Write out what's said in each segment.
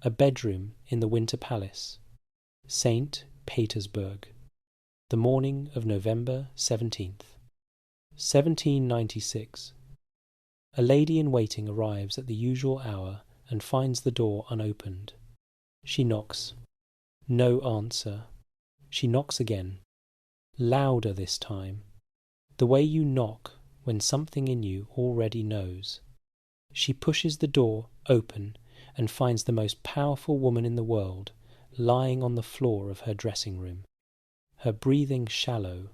A bedroom in the Winter Palace, St. Petersburg, the morning of November 17th, 1796. A lady-in-waiting arrives at the usual hour and finds the door unopened. She knocks. No answer. She knocks again. Louder this time. The way you knock when something in you already knows. She pushes the door open and finds the most powerful woman in the world lying on the floor of her dressing room, her breathing shallow,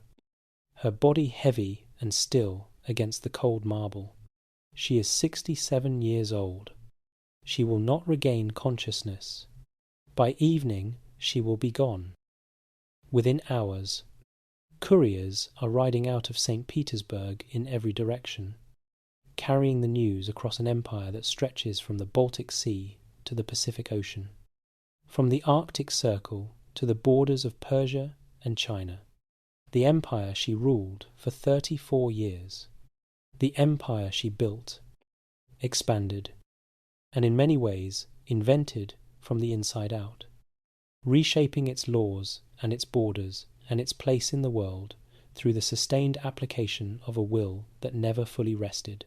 her body heavy and still against the cold marble. She is 67 years old. She will not regain consciousness. By evening she will be gone. Within hours, couriers are riding out of St. Petersburg in every direction, carrying the news across an empire that stretches from the Baltic Sea to the Pacific Ocean, from the Arctic Circle to the borders of Persia and China. The empire she ruled for 34 years, the empire she built, expanded, and in many ways invented from the inside out, reshaping its laws and its borders and its place in the world through the sustained application of a will that never fully rested.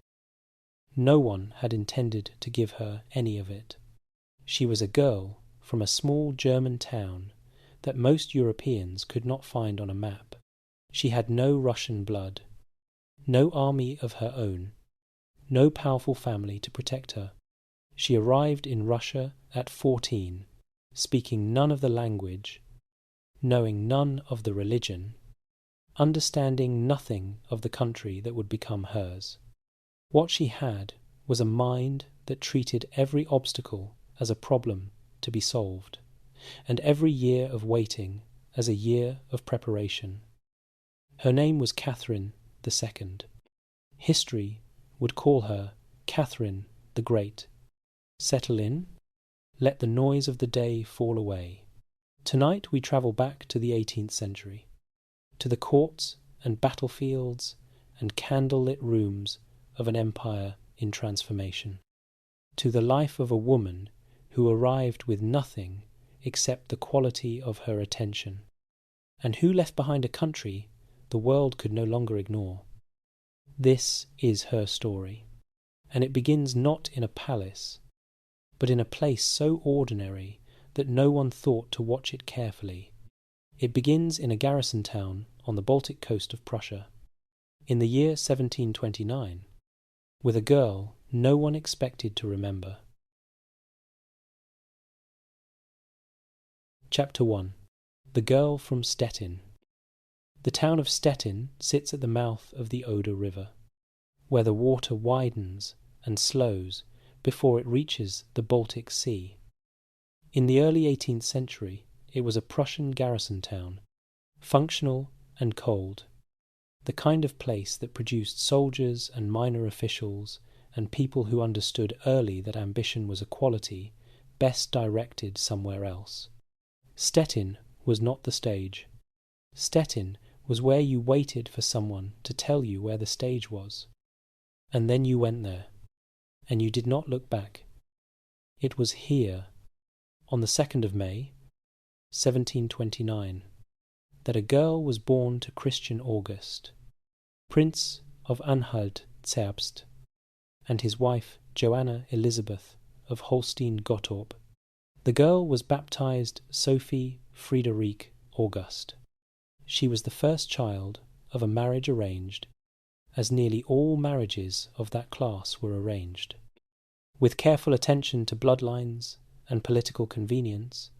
No one had intended to give her any of it. She was a girl from a small German town that most Europeans could not find on a map. She had no Russian blood, no army of her own, no powerful family to protect her. She arrived in Russia at 14, speaking none of the language, knowing none of the religion, understanding nothing of the country that would become hers. What she had was a mind that treated every obstacle as a problem to be solved, and every year of waiting as a year of preparation. Her name was Catherine II. History would call her Catherine the Great. Settle in, let the noise of the day fall away. Tonight we travel back to the 18th century, to the courts and battlefields and candle-lit rooms of an empire in transformation, to the life of a woman who arrived with nothing except the quality of her attention, and who left behind a country the world could no longer ignore. This is her story, and it begins not in a palace, but in a place so ordinary that no one thought to watch it carefully. It begins in a garrison town on the Baltic coast of Prussia, in the year 1729, with a girl no one expected to remember. Chapter 1. The Girl from Stettin. The town of Stettin sits at the mouth of the Oder River, where the water widens and slows before it reaches the Baltic Sea. In the early 18th century, it was a Prussian garrison town, functional and cold, the kind of place that produced soldiers and minor officials and people who understood early that ambition was a quality best directed somewhere else. Stettin was not the stage. Stettin was where you waited for someone to tell you where the stage was. And then you went there, and you did not look back. It was here, on the 2nd of May, 1729, that a girl was born to Christian August, Prince of Anhalt-Zerbst, and his wife Joanna Elizabeth of Holstein-Gottorp. The girl was baptized Sophie Friederike August. She was the first child of a marriage arranged, as nearly all marriages of that class were arranged, with careful attention to bloodlines and political convenience,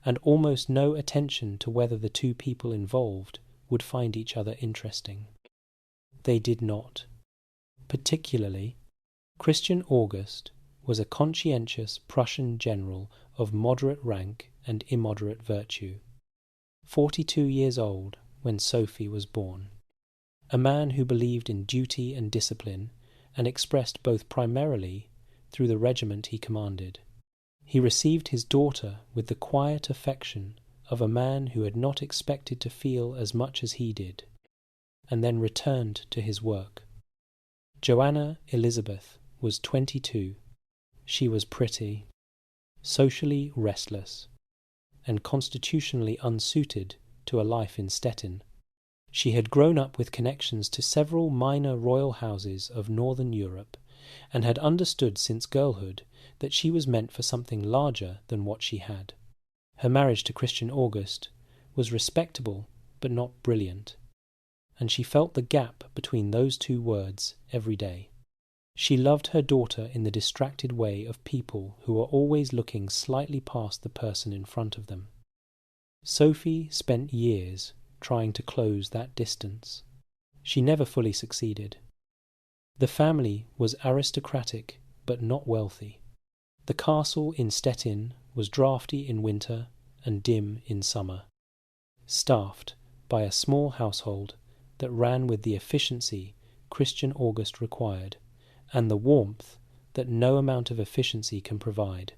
and almost no attention to whether the two people involved would find each other interesting. They did not. Particularly, Christian August was a conscientious Prussian general of moderate rank and immoderate virtue, 42 years old when Sophie was born, a man who believed in duty and discipline and expressed both primarily through the regiment he commanded. He received his daughter with the quiet affection of a man who had not expected to feel as much as he did, and then returned to his work. Joanna Elizabeth was 22. She was pretty. socially restless, and constitutionally unsuited to a life in Stettin. She had grown up with connections to several minor royal houses of northern Europe, and had understood since girlhood that she was meant for something larger than what she had. Her marriage to Christian August was respectable but not brilliant, and she felt the gap between those two words every day. She loved her daughter in the distracted way of people who are always looking slightly past the person in front of them. Sophie spent years trying to close that distance. She never fully succeeded. The family was aristocratic but not wealthy. The castle in Stettin was draughty in winter and dim in summer, staffed by a small household that ran with the efficiency Christian August required, and the warmth that no amount of efficiency can provide.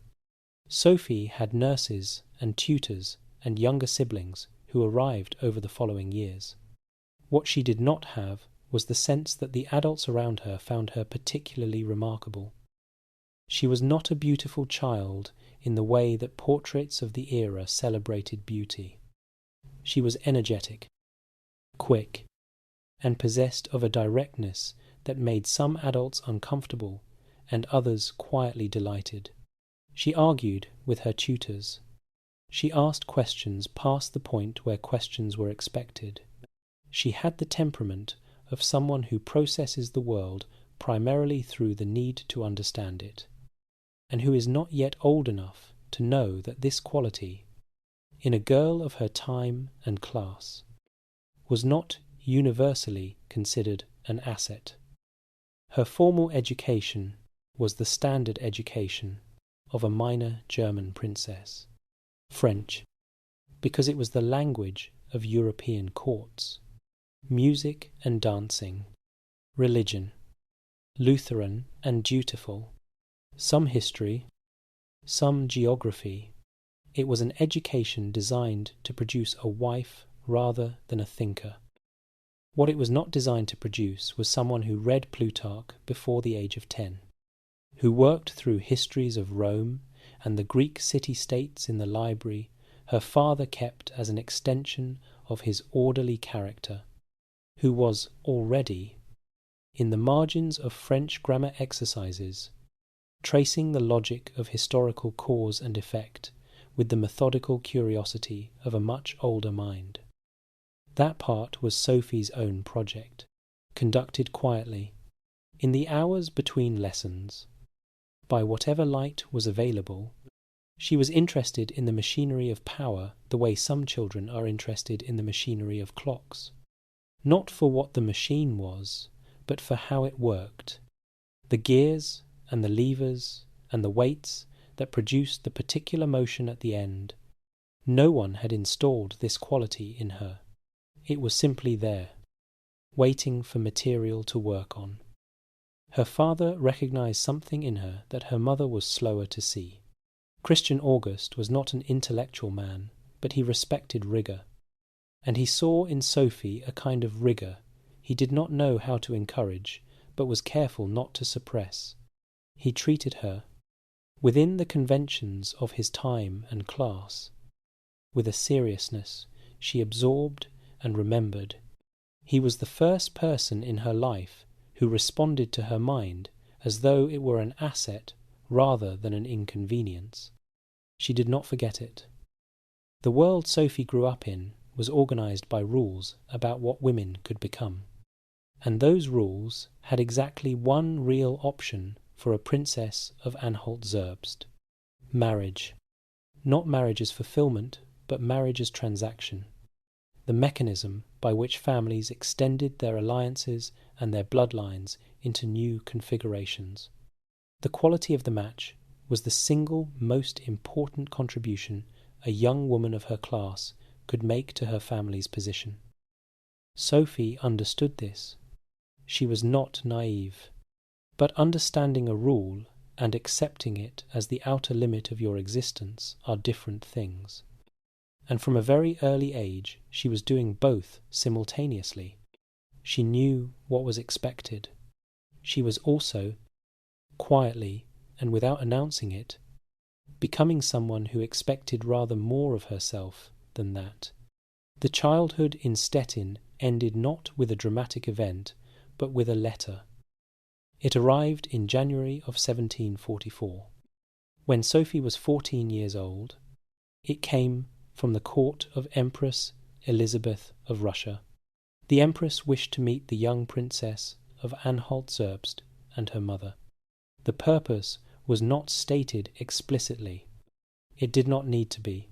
Sophie had nurses and tutors and younger siblings who arrived over the following years. What she did not have was the sense that the adults around her found her particularly remarkable. She was not a beautiful child in the way that portraits of the era celebrated beauty. She was energetic, quick, and possessed of a directness that made some adults uncomfortable and others quietly delighted. She argued with her tutors. She asked questions past the point where questions were expected. She had the temperament of someone who processes the world primarily through the need to understand it, and who is not yet old enough to know that this quality, in a girl of her time and class, was not universally considered an asset. Her formal education was the standard education of a minor German princess. French, because it was the language of European courts. Music and dancing. Religion, Lutheran and dutiful. Some history, some geography. It was an education designed to produce a wife rather than a thinker. What it was not designed to produce was someone who read Plutarch before the age of 10, who worked through histories of Rome and the Greek city-states in the library her father kept as an extension of his orderly character, who was already, in the margins of French grammar exercises, tracing the logic of historical cause and effect with the methodical curiosity of a much older mind. That part was Sophie's own project, conducted quietly, in the hours between lessons, by whatever light was available. She was interested in the machinery of power the way some children are interested in the machinery of clocks, not for what the machine was, but for how it worked, the gears and the levers and the weights that produced the particular motion at the end. No one had installed this quality in her. It was simply there, waiting for material to work on. Her father recognized something in her that her mother was slower to see. Christian August was not an intellectual man, but he respected rigour, and he saw in Sophie a kind of rigour he did not know how to encourage, but was careful not to suppress. He treated her, within the conventions of his time and class, with a seriousness she absorbed and remembered. He was the first person in her life who responded to her mind as though it were an asset rather than an inconvenience. She did not forget it. The world Sophie grew up in was organized by rules about what women could become, and those rules had exactly one real option for a princess of Anhalt-Zerbst: marriage. Not marriage as fulfillment, but marriage as transaction, the mechanism by which families extended their alliances and their bloodlines into new configurations. The quality of the match was the single most important contribution a young woman of her class could make to her family's position. Sophie understood this. She was not naive, but understanding a rule and accepting it as the outer limit of your existence are different things. And from a very early age she was doing both simultaneously. She knew what was expected. She was also, quietly and without announcing it, becoming someone who expected rather more of herself than that. The childhood in Stettin ended not with a dramatic event, but with a letter. It arrived in January of 1744. When Sophie was 14 years old, it came from the court of Empress Elizabeth of Russia. The Empress wished to meet the young princess of Anhalt-Zerbst and her mother. The purpose was not stated explicitly. It did not need to be.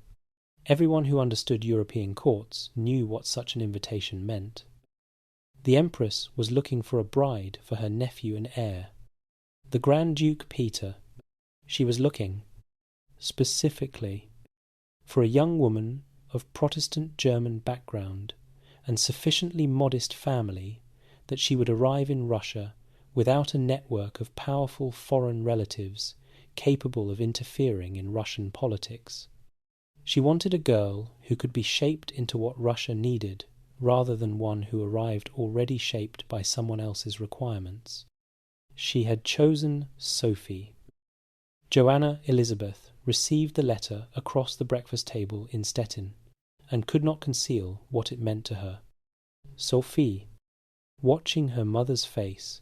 Everyone who understood European courts knew what such an invitation meant. The Empress was looking for a bride for her nephew and heir, the Grand Duke Peter. She was looking, specifically, for a young woman of Protestant German background and sufficiently modest family that she would arrive in Russia without a network of powerful foreign relatives capable of interfering in Russian politics. She wanted a girl who could be shaped into what Russia needed, rather than one who arrived already shaped by someone else's requirements. She had chosen Sophie. Joanna Elizabeth received the letter across the breakfast table in Stettin, and could not conceal what it meant to her. Sophie, watching her mother's face,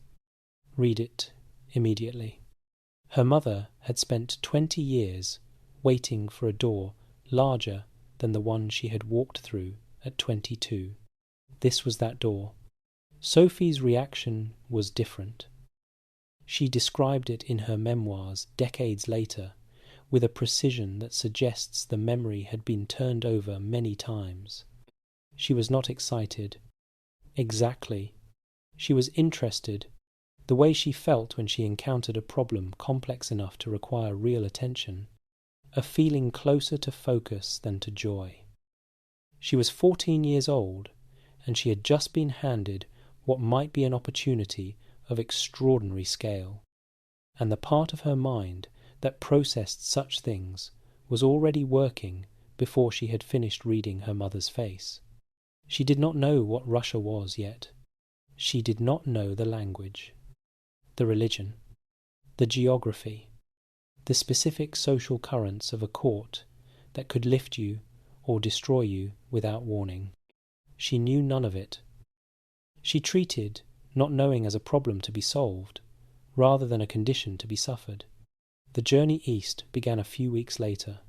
read it immediately. Her mother had spent 20 years waiting for a door larger than the one she had walked through at 22. This was that door. Sophie's reaction was different. She described it in her memoirs decades later with a precision that suggests the memory had been turned over many times. She was not excited. Exactly. She was interested, the way she felt when she encountered a problem complex enough to require real attention, a feeling closer to focus than to joy. She was 14 years old, and she had just been handed what might be an opportunity of extraordinary scale, and the part of her mind that processed such things was already working before she had finished reading her mother's face. She did not know what Russia was yet. She did not know the language, the religion, the geography, the specific social currents of a court that could lift you or destroy you without warning. She knew none of it. She treated not knowing as a problem to be solved, rather than a condition to be suffered. The journey east began a few weeks later.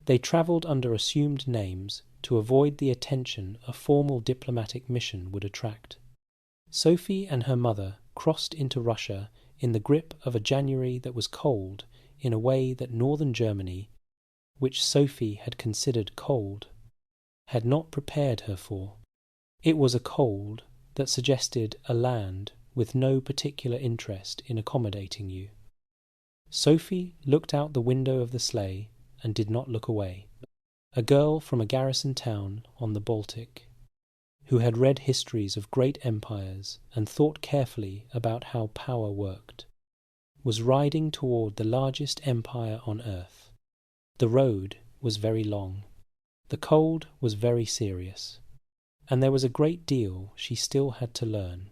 They travelled under assumed names to avoid the attention a formal diplomatic mission would attract. Sophie and her mother crossed into Russia in the grip of a January that was cold in a way that northern Germany, which Sophie had considered cold, had not prepared her for. It was a cold that suggested a land with no particular interest in accommodating you. Sophie looked out the window of the sleigh and did not look away. A girl from a garrison town on the Baltic, who had read histories of great empires and thought carefully about how power worked, was riding toward the largest empire on earth. The road was very long. The cold was very serious. And there was a great deal she still had to learn.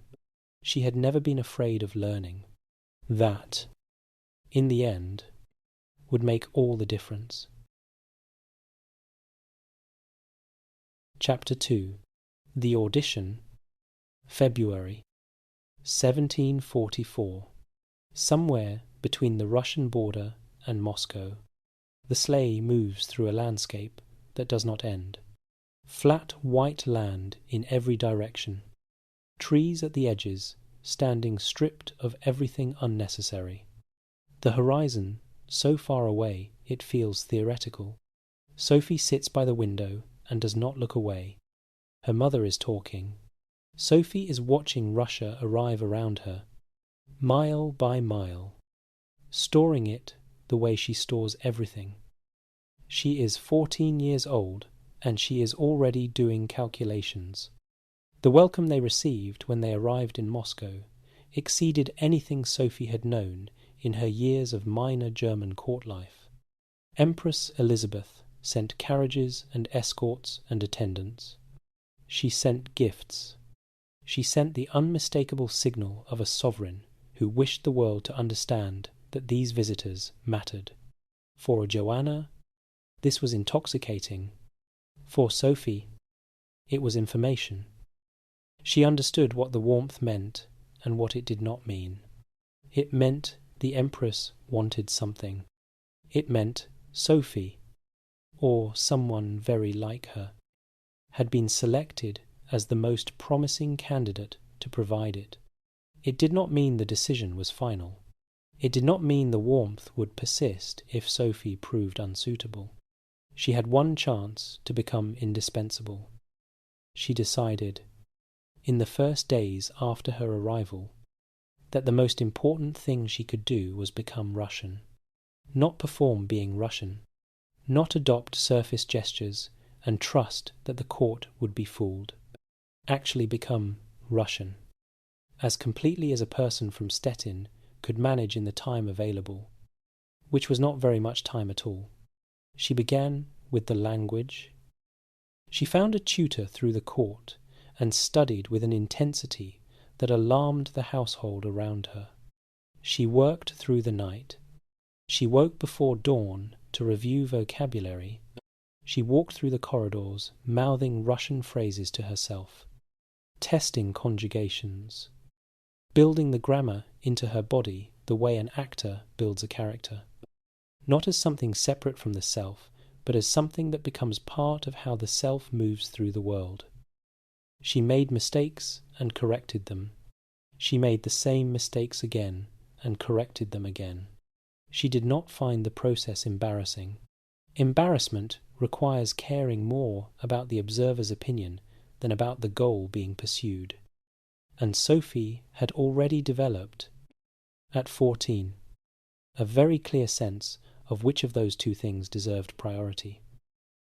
She had never been afraid of learning. That, in the end, would make all the difference. Chapter 2. The Audition. February 1744. Somewhere between the Russian border and Moscow, the sleigh moves through a landscape that does not end. Flat white land in every direction. Trees at the edges, standing stripped of everything unnecessary. The horizon, so far away it feels theoretical. Sophie sits by the window and does not look away. Her mother is talking. Sophie is watching Russia arrive around her, mile by mile, storing it the way she stores everything. She is 14 years old, and she is already doing calculations. The welcome they received when they arrived in Moscow exceeded anything Sophie had known in her years of minor German court life. Empress Elizabeth sent carriages and escorts and attendants. She sent gifts. She sent the unmistakable signal of a sovereign who wished the world to understand that these visitors mattered. For Joanna, this was intoxicating. For Sophie, it was information. She understood what the warmth meant and what it did not mean. It meant the Empress wanted something. It meant Sophie, or someone very like her, had been selected as the most promising candidate to provide it. It did not mean the decision was final. It did not mean the warmth would persist if Sophie proved unsuitable. She had one chance to become indispensable. She decided, in the first days after her arrival, that the most important thing she could do was become Russian. Not perform being Russian, not adopt surface gestures and trust that the court would be fooled. Actually become Russian, as completely as a person from Stettin could manage in the time available, which was not very much time at all. She began with the language. She found a tutor through the court and studied with an intensity that alarmed the household around her. She worked through the night. She woke before dawn to review vocabulary. She walked through the corridors, mouthing Russian phrases to herself, testing conjugations, building the grammar into her body the way an actor builds a character, not as something separate from the self, but as something that becomes part of how the self moves through the world. She made mistakes and corrected them. She made the same mistakes again and corrected them again. She did not find the process embarrassing. Embarrassment requires caring more about the observer's opinion than about the goal being pursued. And Sophie had already developed, at 14, a very clear sense of which of those two things deserved priority.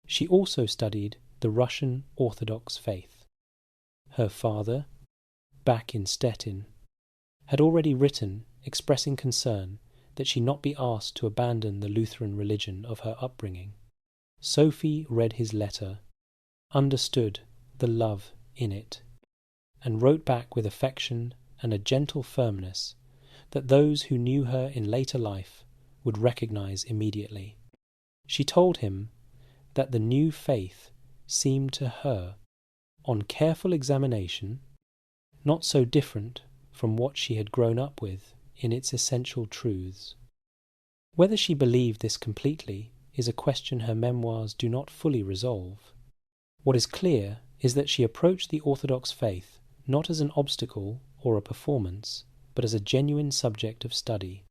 She also studied the Russian Orthodox faith. Her father, back in Stettin, had already written expressing concern that she not be asked to abandon the Lutheran religion of her upbringing. Sophie read his letter, understood the love in it, and wrote back with affection and a gentle firmness that those who knew her in later life would recognize immediately. She told him that the new faith seemed to her, on careful examination, not so different from what she had grown up with in its essential truths. Whether she believed this completely is a question her memoirs do not fully resolve. What is clear is that she approached the Orthodox faith not as an obstacle or a performance, but as a genuine subject of study,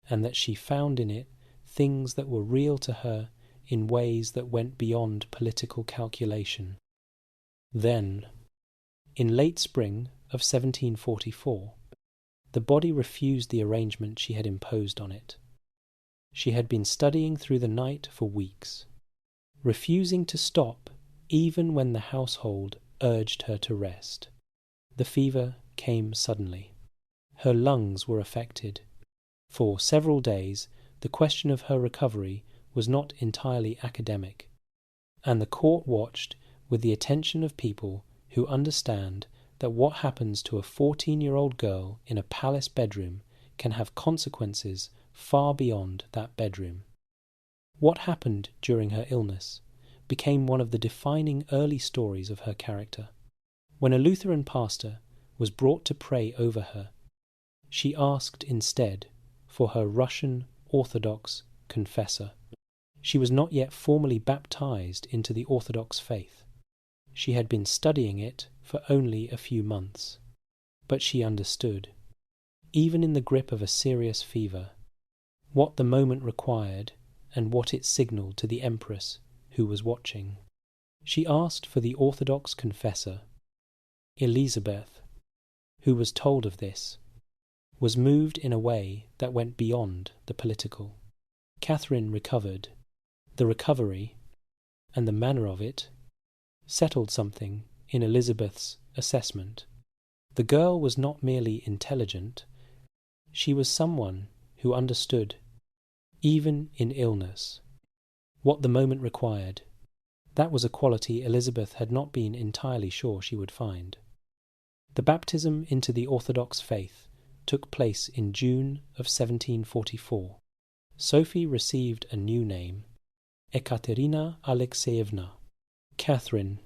and that she found in it things that were real to her in ways that went beyond political calculation. Then, in late spring of 1744, the body refused the arrangement she had imposed on it. She had been studying through the night for weeks, refusing to stop even when the household urged her to rest. The fever came suddenly. Her lungs were affected. For several days the question of her recovery was not entirely academic, and the court watched with the attention of people who understand that what happens to a 14-year-old girl in a palace bedroom can have consequences far beyond that bedroom. What happened during her illness became one of the defining early stories of her character. When a Lutheran pastor was brought to pray over her, she asked instead for her Russian Orthodox confessor. She was not yet formally baptized into the Orthodox faith. She had been studying it for only a few months, but she understood, even in the grip of a serious fever, what the moment required and what it signalled to the Empress who was watching. She asked for the Orthodox confessor. Elizabeth, who was told of this, was moved in a way that went beyond the political. Catherine recovered. The recovery, and the manner of it, settled something in Elizabeth's assessment. The girl was not merely intelligent, she was someone who understood, even in illness, what the moment required. That was a quality Elizabeth had not been entirely sure she would find. The baptism into the Orthodox faith took place in June of 1744. Sophie received a new name, Ekaterina Alexeyevna. Catherine.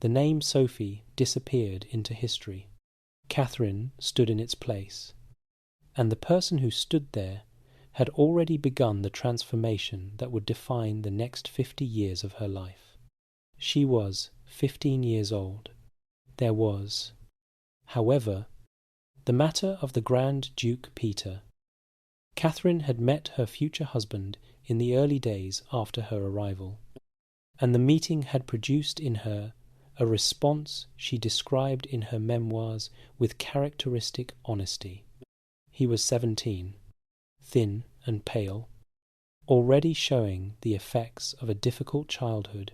The name Sophie disappeared into history. Catherine stood in its place, and the person who stood there had already begun the transformation that would define the next 50 years of her life. She was 15 years old. There was, however, the matter of the Grand Duke Peter. Catherine had met her future husband in the early days after her arrival, and the meeting had produced in her a response she described in her memoirs with characteristic honesty. He was 17, thin and pale, already showing the effects of a difficult childhood.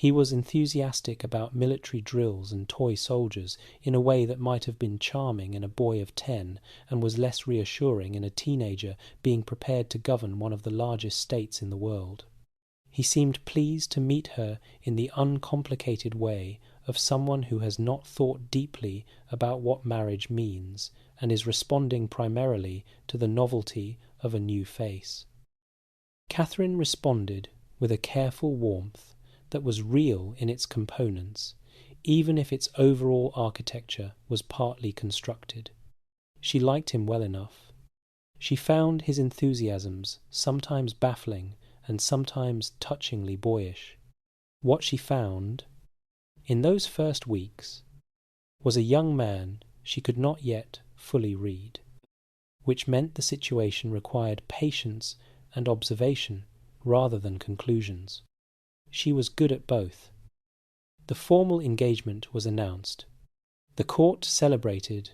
He was enthusiastic about military drills and toy soldiers in a way that might have been charming in a boy of 10 and was less reassuring in a teenager being prepared to govern one of the largest states in the world. He seemed pleased to meet her in the uncomplicated way of someone who has not thought deeply about what marriage means and is responding primarily to the novelty of a new face. Catherine responded with a careful warmth that was real in its components, even if its overall architecture was partly constructed. She liked him well enough. She found his enthusiasms sometimes baffling and sometimes touchingly boyish. What she found, in those first weeks, was a young man she could not yet fully read, which meant the situation required patience and observation rather than conclusions. She was good at both. The formal engagement was announced. The court celebrated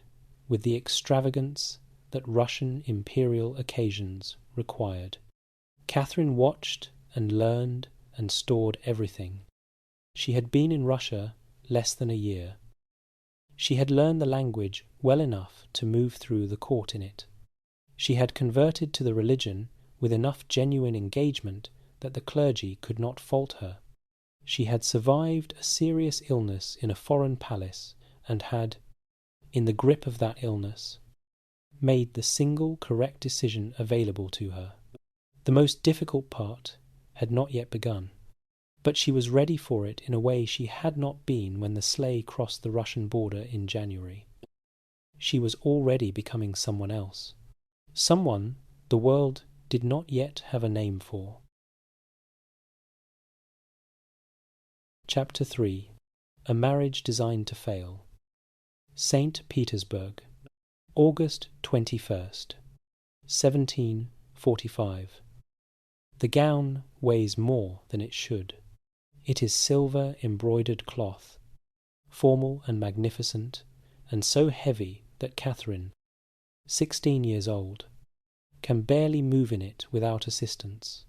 with the extravagance that Russian imperial occasions required. Catherine watched and learned and stored everything. She had been in Russia less than a year. She had learned the language well enough to move through the court in it. She had converted to the religion with enough genuine engagement that the clergy could not fault her. She had survived a serious illness in a foreign palace and had, in the grip of that illness, made the single correct decision available to her. The most difficult part had not yet begun, but she was ready for it in a way she had not been when the sleigh crossed the Russian border in January. She was already becoming someone else, someone the world did not yet have a name for. Chapter 3. A Marriage Designed to Fail. St. Petersburg, August 21st, 1745. The gown weighs more than it should. It is silver embroidered cloth, formal and magnificent, and so heavy that Catherine, 16 years old, can barely move in it without assistance.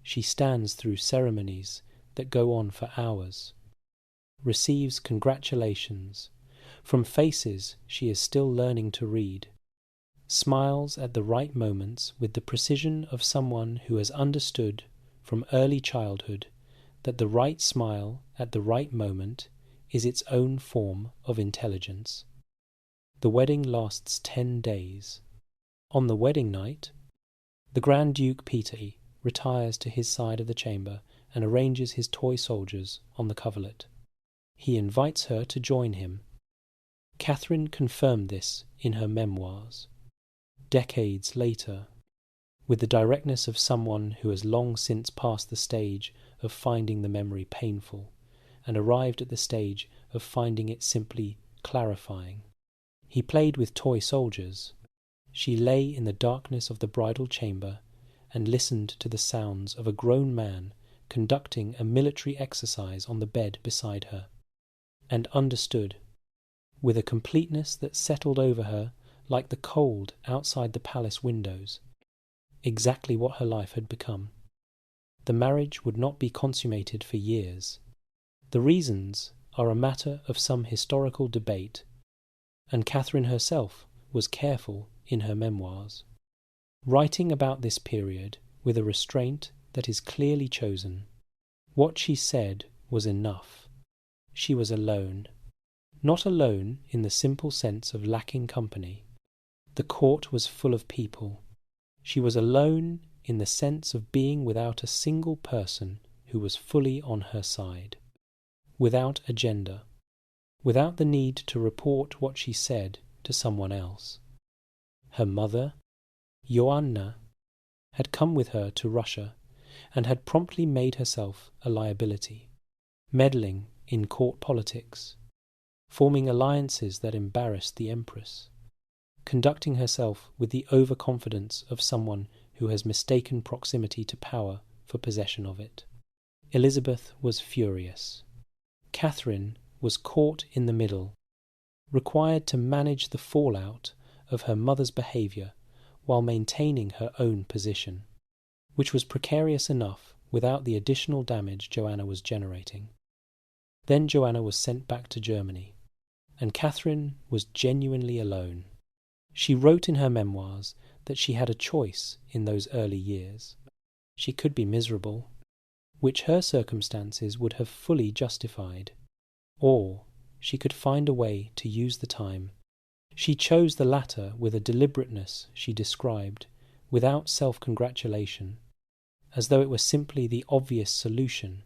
She stands through ceremonies that go on for hours, receives congratulations from faces she is still learning to read, smiles at the right moments with the precision of someone who has understood from early childhood that the right smile at the right moment is its own form of intelligence. The wedding lasts 10 days. On the wedding night, the Grand Duke Peter retires to his side of the chamber and arranges his toy soldiers on the coverlet. He invites her to join him. Catherine confirmed this in her memoirs, decades later, with the directness of someone who has long since passed the stage of finding the memory painful and arrived at the stage of finding it simply clarifying. He played with toy soldiers. She lay in the darkness of the bridal chamber and listened to the sounds of a grown man conducting a military exercise on the bed beside her, and understood, with a completeness that settled over her like the cold outside the palace windows, exactly what her life had become. The marriage would not be consummated for years. The reasons are a matter of some historical debate, and Catherine herself was careful in her memoirs, writing about this period with a restraint that is clearly chosen. What she said was enough. She was alone. Not alone in the simple sense of lacking company. The court was full of people. She was alone in the sense of being without a single person who was fully on her side, without agenda, without the need to report what she said to someone else. Her mother, Joanna, had come with her to Russia and had promptly made herself a liability, meddling in court politics, forming alliances that embarrassed the Empress, conducting herself with the overconfidence of someone who has mistaken proximity to power for possession of it. Elizabeth was furious. Catherine was caught in the middle, required to manage the fallout of her mother's behaviour while maintaining her own position, which was precarious enough without the additional damage Joanna was generating. Then Joanna was sent back to Germany, and Catherine was genuinely alone. She wrote in her memoirs that she had a choice in those early years. She could be miserable, which her circumstances would have fully justified, or she could find a way to use the time. She chose the latter with a deliberateness she described, without self-congratulation, as though it were simply the obvious solution,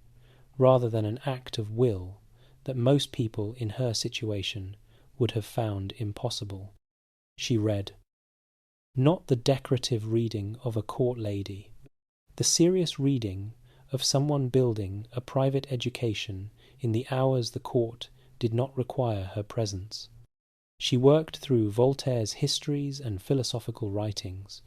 rather than an act of will that most people in her situation would have found impossible. She read, not the decorative reading of a court lady, the serious reading of someone building a private education in the hours the court did not require her presence. She worked through Voltaire's histories and philosophical writings.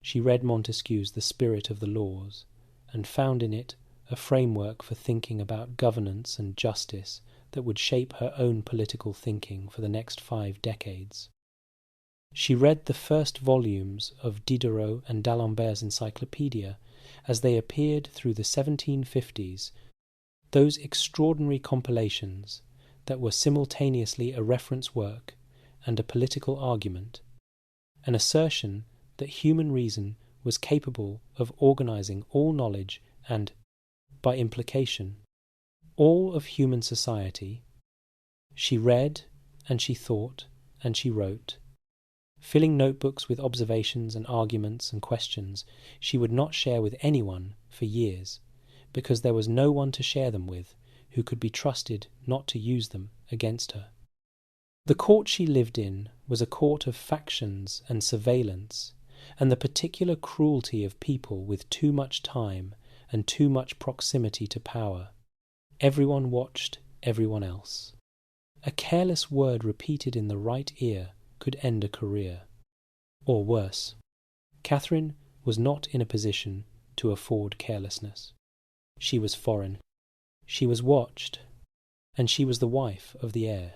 She read Montesquieu's The Spirit of the Laws, and found in it a framework for thinking about governance and justice that would shape her own political thinking for the next 5 decades. She read the first volumes of Diderot and d'Alembert's encyclopedia as they appeared through the 1750s, those extraordinary compilations that were simultaneously a reference work and a political argument, an assertion that human reason was capable of organizing all knowledge and, by implication, all of human society. She read, and she thought, and she wrote, filling notebooks with observations and arguments and questions she would not share with anyone for years, because there was no one to share them with who could be trusted not to use them against her. The court she lived in was a court of factions and surveillance, and the particular cruelty of people with too much time and too much proximity to power. Everyone watched everyone else. A careless word repeated in the right ear could end a career. Or worse, Catherine was not in a position to afford carelessness. She was foreign. She was watched, and she was the wife of the heir,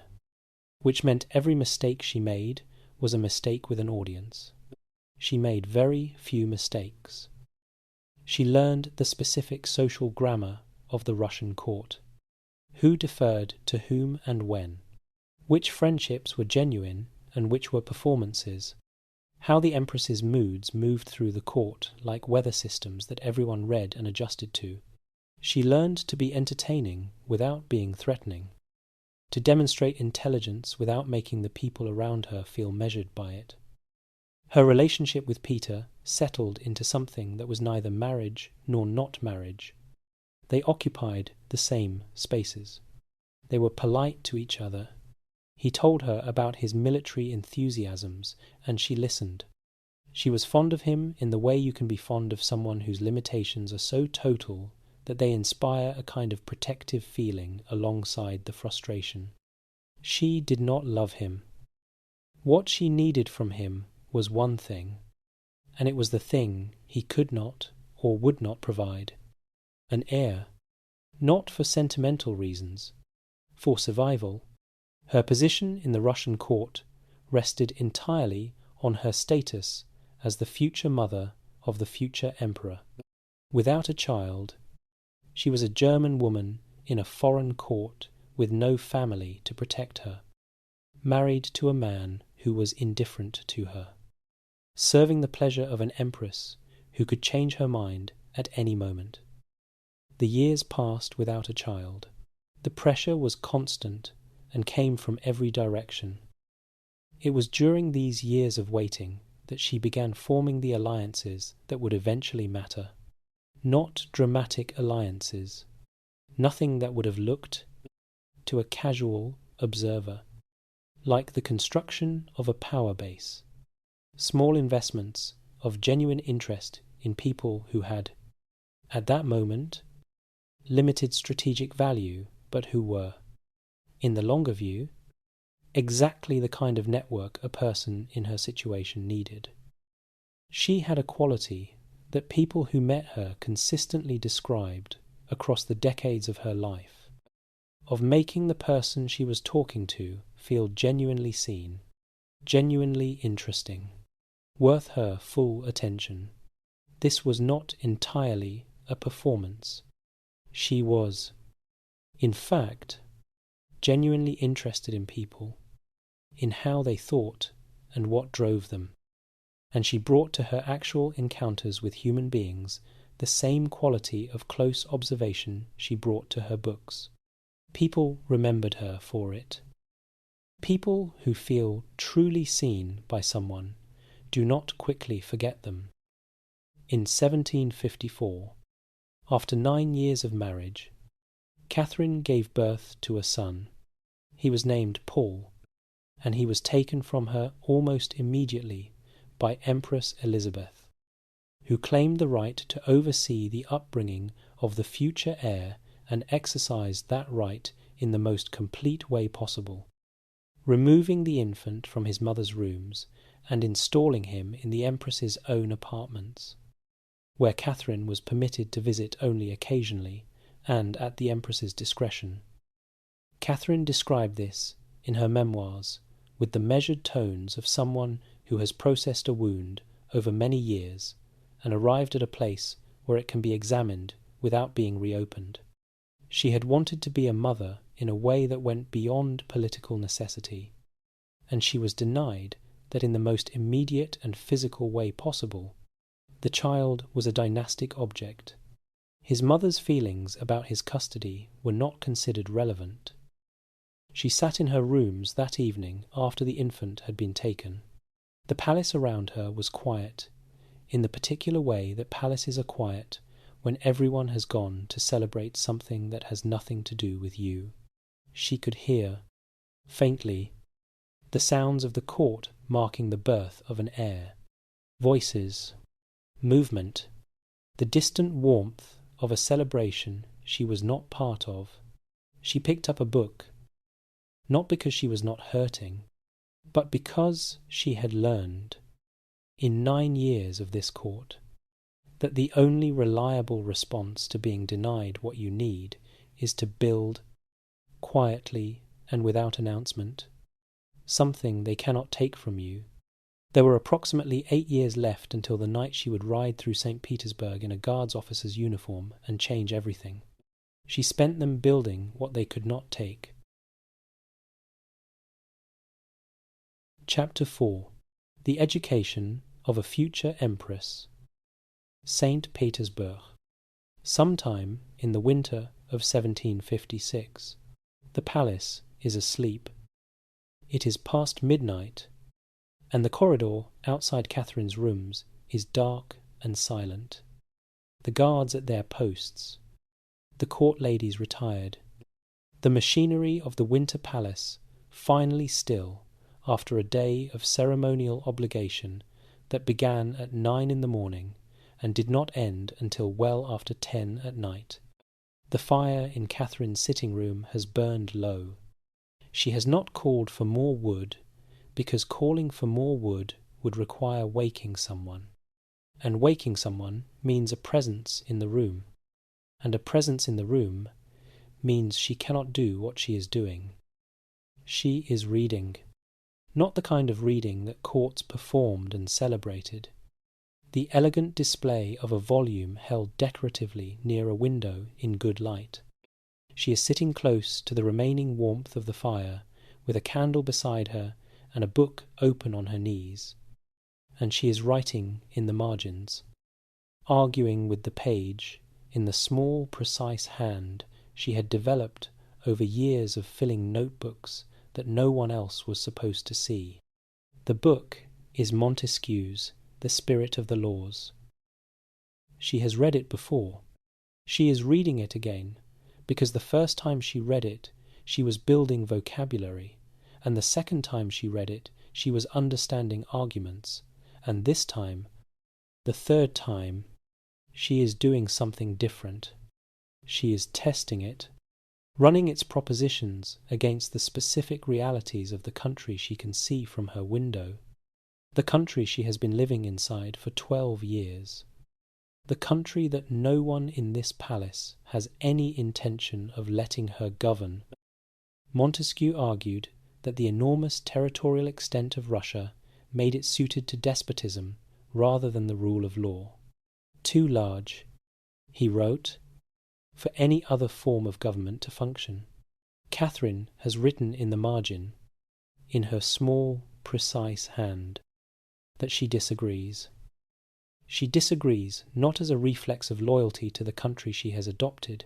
which meant every mistake she made was a mistake with an audience. She made very few mistakes. She learned the specific social grammar of the Russian court. Who deferred to whom and when? Which friendships were genuine and which were performances? How the Empress's moods moved through the court like weather systems that everyone read and adjusted to. She learned to be entertaining without being threatening, to demonstrate intelligence without making the people around her feel measured by it. Her relationship with Peter settled into something that was neither marriage nor not marriage. They occupied the same spaces. They were polite to each other. He told her about his military enthusiasms, and she listened. She was fond of him in the way you can be fond of someone whose limitations are so total that they inspire a kind of protective feeling alongside the frustration. She did not love him. What she needed from him was one thing, and it was the thing he could not or would not provide: an heir, not for sentimental reasons, for survival. Her position in the Russian court rested entirely on her status as the future mother of the future emperor. Without a child, she was a German woman in a foreign court with no family to protect her, married to a man who was indifferent to her, serving the pleasure of an empress who could change her mind at any moment. The years passed without a child. The pressure was constant and came from every direction. It was during these years of waiting that she began forming the alliances that would eventually matter. Not dramatic alliances, nothing that would have looked, to a casual observer, like the construction of a power base, small investments of genuine interest in people who had, at that moment, limited strategic value, but who were, in the longer view, exactly the kind of network a person in her situation needed. She had a quality that people who met her consistently described across the decades of her life, of making the person she was talking to feel genuinely seen, genuinely interesting, worth her full attention. This was not entirely a performance. She was, in fact, genuinely interested in people, in how they thought and what drove them, and she brought to her actual encounters with human beings the same quality of close observation she brought to her books. People remembered her for it. People who feel truly seen by someone do not quickly forget them. In 1754, after 9 years of marriage, Catherine gave birth to a son. He was named Paul, and he was taken from her almost immediately by Empress Elizabeth, who claimed the right to oversee the upbringing of the future heir and exercised that right in the most complete way possible, removing the infant from his mother's rooms and installing him in the Empress's own apartments, where Catherine was permitted to visit only occasionally and at the Empress's discretion. Catherine described this in her memoirs with the measured tones of someone who has processed a wound over many years and arrived at a place where it can be examined without being reopened. She had wanted to be a mother in a way that went beyond political necessity, and she was denied that in the most immediate and physical way possible. The child was a dynastic object. His mother's feelings about his custody were not considered relevant. She sat in her rooms that evening after the infant had been taken. The palace around her was quiet, in the particular way that palaces are quiet when everyone has gone to celebrate something that has nothing to do with you. She could hear, faintly, the sounds of the court marking the birth of an heir, voices, movement, the distant warmth of a celebration she was not part of. She picked up a book, not because she was not hurting, but because she had learned, in 9 years of this court, that the only reliable response to being denied what you need is to build, quietly and without announcement, something they cannot take from you. There were approximately 8 years left until the night she would ride through St. Petersburg in a guards officer's uniform and change everything. She spent them building what they could not take. Chapter 4. The Education of a Future Empress. St. Petersburg. Sometime in the winter of 1756, the palace is asleep. It is past midnight, and the corridor outside Catherine's rooms is dark and silent. The guards at their posts, the court ladies retired, the machinery of the winter palace finally still after a day of ceremonial obligation that began at 9 in the morning and did not end until well after 10 at night. The fire in Catherine's sitting room has burned low. She has not called for more wood, because calling for more wood would require waking someone, and waking someone means a presence in the room, and a presence in the room means she cannot do what she is doing. She is reading, not the kind of reading that courts performed and celebrated, the elegant display of a volume held decoratively near a window in good light. She is sitting close to the remaining warmth of the fire, with a candle beside her and a book open on her knees, and she is writing in the margins, arguing with the page in the small, precise hand she had developed over years of filling notebooks that no one else was supposed to see. The book is Montesquieu's The Spirit of the Laws. She has read it before. She is reading it again, because the first time she read it, she was building vocabulary, and the second time she read it, she was understanding arguments, and this time, the third time, she is doing something different. She is testing it, running its propositions against the specific realities of the country she can see from her window, the country she has been living inside for 12 years, the country that no one in this palace has any intention of letting her govern. Montesquieu argued that the enormous territorial extent of Russia made it suited to despotism rather than the rule of law. Too large, he wrote, for any other form of government to function. Catherine has written in the margin, in her small, precise hand, that she disagrees. She disagrees not as a reflex of loyalty to the country she has adopted,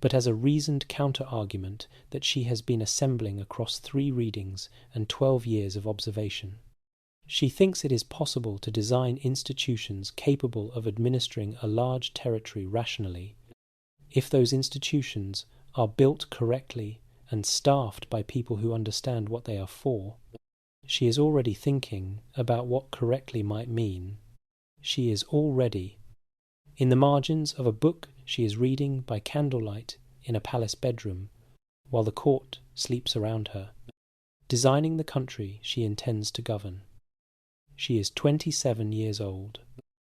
but as a reasoned counter-argument that she has been assembling across 3 readings and 12 years of observation. She thinks it is possible to design institutions capable of administering a large territory rationally, if those institutions are built correctly and staffed by people who understand what they are for. She is already thinking about what correctly might mean. She is already, in the margins of a book she is reading by candlelight in a palace bedroom, while the court sleeps around her, designing the country she intends to govern. She is 27 years old.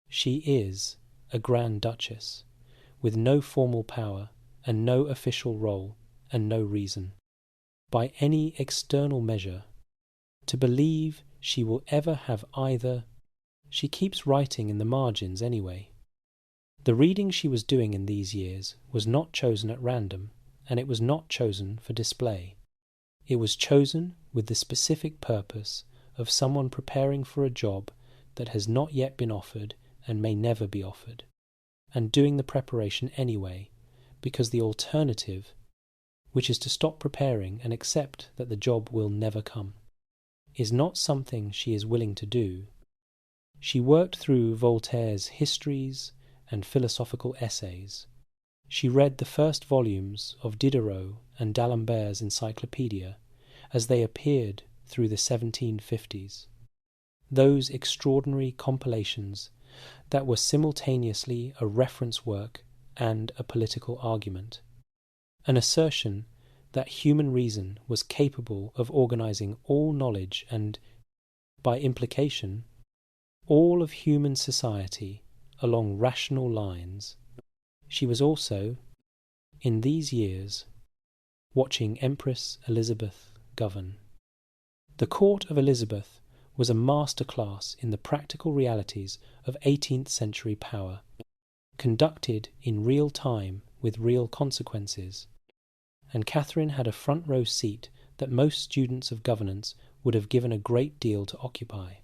She is a Grand Duchess, with no formal power and no official role and no reason, by any external measure, to believe she will ever have either. She keeps writing in the margins anyway. The reading she was doing in these years was not chosen at random, and it was not chosen for display. It was chosen with the specific purpose of someone preparing for a job that has not yet been offered and may never be offered, and doing the preparation anyway, because the alternative, which is to stop preparing and accept that the job will never come, is not something she is willing to do. She worked through Voltaire's histories and philosophical essays. She read the first volumes of Diderot and d'Alembert's encyclopedia as they appeared through the 1750s, those extraordinary compilations that were simultaneously a reference work and a political argument, an assertion that human reason was capable of organizing all knowledge and, by implication, all of human society along rational lines. She was also, in these years, watching Empress Elizabeth govern. The court of Elizabeth was a masterclass in the practical realities of 18th century power, conducted in real time with real consequences, and Catherine had a front row seat that most students of governance would have given a great deal to occupy.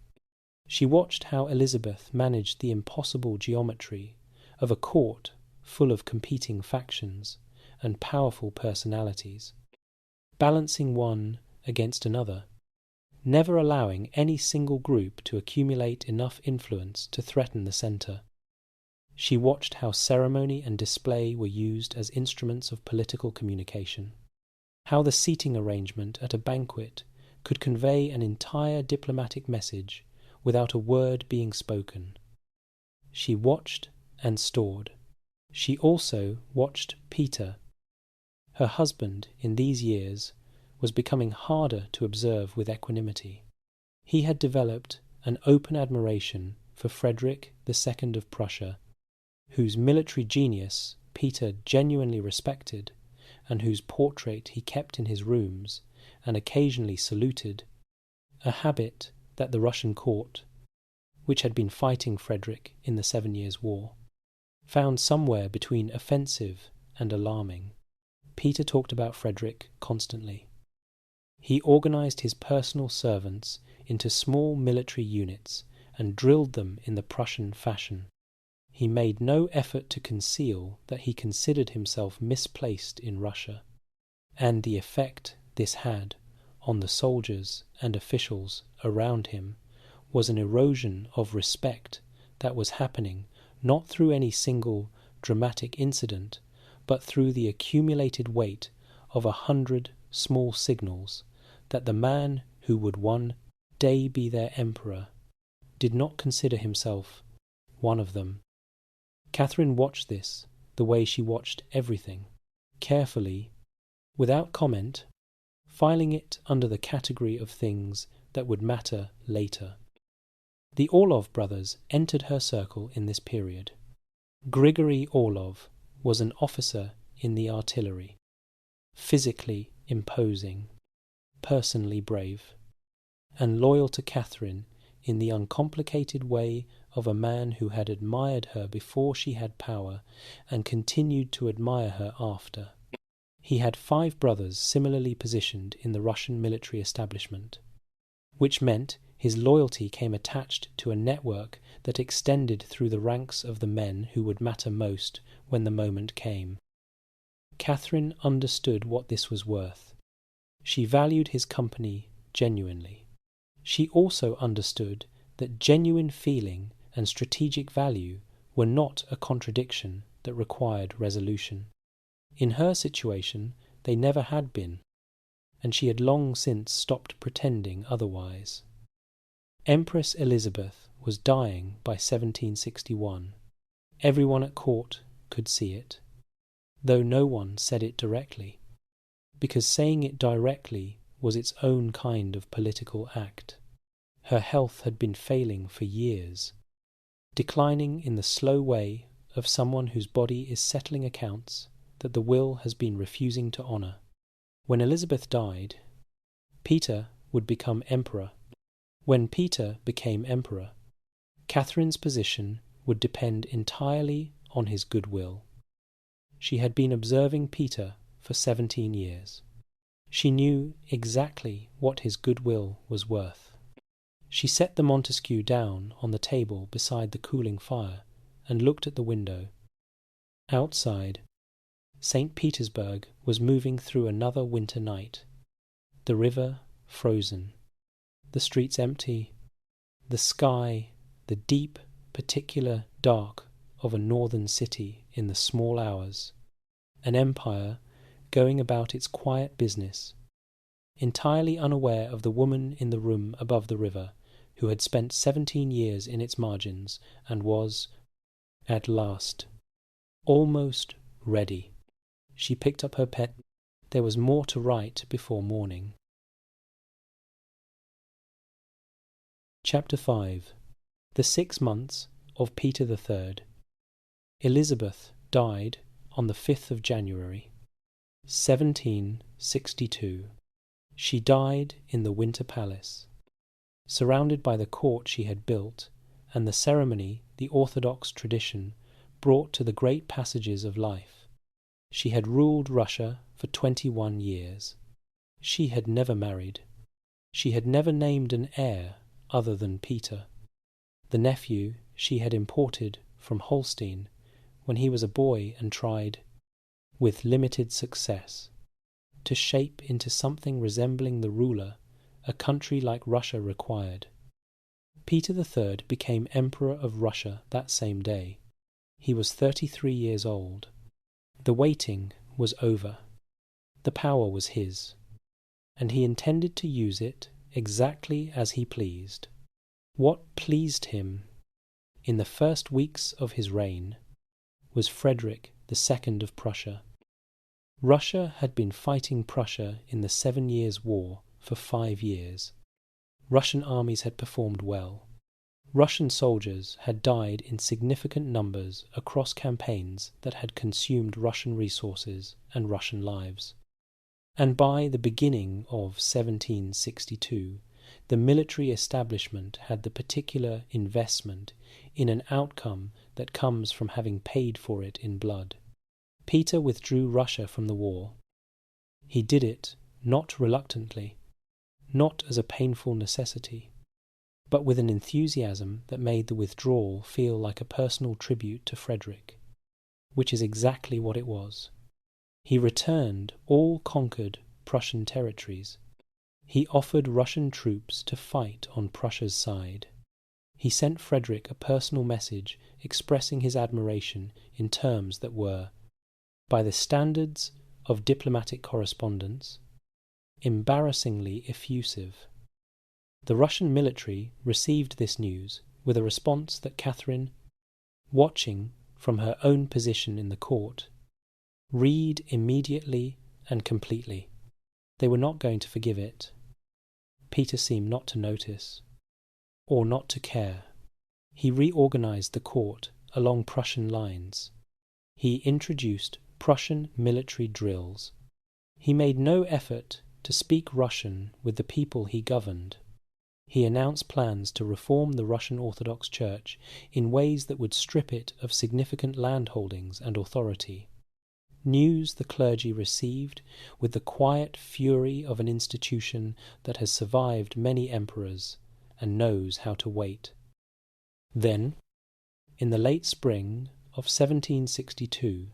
She watched how Elizabeth managed the impossible geometry of a court full of competing factions and powerful personalities, balancing one against another, never allowing any single group to accumulate enough influence to threaten the centre. She watched how ceremony and display were used as instruments of political communication, how the seating arrangement at a banquet could convey an entire diplomatic message without a word being spoken. She watched and stored. She also watched Peter. Her husband, in these years, was becoming harder to observe with equanimity. He had developed an open admiration for Frederick II of Prussia, whose military genius Peter genuinely respected, and whose portrait he kept in his rooms and occasionally saluted, a habit that the Russian court, which had been fighting Frederick in the 7 Years' War, found somewhere between offensive and alarming. Peter talked about Frederick constantly. He organized his personal servants into small military units and drilled them in the Prussian fashion. He made no effort to conceal that he considered himself misplaced in Russia, and the effect this had on the soldiers and officials around him was an erosion of respect that was happening not through any single dramatic incident, but through the accumulated weight of 100 small signals that the man who would one day be their emperor did not consider himself one of them. Catherine watched this the way she watched everything, carefully, without comment, filing it under the category of things that would matter later. The Orlov brothers entered her circle in this period. Grigory Orlov was an officer in the artillery, physically imposing, personally brave, and loyal to Catherine in the uncomplicated way of a man who had admired her before she had power and continued to admire her after. He had 5 brothers similarly positioned in the Russian military establishment, which meant his loyalty came attached to a network that extended through the ranks of the men who would matter most when the moment came. Catherine understood what this was worth. She valued his company genuinely. She also understood that genuine feeling and strategic value were not a contradiction that required resolution. In her situation, they never had been, and she had long since stopped pretending otherwise. Empress Elizabeth was dying by 1761. Everyone at court could see it, though no one said it directly, because saying it directly was its own kind of political act. Her health had been failing for years, declining in the slow way of someone whose body is settling accounts that the will has been refusing to honour. When Elizabeth died, Peter would become emperor. When Peter became emperor, Catherine's position would depend entirely on his goodwill. She had been observing Peter for 17 years. She knew exactly what his goodwill was worth. She set the Montesquieu down on the table beside the cooling fire and looked at the window. Outside, St. Petersburg was moving through another winter night. The river frozen, the streets empty, the sky the deep, particular dark of a northern city in the small hours, an empire going about its quiet business, entirely unaware of the woman in the room above the river, who had spent 17 years in its margins and was, at last, almost ready. She picked up her pen. There was more to write before morning. Chapter 5. The 6 months of Peter III. Elizabeth died on the 5th of January, 1762. She died in the Winter Palace, surrounded by the court she had built, and the ceremony the orthodox tradition brought to the great passages of life. She had ruled Russia for 21 years. She had never married. She had never named an heir other than Peter, the nephew she had imported from Holstein when he was a boy and tried, with limited success, to shape into something resembling the ruler a country like Russia required. Peter III became Emperor of Russia that same day. He was 33 years old. The waiting was over. The power was his, and he intended to use it exactly as he pleased. What pleased him in the first weeks of his reign was Frederick II of Prussia. Russia had been fighting Prussia in the 7 Years' War for 5 years. Russian armies had performed well. Russian soldiers had died in significant numbers across campaigns that had consumed Russian resources and Russian lives. And by the beginning of 1762, the military establishment had the particular investment in an outcome that comes from having paid for it in blood. Peter withdrew Russia from the war. He did it not reluctantly, not as a painful necessity, but with an enthusiasm that made the withdrawal feel like a personal tribute to Frederick, which is exactly what it was. He returned all conquered Prussian territories. He offered Russian troops to fight on Prussia's side. He sent Frederick a personal message expressing his admiration in terms that were, by the standards of diplomatic correspondence, embarrassingly effusive. The Russian military received this news with a response that Catherine, watching from her own position in the court, read immediately and completely. They were not going to forgive it. Peter seemed not to notice, or not to care. He reorganized the court along Prussian lines. He introduced Prussian military drills. He made no effort to speak Russian with the people he governed. He announced plans to reform the Russian Orthodox Church in ways that would strip it of significant landholdings and authority. News the clergy received with the quiet fury of an institution that has survived many emperors and knows how to wait. Then, in the late spring of 1762,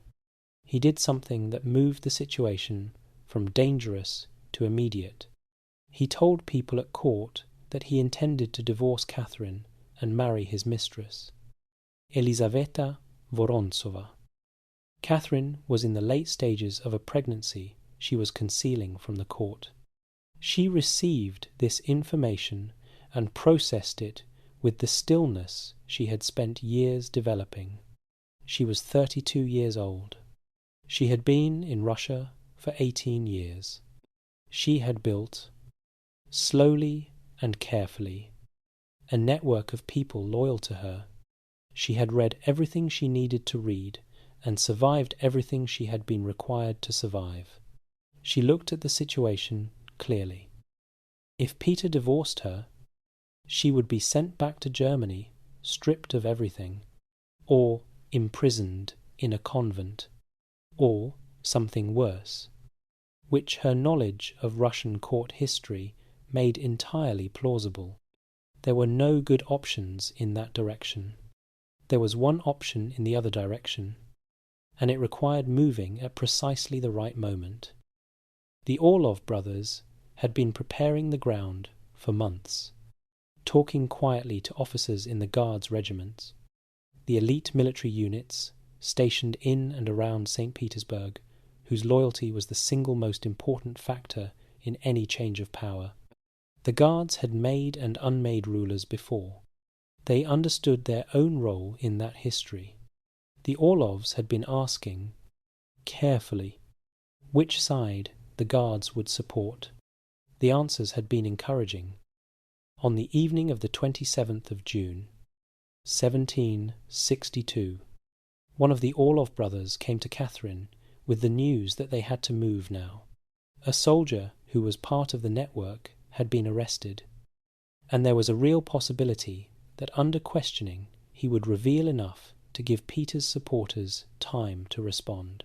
he did something that moved the situation from dangerous to immediate. He told people at court that he intended to divorce Catherine and marry his mistress, Elizaveta Vorontsova. Catherine was in the late stages of a pregnancy she was concealing from the court. She received this information and processed it with the stillness she had spent years developing. She was 32 years old. She had been in Russia for 18 years. She had built, slowly and carefully, a network of people loyal to her. She had read everything she needed to read and survived everything she had been required to survive. She looked at the situation clearly. If Peter divorced her, she would be sent back to Germany, stripped of everything, or imprisoned in a convent, or something worse, which her knowledge of Russian court history made entirely plausible. There were no good options in that direction. There was one option in the other direction, and it required moving at precisely the right moment. The Orlov brothers had been preparing the ground for months, talking quietly to officers in the Guards regiments, the elite military units stationed in and around St. Petersburg, whose loyalty was the single most important factor in any change of power. The Guards had made and unmade rulers before. They understood their own role in that history. The Orlovs had been asking, carefully, which side the Guards would support. The answers had been encouraging. On the evening of the 27th of June, 1762, one of the Orlov brothers came to Catherine with the news that they had to move now. A soldier who was part of the network had been arrested, and there was a real possibility that under questioning he would reveal enough to give Peter's supporters time to respond.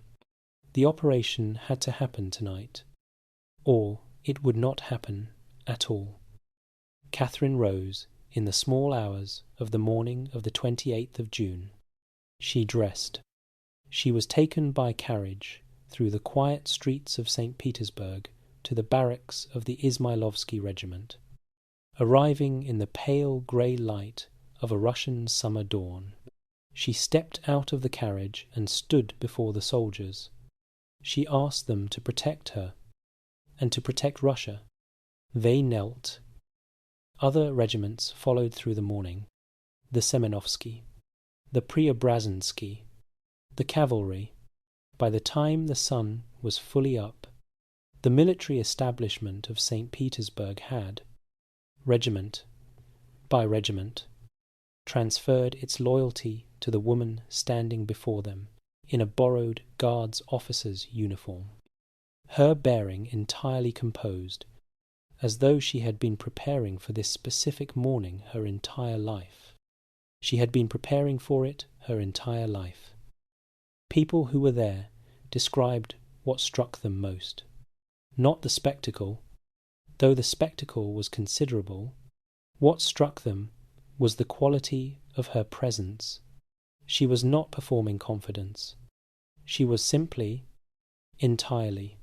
The operation had to happen tonight, or it would not happen at all. Catherine rose in the small hours of the morning of the 28th of June. She dressed. She was taken by carriage through the quiet streets of St. Petersburg to the barracks of the Izmailovsky regiment. Arriving in the pale grey light of a Russian summer dawn, she stepped out of the carriage and stood before the soldiers. She asked them to protect her and to protect Russia. They knelt. Other regiments followed through the morning: the Semenovsky, the Preobrazhensky, the cavalry. By the time the sun was fully up, the military establishment of St. Petersburg had, regiment by regiment, transferred its loyalty to the woman standing before them in a borrowed Guards officer's uniform, her bearing entirely composed, as though she had been preparing for this specific morning her entire life. She had been preparing for it her entire life. People who were there described what struck them most. Not the spectacle, though the spectacle was considerable. What struck them was the quality of her presence. She was not performing confidence. She was simply, entirely,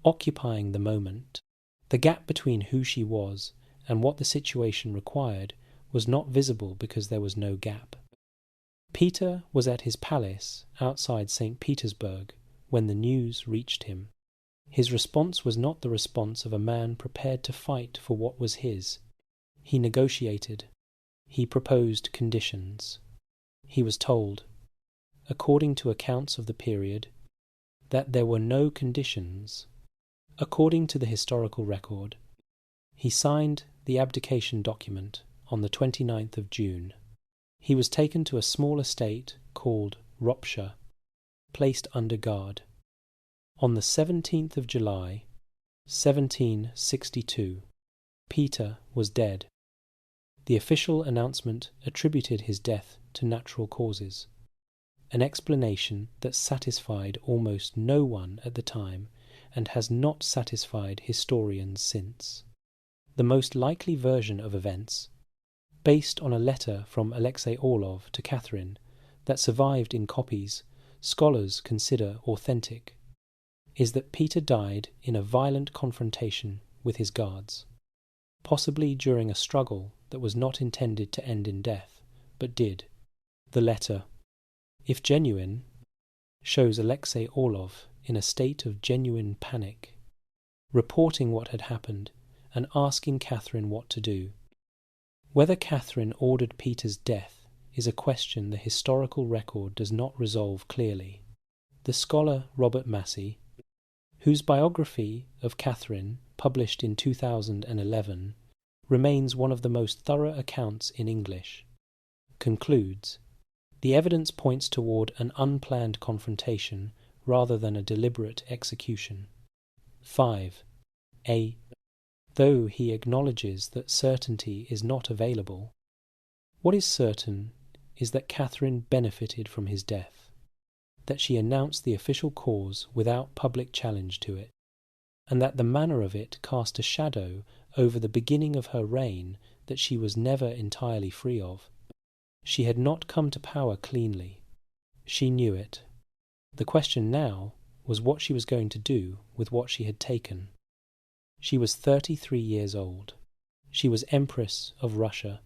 occupying the moment. The gap between who she was and what the situation required was not visible because there was no gap. Peter was at his palace outside St. Petersburg when the news reached him. His response was not the response of a man prepared to fight for what was his. He negotiated. He proposed conditions. He was told, according to accounts of the period, that there were no conditions. According to the historical record, he signed the abdication document on the 29th of June. He was taken to a small estate called Ropsha, placed under guard. On the 17th of July, 1762, Peter was dead. The official announcement attributed his death to natural causes, an explanation that satisfied almost no one at the time and has not satisfied historians since. The most likely version of events, based on a letter from Alexei Orlov to Catherine that survived in copies scholars consider authentic, is that Peter died in a violent confrontation with his guards, possibly during a struggle that was not intended to end in death, but did. The letter, if genuine, shows Alexei Orlov in a state of genuine panic, reporting what had happened and asking Catherine what to do. Whether Catherine ordered Peter's death is a question the historical record does not resolve clearly. The scholar Robert Massey, whose biography of Catherine, published in 2011, remains one of the most thorough accounts in English, concludes, the evidence points toward an unplanned confrontation rather than a deliberate execution. 5. Though he acknowledges that certainty is not available, what is certain is that Catherine benefited from his death, that she announced the official cause without public challenge to it, and that the manner of it cast a shadow over the beginning of her reign that she was never entirely free of. She had not come to power cleanly. She knew it. The question now was what she was going to do with what she had taken. She was 33 years old. She was Empress of Russia.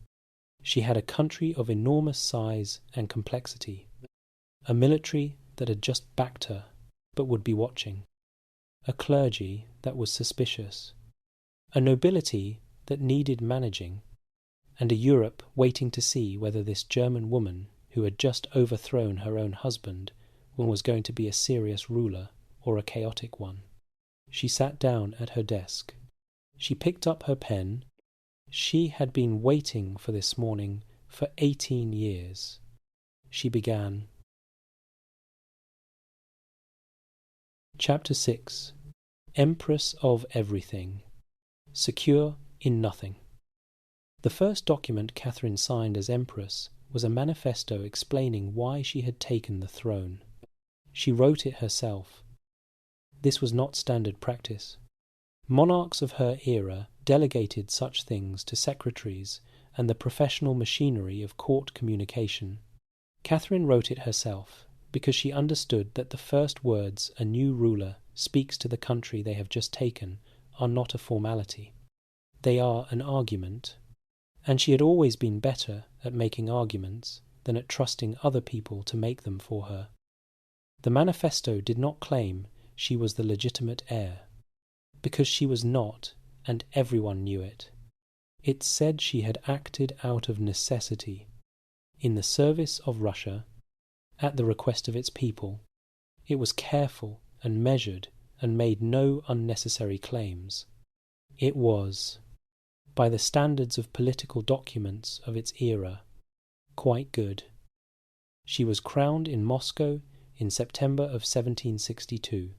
She had a country of enormous size and complexity, a military that had just backed her but would be watching, a clergy that was suspicious, a nobility that needed managing, and a Europe waiting to see whether this German woman who had just overthrown her own husband was going to be a serious ruler or a chaotic one. She sat down at her desk. She picked up her pen. She had been waiting for this morning for 18 years. She began. Chapter 6. Empress of Everything. Secure in Nothing. The first document Catherine signed as Empress was a manifesto explaining why she had taken the throne. She wrote it herself. This was not standard practice. Monarchs of her era delegated such things to secretaries and the professional machinery of court communication. Catherine wrote it herself because she understood that the first words a new ruler speaks to the country they have just taken are not a formality. They are an argument, and she had always been better at making arguments than at trusting other people to make them for her. The manifesto did not claim she was the legitimate heir, because she was not, and everyone knew it. It said she had acted out of necessity, in the service of Russia, at the request of its people. It was careful and measured and made no unnecessary claims. It was, by the standards of political documents of its era, quite good. She was crowned in Moscow in September of 1762,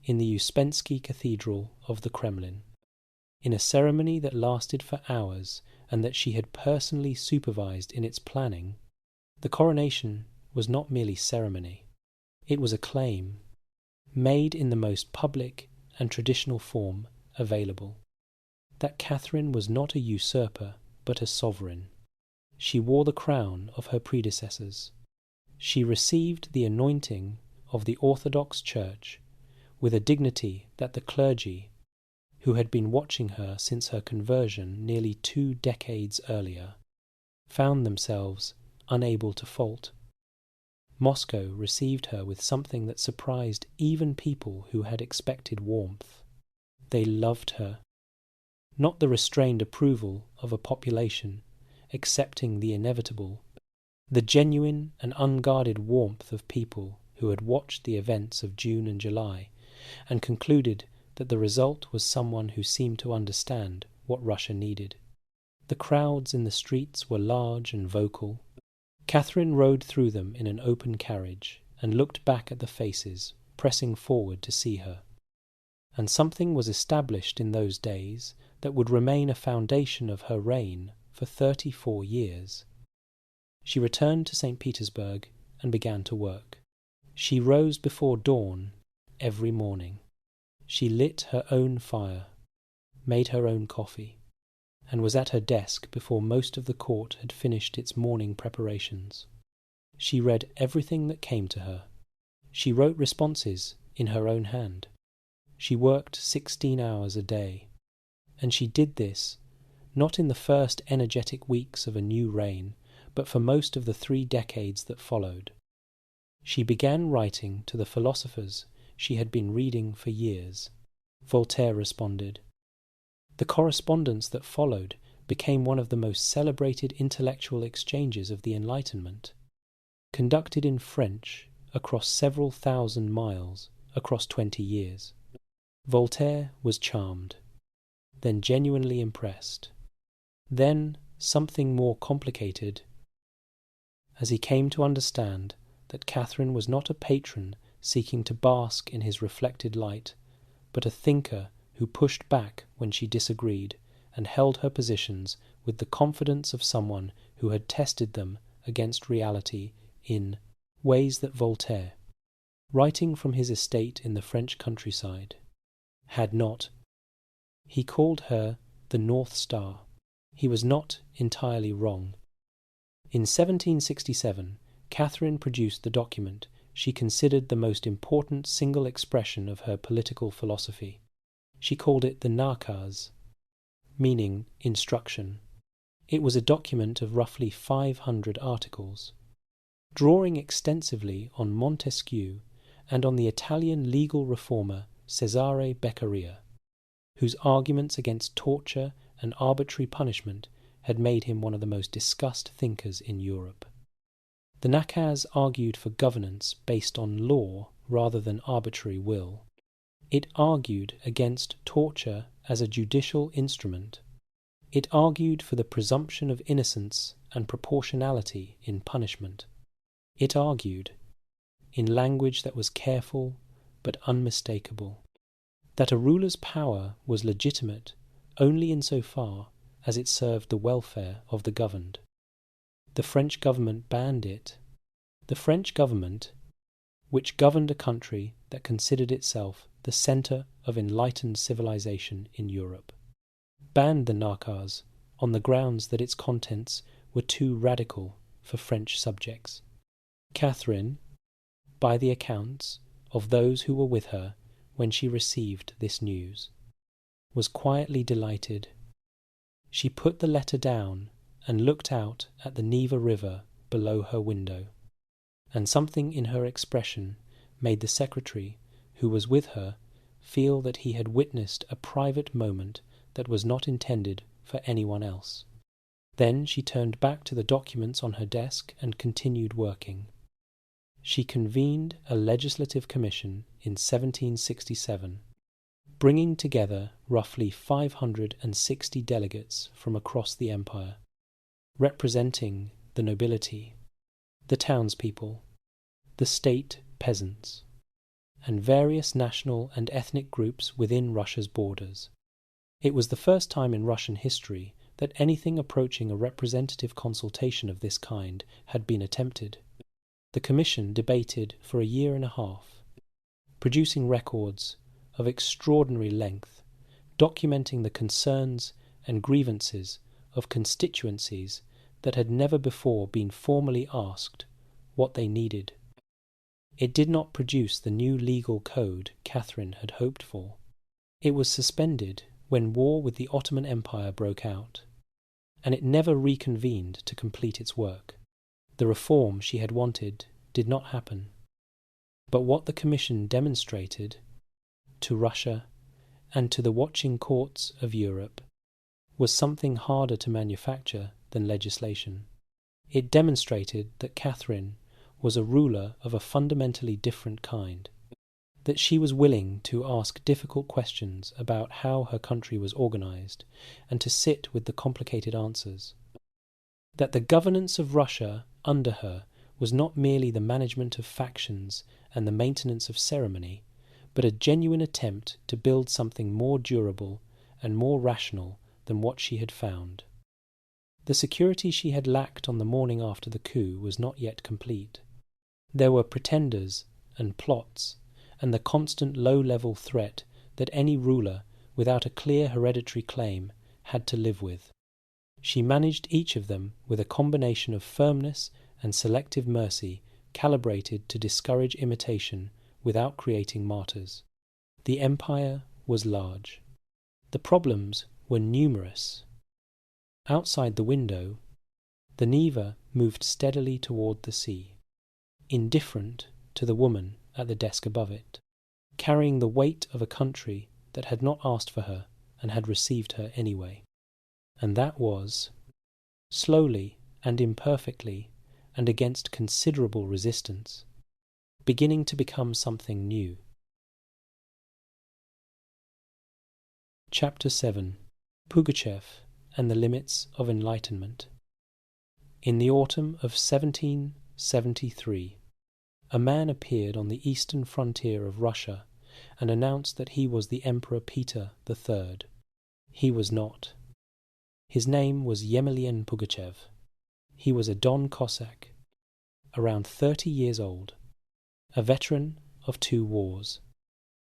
in the Uspensky Cathedral of the Kremlin, in a ceremony that lasted for hours and that she had personally supervised in its planning. The coronation was not merely ceremony. It was a claim, made in the most public and traditional form available, that Catherine was not a usurper but a sovereign. She wore the crown of her predecessors. She received the anointing of the Orthodox Church with a dignity that the clergy, who had been watching her since her conversion nearly 2 decades earlier, found themselves unable to fault. Moscow received her with something that surprised even people who had expected warmth. They loved her. Not the restrained approval of a population accepting the inevitable, the genuine and unguarded warmth of people who had watched the events of June and July and concluded that the result was someone who seemed to understand what Russia needed. The crowds in the streets were large and vocal. Catherine rode through them in an open carriage and looked back at the faces pressing forward to see her. And something was established in those days that would remain a foundation of her reign for 34 years. She returned to St. Petersburg and began to work. She rose before dawn every morning. She lit her own fire, made her own coffee, and was at her desk before most of the court had finished its morning preparations. She read everything that came to her. She wrote responses in her own hand. She worked 16 hours a day, and she did this not in the first energetic weeks of a new reign, but for most of the 3 decades that followed. She began writing to the philosophers she had been reading for years. Voltaire responded. The correspondence that followed became one of the most celebrated intellectual exchanges of the Enlightenment, conducted in French across several thousand miles across 20 years. Voltaire was charmed, then genuinely impressed, then something more complicated, as he came to understand that Catherine was not a patron seeking to bask in his reflected light, but a thinker who pushed back when she disagreed and held her positions with the confidence of someone who had tested them against reality in ways that Voltaire, writing from his estate in the French countryside, had not. He called her the North Star. He was not entirely wrong. In 1767, Catherine produced the document she considered the most important single expression of her political philosophy. She called it the Nakaz, meaning instruction. It was a document of roughly 500 articles, drawing extensively on Montesquieu and on the Italian legal reformer Cesare Beccaria, whose arguments against torture and arbitrary punishment had made him one of the most discussed thinkers in Europe. The Nakaz argued for governance based on law rather than arbitrary will. It argued against torture as a judicial instrument. It argued for the presumption of innocence and proportionality in punishment. It argued, in language that was careful but unmistakable, that a ruler's power was legitimate only insofar as it served the welfare of the governed. The French government banned it. The French government, which governed a country that considered itself the centre of enlightened civilization in Europe, banned the Nakaz on the grounds that its contents were too radical for French subjects. Catherine, by the accounts of those who were with her when she received this news, was quietly delighted. She put the letter down and looked out at the Neva River below her window, and something in her expression made the secretary who was with her feel that he had witnessed a private moment that was not intended for anyone else. Then she turned back to the documents on her desk and continued working. She convened a legislative commission in 1767, bringing together roughly 560 delegates from across the empire, representing the nobility, the townspeople, the state peasants, and various national and ethnic groups within Russia's borders. It was the first time in Russian history that anything approaching a representative consultation of this kind had been attempted. The commission debated for a year and a half, producing records of extraordinary length, documenting the concerns and grievances of constituencies that had never before been formally asked what they needed. It did not produce the new legal code Catherine had hoped for. It was suspended when war with the Ottoman Empire broke out, and it never reconvened to complete its work. The reform she had wanted did not happen. But what the Commission demonstrated to Russia and to the watching courts of Europe was something harder to manufacture than legislation. It demonstrated that Catherine was a ruler of a fundamentally different kind, that she was willing to ask difficult questions about how her country was organized and to sit with the complicated answers, that the governance of Russia under her was not merely the management of factions and the maintenance of ceremony, but a genuine attempt to build something more durable and more rational than what she had found. The security she had lacked on the morning after the coup was not yet complete. There were pretenders and plots, and the constant low-level threat that any ruler without a clear hereditary claim had to live with. She managed each of them with a combination of firmness and selective mercy calibrated to discourage imitation without creating martyrs. The empire was large. The problems were numerous. Outside the window, the Neva moved steadily toward the sea, indifferent to the woman at the desk above it, carrying the weight of a country that had not asked for her and had received her anyway. And that was, slowly and imperfectly and against considerable resistance, beginning to become something new. Chapter 7. Pugachev and the Limits of Enlightenment. In the autumn of 1773, a man appeared on the eastern frontier of Russia and announced that he was the Emperor Peter III. He was not. His name was Yemelyan Pugachev. He was a Don Cossack, around 30 years old, a veteran of 2 wars,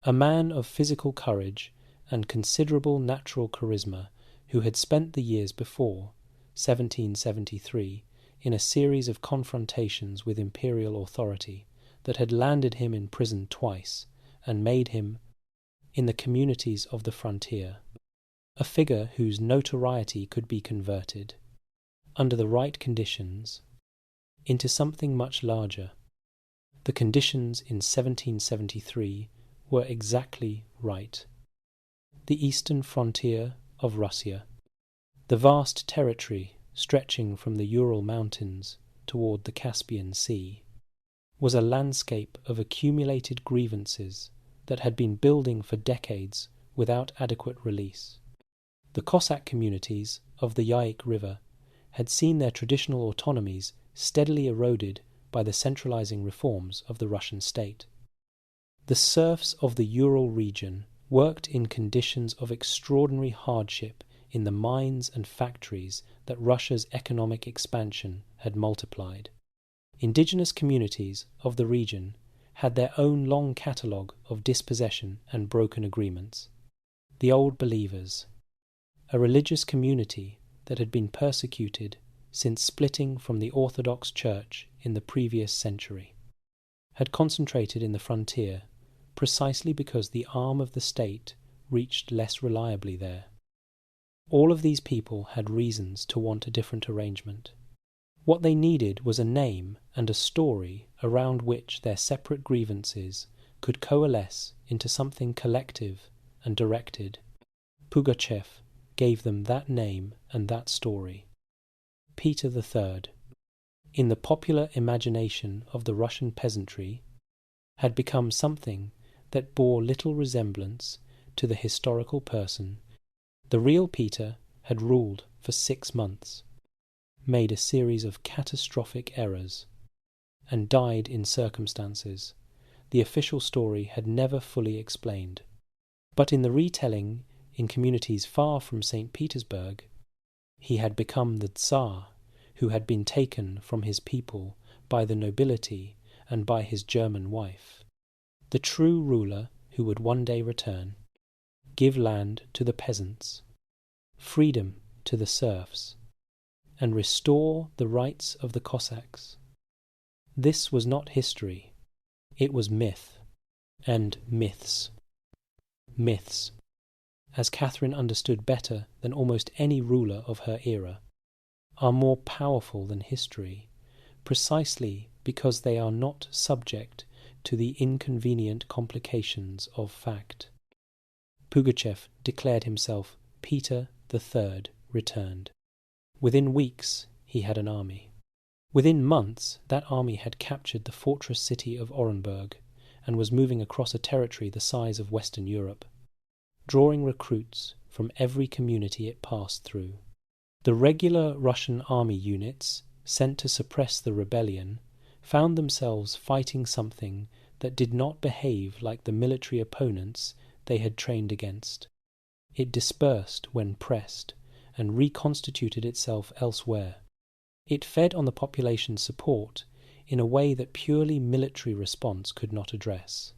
a man of physical courage and considerable natural charisma who had spent the years before, 1773, in a series of confrontations with imperial authority that had landed him in prison twice and made him, in the communities of the frontier, a figure whose notoriety could be converted, under the right conditions, into something much larger. The conditions in 1773 were exactly right. The eastern frontier of Russia, the vast territory stretching from the Ural Mountains toward the Caspian Sea, was a landscape of accumulated grievances that had been building for decades without adequate release. The Cossack communities of the Yaik River had seen their traditional autonomies steadily eroded by the centralizing reforms of the Russian state. The serfs of the Ural region worked in conditions of extraordinary hardship in the mines and factories that Russia's economic expansion had multiplied. Indigenous communities of the region had their own long catalogue of dispossession and broken agreements. The Old Believers, a religious community that had been persecuted since splitting from the Orthodox Church in the previous century, had concentrated in the frontier precisely because the arm of the state reached less reliably there. All of these people had reasons to want a different arrangement. What they needed was a name and a story around which their separate grievances could coalesce into something collective and directed. Pugachev gave them that name and that story. Peter III, in the popular imagination of the Russian peasantry, had become something that bore little resemblance to the historical person. The real Peter had ruled for 6 months, made a series of catastrophic errors, and died in circumstances the official story had never fully explained. But in the retelling in communities far from St. Petersburg, he had become the Tsar who had been taken from his people by the nobility and by his German wife, the true ruler who would one day return, give land to the peasants, freedom to the serfs, and restore the rights of the Cossacks. This was not history, it was myth, and myths. Myths, as Catherine understood better than almost any ruler of her era, are more powerful than history, precisely because they are not subject to the inconvenient complications of fact. Pugachev declared himself Peter III returned. Within weeks he had an army. Within months that army had captured the fortress city of Orenburg and was moving across a territory the size of Western Europe, drawing recruits from every community it passed through. The regular Russian army units sent to suppress the rebellion found themselves fighting something that did not behave like the military opponents they had trained against. It dispersed when pressed and reconstituted itself elsewhere. It fed on the population's support in a way that purely military response could not address.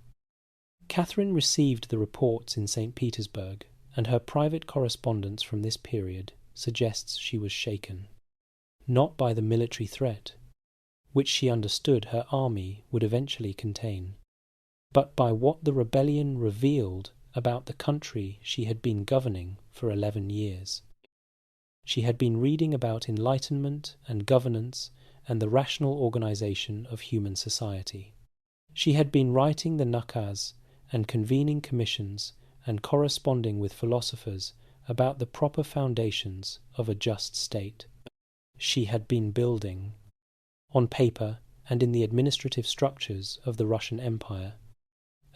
Catherine received the reports in St. Petersburg, and her private correspondence from this period suggests she was shaken, not by the military threat, which she understood her army would eventually contain, but by what the rebellion revealed about the country she had been governing for 11 years. She had been reading about enlightenment and governance and the rational organization of human society. She had been writing the nakaz and convening commissions and corresponding with philosophers about the proper foundations of a just state. She had been building, on paper and in the administrative structures of the Russian Empire,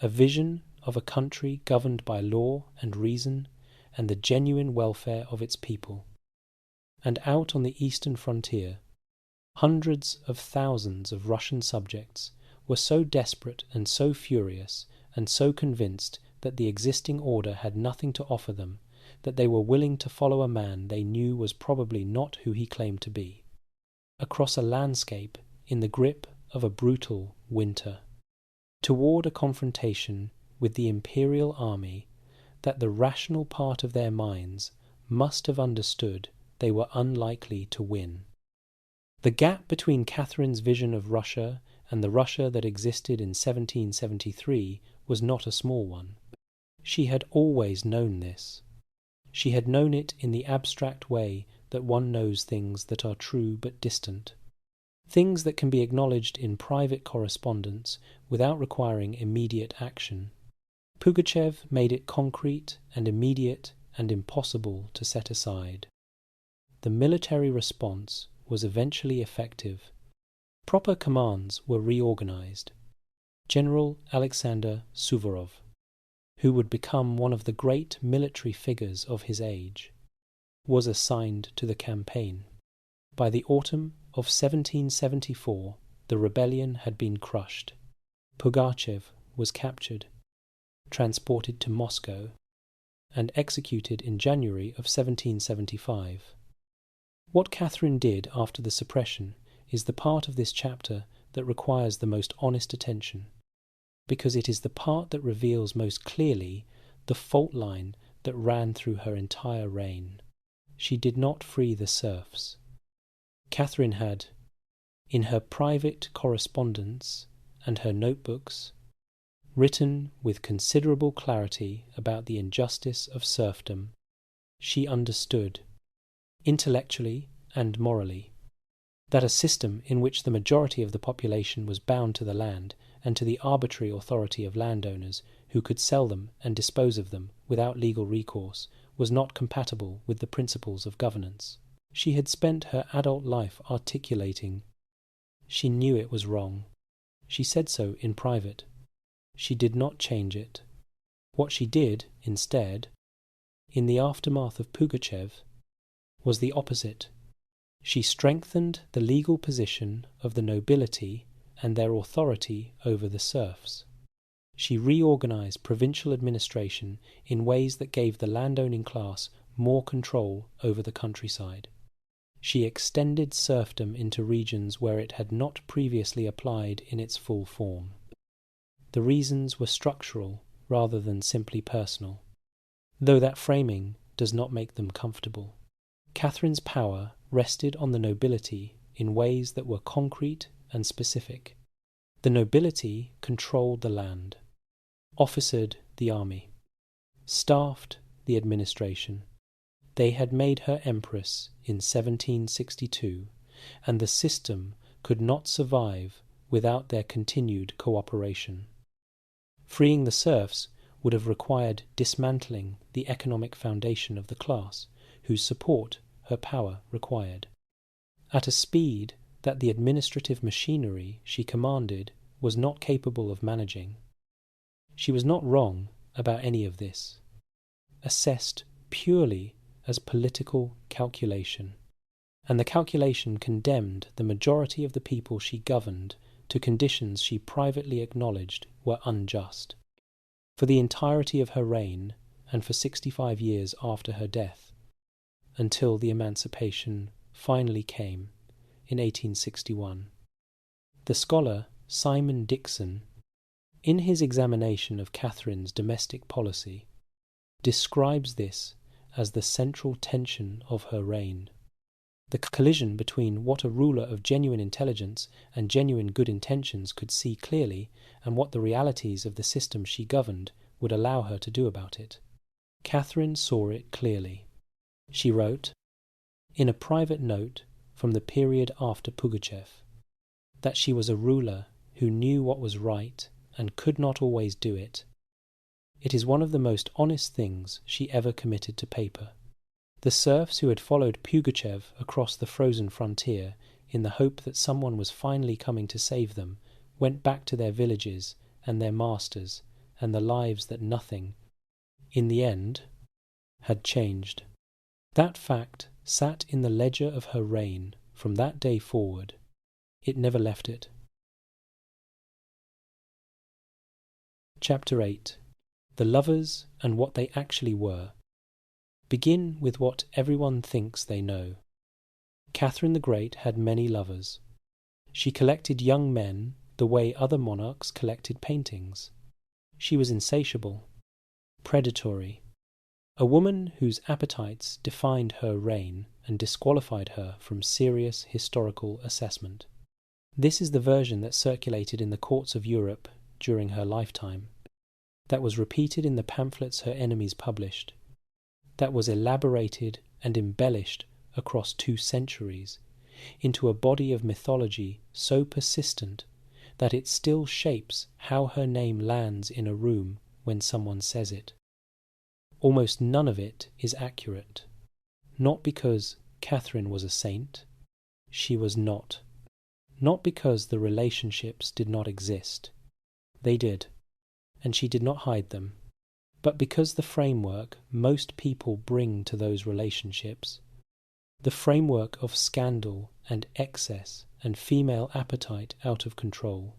a vision of a country governed by law and reason and the genuine welfare of its people. And out on the eastern frontier, hundreds of thousands of Russian subjects were so desperate and so furious and so convinced that the existing order had nothing to offer them, that they were willing to follow a man they knew was probably not who he claimed to be, across a landscape in the grip of a brutal winter, toward a confrontation with the imperial army that the rational part of their minds must have understood they were unlikely to win. The gap between Catherine's vision of Russia and the Russia that existed in 1773 was not a small one. She had always known this. She had known it in the abstract way that one knows things that are true but distant, things that can be acknowledged in private correspondence without requiring immediate action. Pugachev made it concrete and immediate and impossible to set aside. The military response was eventually effective. Proper commands were reorganized. General Alexander Suvorov, who would become one of the great military figures of his age, was assigned to the campaign. By the autumn of 1774, the rebellion had been crushed. Pugachev was captured, transported to Moscow, and executed in January of 1775. What Catherine did after the suppression is the part of this chapter that requires the most honest attention, because it is the part that reveals most clearly the fault line that ran through her entire reign. She did not free the serfs. Catherine had, in her private correspondence and her notebooks, written with considerable clarity about the injustice of serfdom. She understood, intellectually and morally, that a system in which the majority of the population was bound to the land and to the arbitrary authority of landowners who could sell them and dispose of them without legal recourse was not compatible with the principles of governance. She had spent her adult life articulating. She knew it was wrong. She said so in private. She did not change it. What she did, instead, in the aftermath of Pugachev, was the opposite. She strengthened the legal position of the nobility and their authority over the serfs. She reorganized provincial administration in ways that gave the landowning class more control over the countryside. She extended serfdom into regions where it had not previously applied in its full form. The reasons were structural rather than simply personal, though that framing does not make them comfortable. Catherine's power rested on the nobility in ways that were concrete and specific. The nobility controlled the land, officered the army, staffed the administration. They had made her Empress in 1762, and the system could not survive without their continued cooperation. Freeing the serfs would have required dismantling the economic foundation of the class, whose support her power required, at a speed that the administrative machinery she commanded was not capable of managing. She was not wrong about any of this, assessed purely as political calculation, and the calculation condemned the majority of the people she governed to conditions she privately acknowledged were unjust. For the entirety of her reign, and for 65 years after her death, until the emancipation finally came in 1861. The scholar Simon Dixon, in his examination of Catherine's domestic policy, describes this as the central tension of her reign, the collision between what a ruler of genuine intelligence and genuine good intentions could see clearly and what the realities of the system she governed would allow her to do about it. Catherine saw it clearly. She wrote, in a private note from the period after Pugachev, that she was a ruler who knew what was right and could not always do it. It is one of the most honest things she ever committed to paper. The serfs who had followed Pugachev across the frozen frontier in the hope that someone was finally coming to save them went back to their villages and their masters and the lives that nothing, in the end, had changed. That fact sat in the ledger of her reign from that day forward. It never left it. Chapter 8. The Lovers and What They Actually Were. Begin with what everyone thinks they know. Catherine the Great had many lovers. She collected young men the way other monarchs collected paintings. She was insatiable, predatory, a woman whose appetites defined her reign and disqualified her from serious historical assessment. This is the version that circulated in the courts of Europe during her lifetime, that was repeated in the pamphlets her enemies published, that was elaborated and embellished across 2 centuries into a body of mythology so persistent that it still shapes how her name lands in a room when someone says it. Almost none of it is accurate, not because Catherine was a saint. She was not. Not because the relationships did not exist. They did, and she did not hide them, but because the framework most people bring to those relationships, the framework of scandal and excess and female appetite out of control,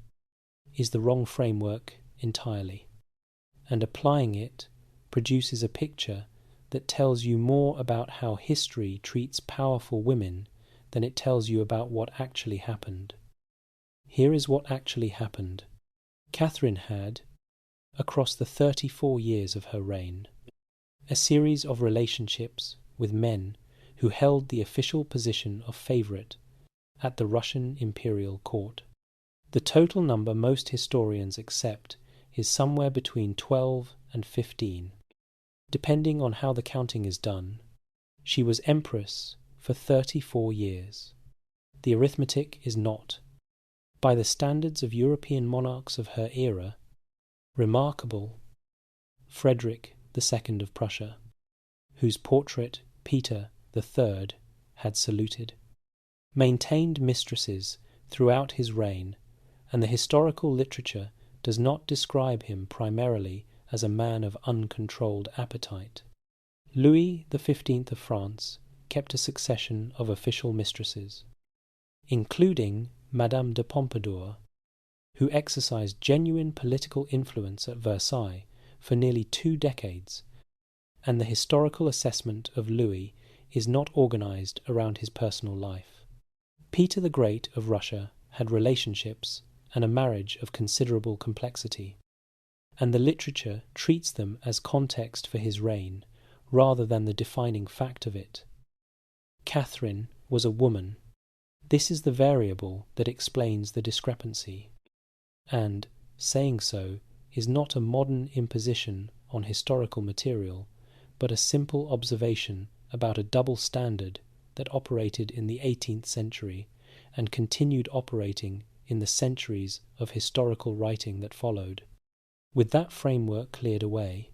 is the wrong framework entirely, and applying it produces a picture that tells you more about how history treats powerful women than it tells you about what actually happened. Here is what actually happened. Catherine had, across the 34 years of her reign, a series of relationships with men who held the official position of favourite at the Russian imperial court. The total number most historians accept is somewhere between 12 and 15, depending on how the counting is done. She was Empress for 34 years. The arithmetic is not, by the standards of European monarchs of her era, remarkable. Frederick II of Prussia, whose portrait Peter III had saluted, maintained mistresses throughout his reign, and the historical literature does not describe him primarily as a man of uncontrolled appetite. Louis XV of France kept a succession of official mistresses, including Madame de Pompadour, who exercised genuine political influence at Versailles for nearly 2 decades, and the historical assessment of Louis is not organized around his personal life. Peter the Great of Russia had relationships and a marriage of considerable complexity, and the literature treats them as context for his reign rather than the defining fact of it. Catherine was a woman. This is the variable that explains the discrepancy, and, saying so, is not a modern imposition on historical material, but a simple observation about a double standard that operated in the 18th century and continued operating in the centuries of historical writing that followed. With that framework cleared away,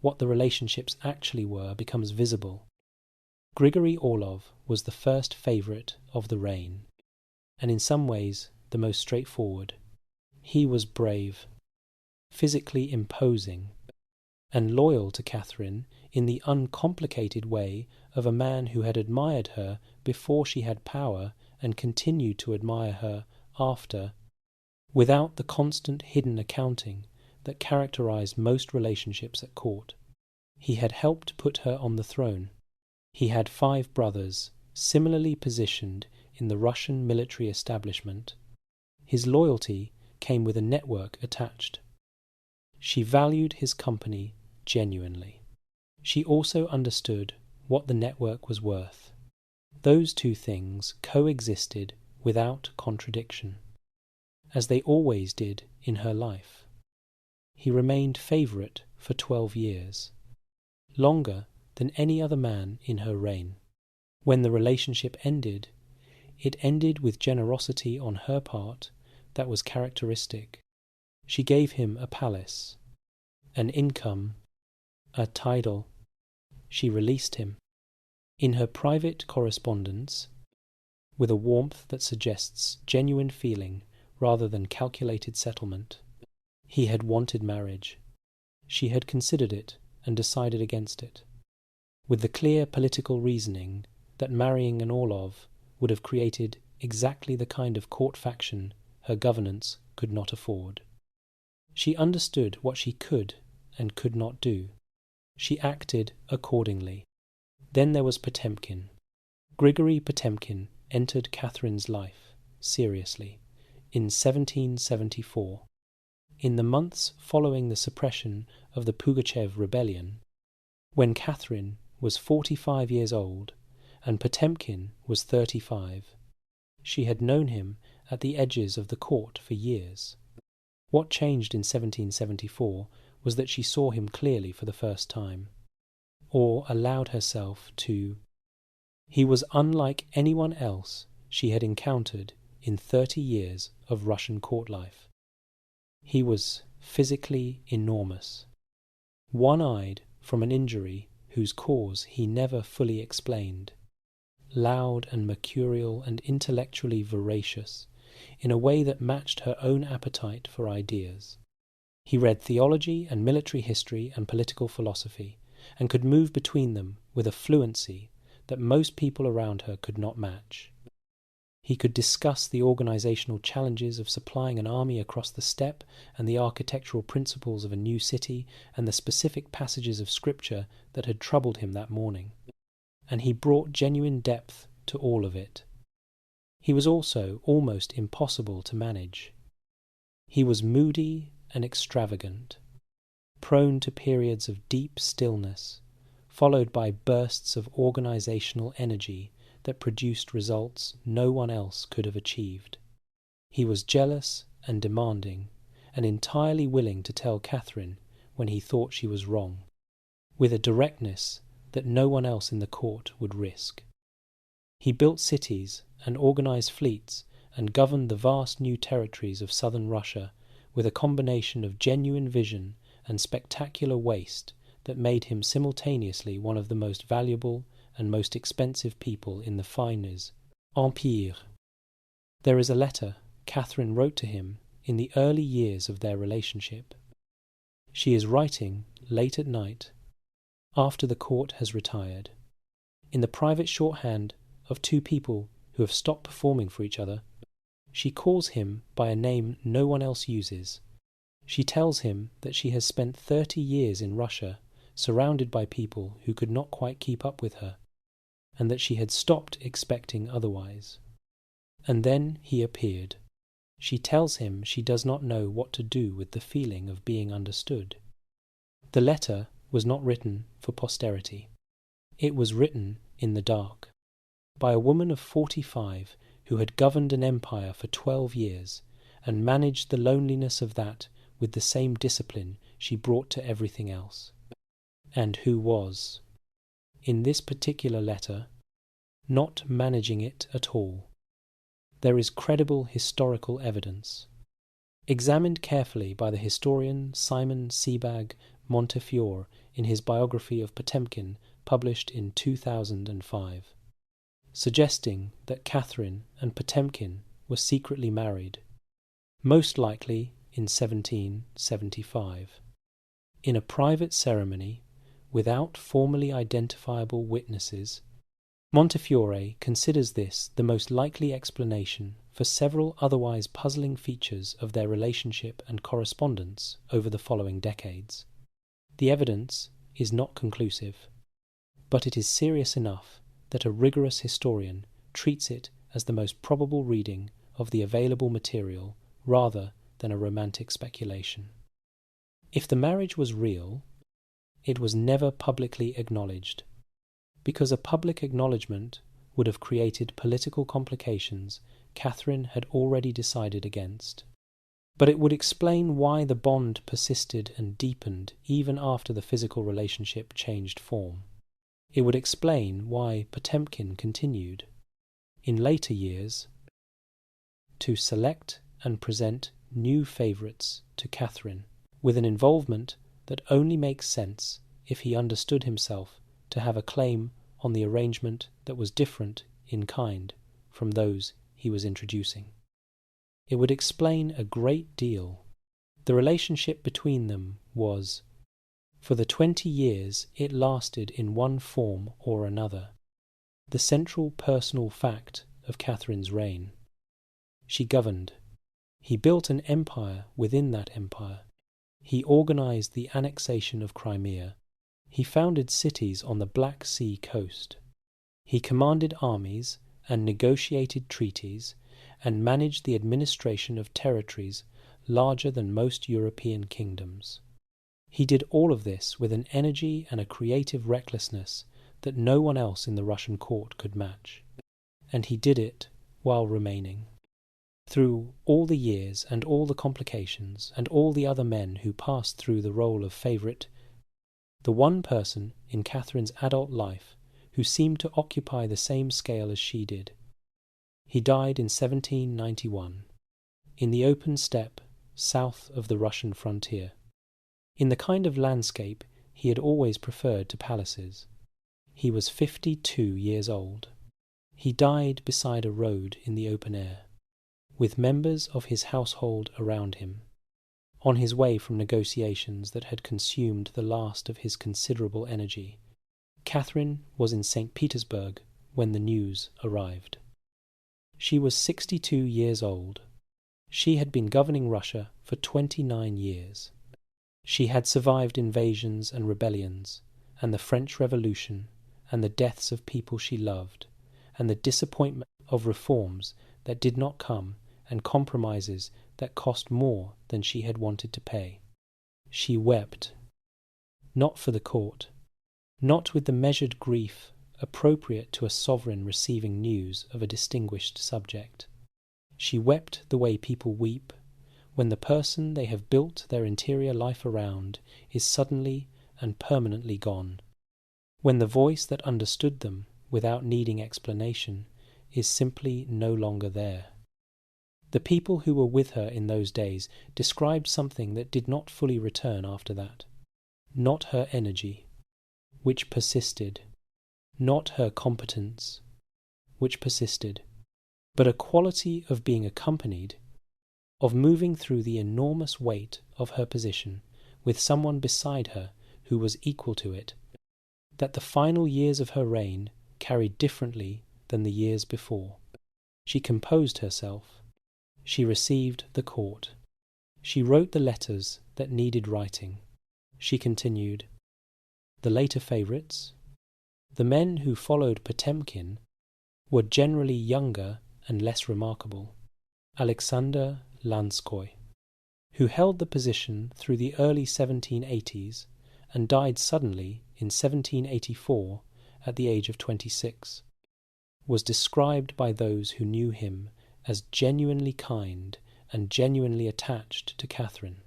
what the relationships actually were becomes visible. Grigory Orlov was the first favourite of the reign, and in some ways the most straightforward. He was brave, physically imposing, and loyal to Catherine in the uncomplicated way of a man who had admired her before she had power and continued to admire her after, without the constant hidden accounting that characterized most relationships at court. He had helped put her on the throne. He had 5 brothers, similarly positioned in the Russian military establishment. His loyalty came with a network attached. She valued his company genuinely. She also understood what the network was worth. Those two things coexisted without contradiction, as they always did in her life. He remained favourite for 12 years, longer than any other man in her reign. When the relationship ended, it ended with generosity on her part that was characteristic. She gave him a palace, an income, a title. She released him. In her private correspondence, with a warmth that suggests genuine feeling rather than calculated settlement, he had wanted marriage. She had considered it and decided against it, with the clear political reasoning that marrying an Orlov would have created exactly the kind of court faction her governance could not afford. She understood what she could and could not do. She acted accordingly. Then there was Potemkin. Grigory Potemkin entered Catherine's life, seriously, in 1774. In the months following the suppression of the Pugachev rebellion, when Catherine was 45 years old and Potemkin was 35, she had known him at the edges of the court for years. What changed in 1774 was that she saw him clearly for the first time, or allowed herself to. He was unlike anyone else she had encountered in 30 years of Russian court life. He was physically enormous, one-eyed from an injury whose cause he never fully explained, loud and mercurial and intellectually voracious, in a way that matched her own appetite for ideas. He read theology and military history and political philosophy, and could move between them with a fluency that most people around her could not match. He could discuss the organizational challenges of supplying an army across the steppe and the architectural principles of a new city and the specific passages of scripture that had troubled him that morning, and he brought genuine depth to all of it. He was also almost impossible to manage. He was moody and extravagant, prone to periods of deep stillness, followed by bursts of organizational energy that produced results no one else could have achieved. He was jealous and demanding, and entirely willing to tell Catherine when he thought she was wrong, with a directness that no one else in the court would risk. He built cities and organized fleets and governed the vast new territories of southern Russia with a combination of genuine vision and spectacular waste that made him simultaneously one of the most valuable and most expensive people in the Fines Empire. There is a letter Catherine wrote to him in the early years of their relationship. She is writing late at night, after the court has retired, in the private shorthand of two people who have stopped performing for each other. She calls him by a name no one else uses. She tells him that she has spent 30 years in Russia, surrounded by people who could not quite keep up with her, and that she had stopped expecting otherwise. And then he appeared. She tells him she does not know what to do with the feeling of being understood. The letter was not written for posterity. It was written in the dark, by a woman of 45 who had governed an empire for 12 years and managed the loneliness of that with the same discipline she brought to everything else, and who was in this particular letter, not managing it at all. There is credible historical evidence. Examined carefully by the historian Simon Sebag Montefiore in his biography of Potemkin published in 2005, suggesting that Catherine and Potemkin were secretly married, most likely in 1775, in a private ceremony without formally identifiable witnesses. Montefiore considers this the most likely explanation for several otherwise puzzling features of their relationship and correspondence over the following decades. The evidence is not conclusive, but it is serious enough that a rigorous historian treats it as the most probable reading of the available material rather than a romantic speculation. If the marriage was real, it was never publicly acknowledged, because a public acknowledgement would have created political complications Catherine had already decided against. But it would explain why the bond persisted and deepened even after the physical relationship changed form. It would explain why Potemkin continued, in later years, to select and present new favourites to Catherine, with an involvement that only makes sense if he understood himself to have a claim on the arrangement that was different in kind from those he was introducing. It would explain a great deal. The relationship between them was, for the 20 years it lasted in one form or another, the central personal fact of Catherine's reign. She governed. He built an empire within that empire. He organised the annexation of Crimea. He founded cities on the Black Sea coast. He commanded armies and negotiated treaties and managed the administration of territories larger than most European kingdoms. He did all of this with an energy and a creative recklessness that no one else in the Russian court could match. And he did it while remaining. Through all the years and all the complications and all the other men who passed through the role of favourite, the one person in Catherine's adult life who seemed to occupy the same scale as she did. He died in 1791, in the open steppe south of the Russian frontier, in the kind of landscape he had always preferred to palaces. He was 52 years old. He died beside a road in the open air, with members of his household around him, on his way from negotiations that had consumed the last of his considerable energy. Catherine was in St. Petersburg when the news arrived. She was 62 years old. She had been governing Russia for 29 years. She had survived invasions and rebellions, and the French Revolution, and the deaths of people she loved, and the disappointment of reforms that did not come, and compromises that cost more than she had wanted to pay. She wept, not for the court, not with the measured grief appropriate to a sovereign receiving news of a distinguished subject. She wept the way people weep when the person they have built their interior life around is suddenly and permanently gone, when the voice that understood them without needing explanation is simply no longer there. The people who were with her in those days described something that did not fully return after that. Not her energy, which persisted, not her competence, which persisted, but a quality of being accompanied, of moving through the enormous weight of her position with someone beside her who was equal to it, that the final years of her reign carried differently than the years before. She composed herself. She received the court. She wrote the letters that needed writing. She continued. The later favourites, the men who followed Potemkin, were generally younger and less remarkable. Alexander Lanskoy, who held the position through the early 1780s and died suddenly in 1784 at the age of 26, was described by those who knew him as genuinely kind and genuinely attached to Catherine.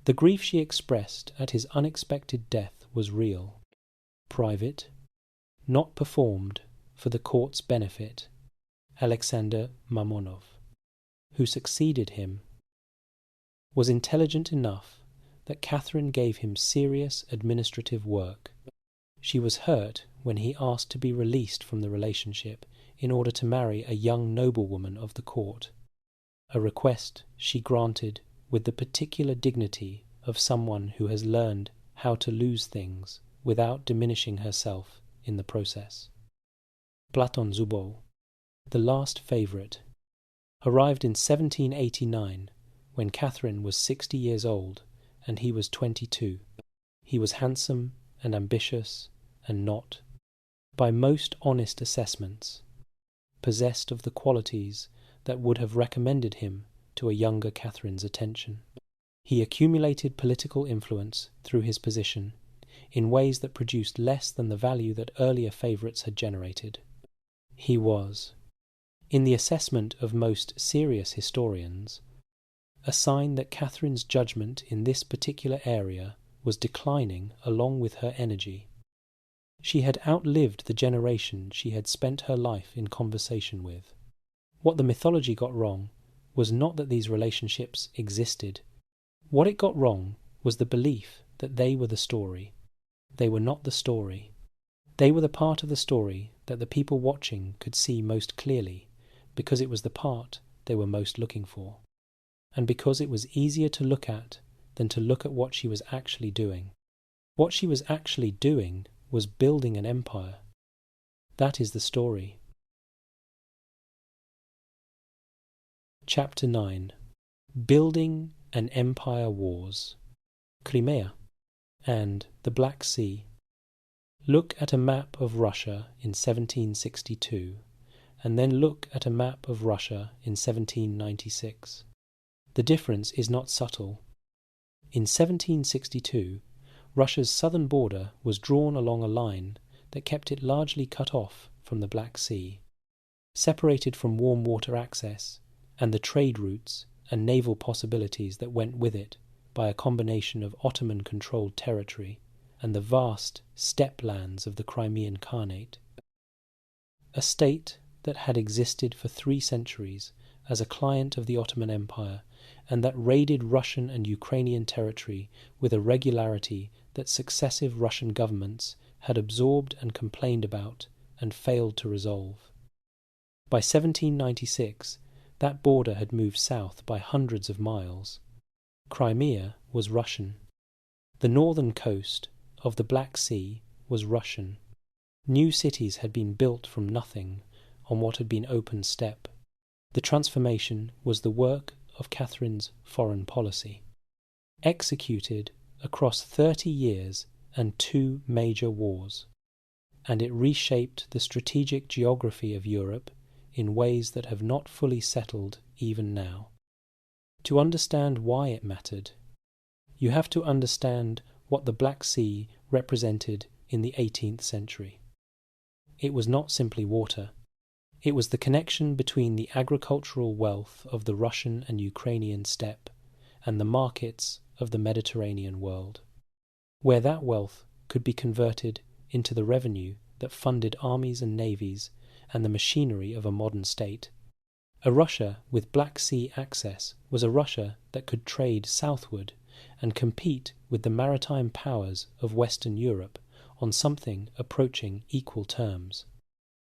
The grief she expressed at his unexpected death was real, private, not performed for the court's benefit, Alexander Mamonov, who succeeded him, was intelligent enough that Catherine gave him serious administrative work. She was hurt when he asked to be released from the relationship in order to marry a young noblewoman of the court, a request she granted with the particular dignity of someone who has learned how to lose things without diminishing herself in the process. Platon Zubov, the last favourite, arrived in 1789 when Catherine was 60 years old and he was 22. He was handsome and ambitious and not, by most honest assessments, possessed of the qualities that would have recommended him to a younger Catherine's attention. He accumulated political influence through his position in ways that produced less than the value that earlier favourites had generated. He was, in the assessment of most serious historians, a sign that Catherine's judgment in this particular area was declining along with her energy. She had outlived the generation she had spent her life in conversation with. What the mythology got wrong was not that these relationships existed. What it got wrong was the belief that they were the story. They were not the story. They were the part of the story that the people watching could see most clearly, because it was the part they were most looking for, and because it was easier to look at than to look at what she was actually doing. What she was actually doing was building an empire. That is the story. Chapter 9. Building an Empire Wars. Crimea and the Black Sea. Look at a map of Russia in 1762, and then look at a map of Russia in 1796. The difference is not subtle. In 1762, Russia's southern border was drawn along a line that kept it largely cut off from the Black Sea, separated from warm water access and the trade routes and naval possibilities that went with it by a combination of Ottoman-controlled territory and the vast steppe lands of the Crimean Khanate. A state that had existed for 3 centuries as a client of the Ottoman Empire and that raided Russian and Ukrainian territory with a regularity that successive Russian governments had absorbed and complained about and failed to resolve. By 1796, that border had moved south by hundreds of miles. Crimea was Russian. The northern coast of the Black Sea was Russian. New cities had been built from nothing on what had been open steppe. The transformation was the work of Catherine's foreign policy, executed across 30 years and 2 major wars, and it reshaped the strategic geography of Europe in ways that have not fully settled even now. To understand why it mattered, you have to understand what the Black Sea represented in the 18th century. It was not simply water. It was the connection between the agricultural wealth of the Russian and Ukrainian steppe and the markets of the Mediterranean world, where that wealth could be converted into the revenue that funded armies and navies and the machinery of a modern state. A Russia with Black Sea access was a Russia that could trade southward and compete with the maritime powers of Western Europe on something approaching equal terms.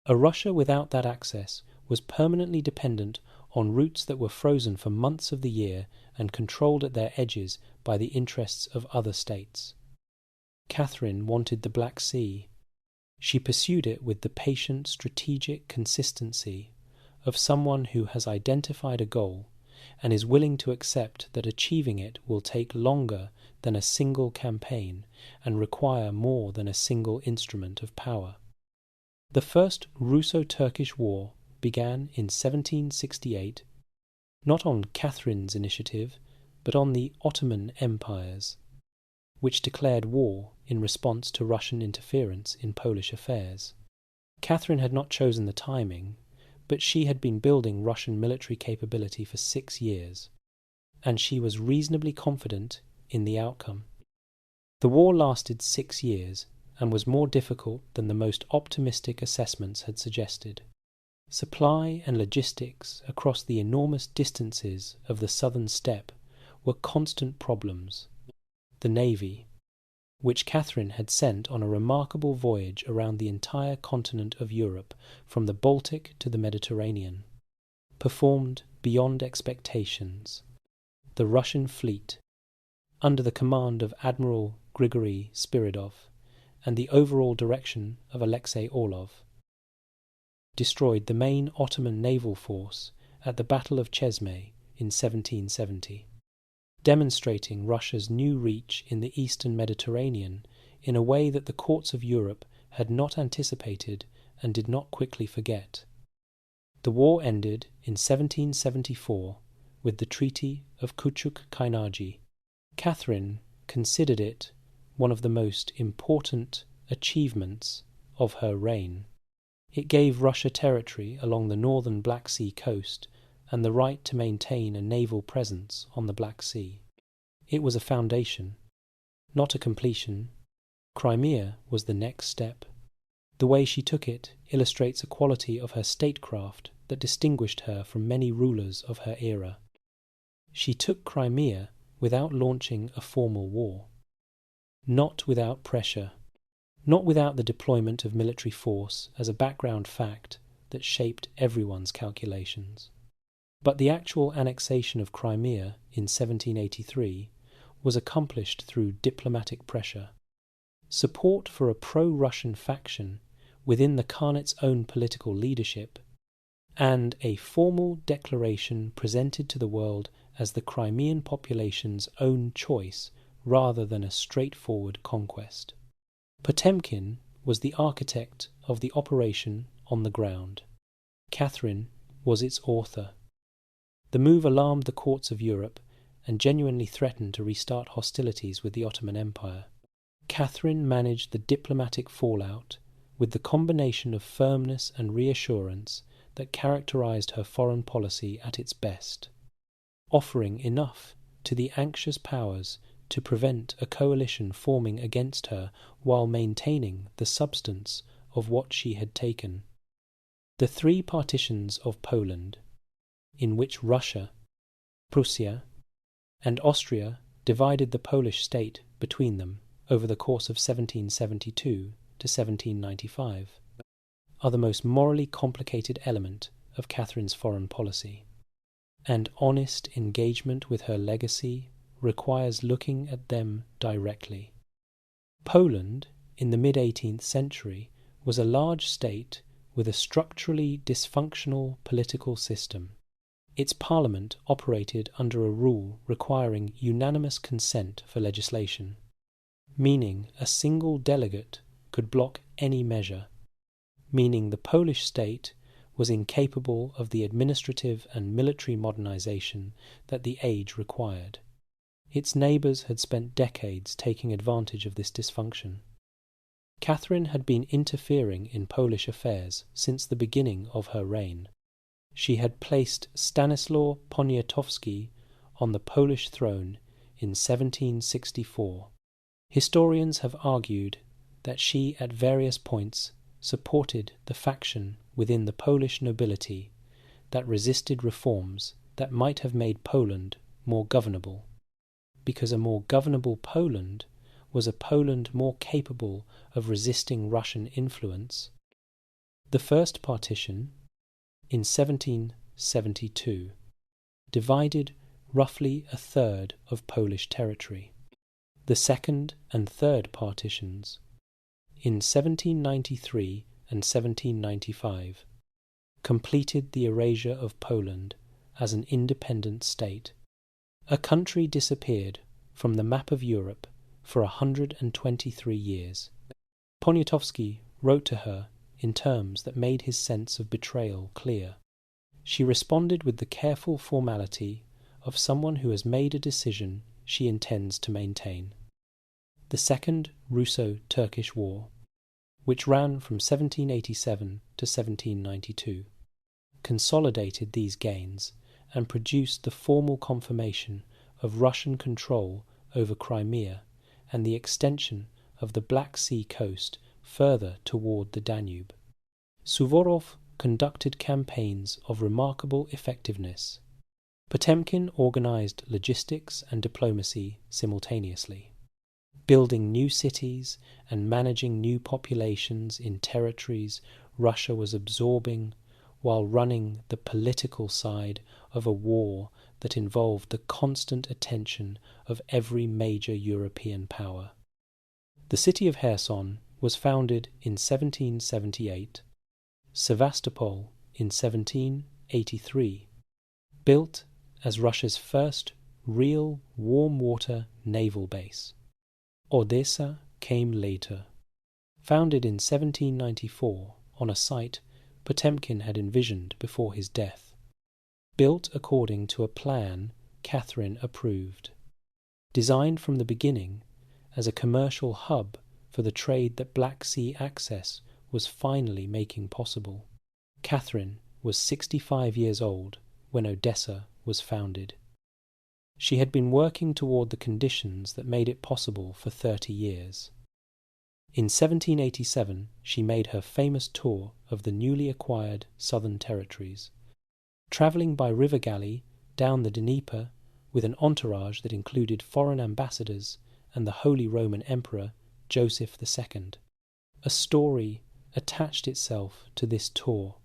A Russia without that access was permanently dependent on routes that were frozen for months of the year and controlled at their edges by the interests of other states. Catherine wanted the Black Sea. She pursued it with the patient, strategic consistency of someone who has identified a goal and is willing to accept that achieving it will take longer than a single campaign and require more than a single instrument of power. The First Russo-Turkish War began in 1768, not on Catherine's initiative, but on the Ottoman Empire's, which declared war in response to Russian interference in Polish affairs. Catherine had not chosen the timing, but she had been building Russian military capability for 6 years, and she was reasonably confident in the outcome. The war lasted 6 years, and was more difficult than the most optimistic assessments had suggested. Supply and logistics across the enormous distances of the southern steppe were constant problems. The navy, which Catherine had sent on a remarkable voyage around the entire continent of Europe from the Baltic to the Mediterranean, performed beyond expectations. The Russian fleet, under the command of Admiral Grigory Spiridov and the overall direction of Alexei Orlov, destroyed the main Ottoman naval force at the Battle of Chesme in 1770, demonstrating Russia's new reach in the eastern Mediterranean in a way that the courts of Europe had not anticipated and did not quickly forget. The war ended in 1774 with the Treaty of Kuchuk-Kainaji. Catherine considered it one of the most important achievements of her reign. It gave Russia territory along the northern Black Sea coast and the right to maintain a naval presence on the Black Sea. It was a foundation, not a completion. Crimea was the next step. The way she took it illustrates a quality of her statecraft that distinguished her from many rulers of her era. She took Crimea without launching a formal war, not without pressure, not without the deployment of military force as a background fact that shaped everyone's calculations. But the actual annexation of Crimea in 1783 was accomplished through diplomatic pressure. Support for a pro-Russian faction within the Khanate own political leadership, and a formal declaration presented to the world as the Crimean population's own choice rather than a straightforward conquest. Potemkin was the architect of the operation on the ground. Catherine was its author. The move alarmed the courts of Europe and genuinely threatened to restart hostilities with the Ottoman Empire. Catherine managed the diplomatic fallout with the combination of firmness and reassurance that characterized her foreign policy at its best, offering enough to the anxious powers to prevent a coalition forming against her while maintaining the substance of what she had taken. The three partitions of Poland, in which Russia, Prussia, and Austria divided the Polish state between them over the course of 1772 to 1795, are the most morally complicated element of Catherine's foreign policy, and honest engagement with her legacy requires looking at them directly. Poland, in the mid-18th century, was a large state with a structurally dysfunctional political system. Its parliament operated under a rule requiring unanimous consent for legislation, meaning a single delegate could block any measure, meaning the Polish state was incapable of the administrative and military modernization that the age required. Its neighbours had spent decades taking advantage of this dysfunction. Catherine had been interfering in Polish affairs since the beginning of her reign. She had placed Stanislaw Poniatowski on the Polish throne in 1764. Historians have argued that she at various points supported the faction within the Polish nobility that resisted reforms that might have made Poland more governable, because a more governable Poland was a Poland more capable of resisting Russian influence. The first partition, in 1772, divided roughly a third of Polish territory. The second and third partitions, in 1793 and 1795, completed the erasure of Poland as an independent state. A country disappeared from the map of Europe for 123 years. Poniatowski wrote to her in terms that made his sense of betrayal clear. She responded with the careful formality of someone who has made a decision she intends to maintain. The Second Russo-Turkish War, which ran from 1787 to 1792, consolidated these gains and produced the formal confirmation of Russian control over Crimea and the extension of the Black Sea coast further toward the Danube. Suvorov conducted campaigns of remarkable effectiveness. Potemkin organized logistics and diplomacy simultaneously, building new cities and managing new populations in territories Russia was absorbing, while running the political side of a war that involved the constant attention of every major European power. The city of Kherson was founded in 1778, Sevastopol in 1783, built as Russia's first real warm-water naval base. Odessa came later. Founded in 1794 on a site Potemkin had envisioned before his death, built according to a plan Catherine approved, designed from the beginning as a commercial hub for the trade that Black Sea access was finally making possible. Catherine was 65 years old when Odessa was founded. She had been working toward the conditions that made it possible for 30 years. In 1787 she made her famous tour of the newly acquired southern territories, travelling by river galley down the Dnieper with an entourage that included foreign ambassadors and the Holy Roman Emperor Joseph II. A story attached itself to this tour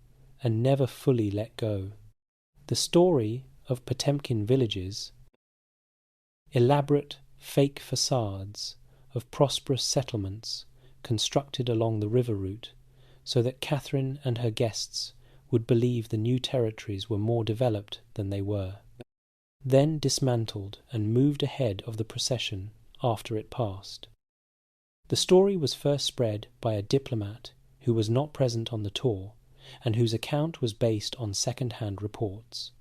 and never fully let go. The story of Potemkin villages, elaborate fake facades of prosperous settlements constructed along the river route so that Catherine and her guests would believe the new territories were more developed than they were, then dismantled and moved ahead of the procession after it passed. The story was first spread by a diplomat who was not present on the tour and whose account was based on second-hand reports.